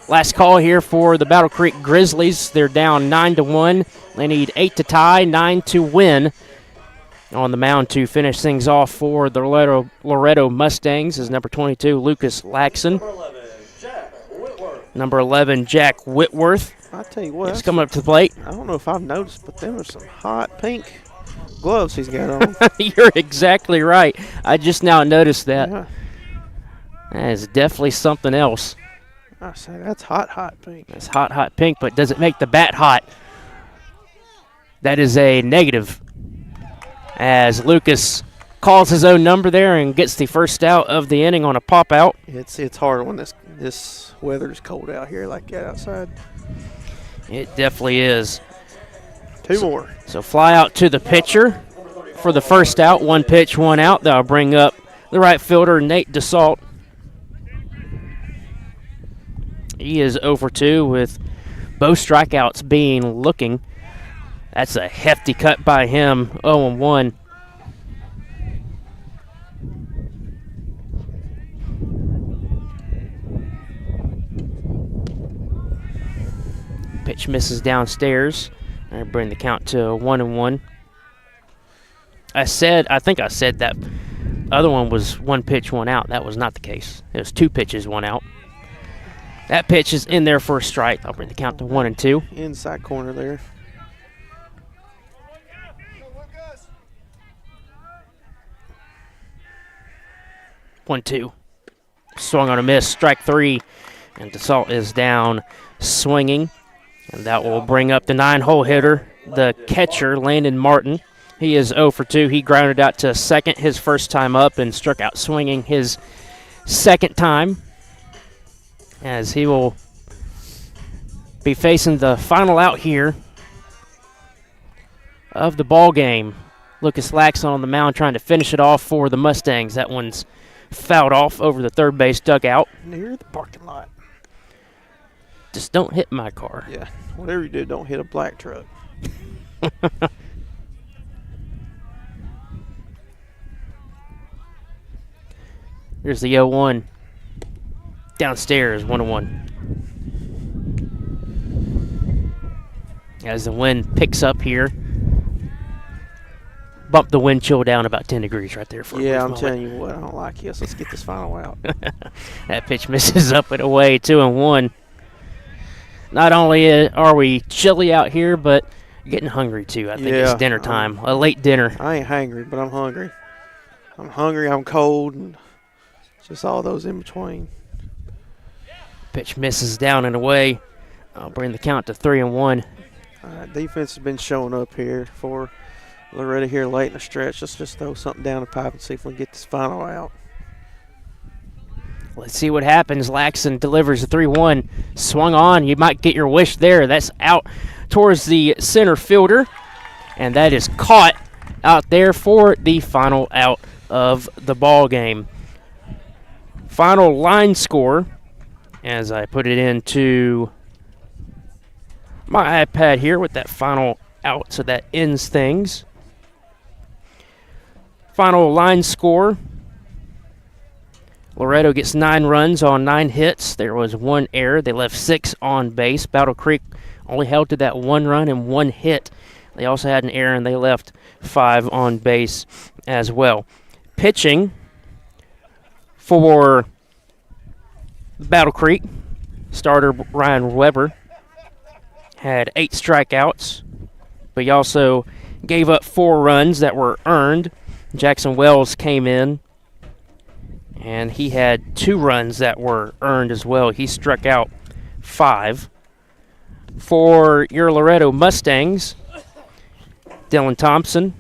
Last call here for the Battle Creek Grizzlies. They're down 9-1. They need 8 to tie, 9 to win. On the mound to finish things off for the Loretto Mustangs is number 22, Lucas Laxon. Number 11, Jack Whitworth. I tell you what, he's coming up to the plate. I don't know if I've noticed, but there are some hot pink gloves he's got on. You're exactly right. I just now noticed that. Yeah. That is definitely something else. I say that's hot pink. That's hot pink, but does it make the bat hot? That is a negative. As Lucas calls his own number there and gets the first out of the inning on a pop out. It's hard when this weather is cold out here like that outside. It definitely is. Two more. So fly out to the pitcher for the first out. 1 pitch, 1 out. That'll bring up the right fielder, Nate DeSalt. He is 0 for 2 with both strikeouts being looking. That's a hefty cut by him, 0-1. Pitch misses downstairs. I bring the count to 1-1. I think I said that other one was 1 pitch, 1 out. That was not the case. It was 2 pitches, 1 out. That pitch is in there for a strike. I'll bring the count to 1-2. Inside corner there. 1-2. Swung on a miss, strike 3. And DeSalt is down swinging. And that will bring up the 9-hole hitter, the catcher, Landon Martin. He is 0 for 2. He grounded out to second his first time up and struck out swinging his second time. As he will be facing the final out here of the ball game. Lucas Laxon on the mound trying to finish it off for the Mustangs. That one's fouled off over the third base dugout. Near the parking lot. Just don't hit my car. Yeah, whatever you do, don't hit a black truck. Here's the 0-1. Downstairs, 1-1. As the wind picks up here. Bump the wind chill down about 10 degrees right there for yeah, I'm telling you what, I don't like this. Let's get this final out. That pitch misses up and away, 2-1. Not only are we chilly out here, but getting hungry too. I think it's dinner time, a late dinner. I ain't hangry, but I'm hungry. I'm hungry, I'm cold, and just all those in between. Pitch misses down and away. I'll bring the count to 3-1. Defense has been showing up here for Loretto here late in the stretch. Let's just throw something down the pipe and see if we can get this final out. Let's see what happens. Laxon delivers a 3-1. Swung on. You might get your wish there. That's out towards the center fielder. And that is caught out there for the final out of the ball game. Final line score, as I put it into my iPad here with that final out, so that ends things. Final line score. Loretto gets 9 runs on 9 hits. There was 1 error. They left 6 on base. Battle Creek only held to that 1 run and 1 hit. They also had an error, and they left 5 on base as well. Pitching for Battle Creek, starter Ryan Weber had 8 strikeouts, but he also gave up 4 runs that were earned. Jackson Wells came in, and he had 2 runs that were earned as well. He struck out 5. For your Loretto Mustangs, Dylan Thompson,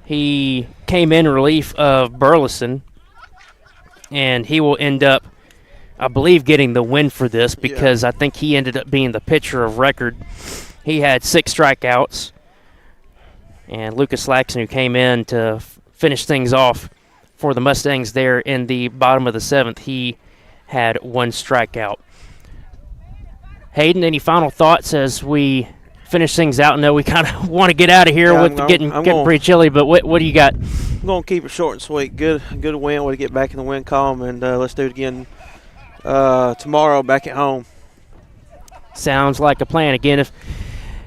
he came in relief of Berles, and he will end up, I believe, getting the win for this because I think he ended up being the pitcher of record. He had 6 strikeouts, and Lucas Laxon, who came in to finish things off for the Mustangs there in the bottom of the 7th, he had 1 strikeout. Hayden, any final thoughts as we finish things out? I know we kind of want to get out of here with getting pretty chilly, but what do you got? I'm going to keep it short and sweet. Good win. Want to get back in the win column, and let's do it again tomorrow back at home. Sounds like a plan. Again, if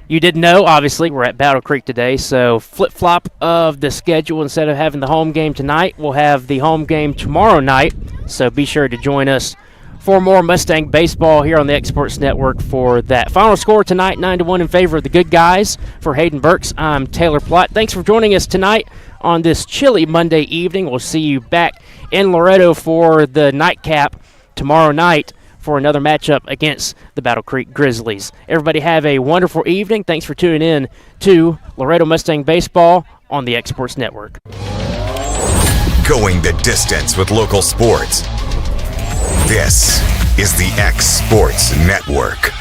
you didn't know, obviously, we're at Battle Creek today, so flip-flop of the schedule. Instead of having the home game tonight, we'll have the home game tomorrow night, so be sure to join us for more Mustang baseball here on the Exports Network for that. Final score tonight, 9-1 in favor of the good guys. For Hayden Burks, I'm Taylor Plott. Thanks for joining us tonight on this chilly Monday evening. We'll see you back in Loretto for the nightcap tomorrow night for another matchup against the Battle Creek Grizzlies. Everybody have a wonderful evening. Thanks for tuning in to Loretto Mustang Baseball on the Exports Network. Going the distance with local sports. This is the X Sports Network.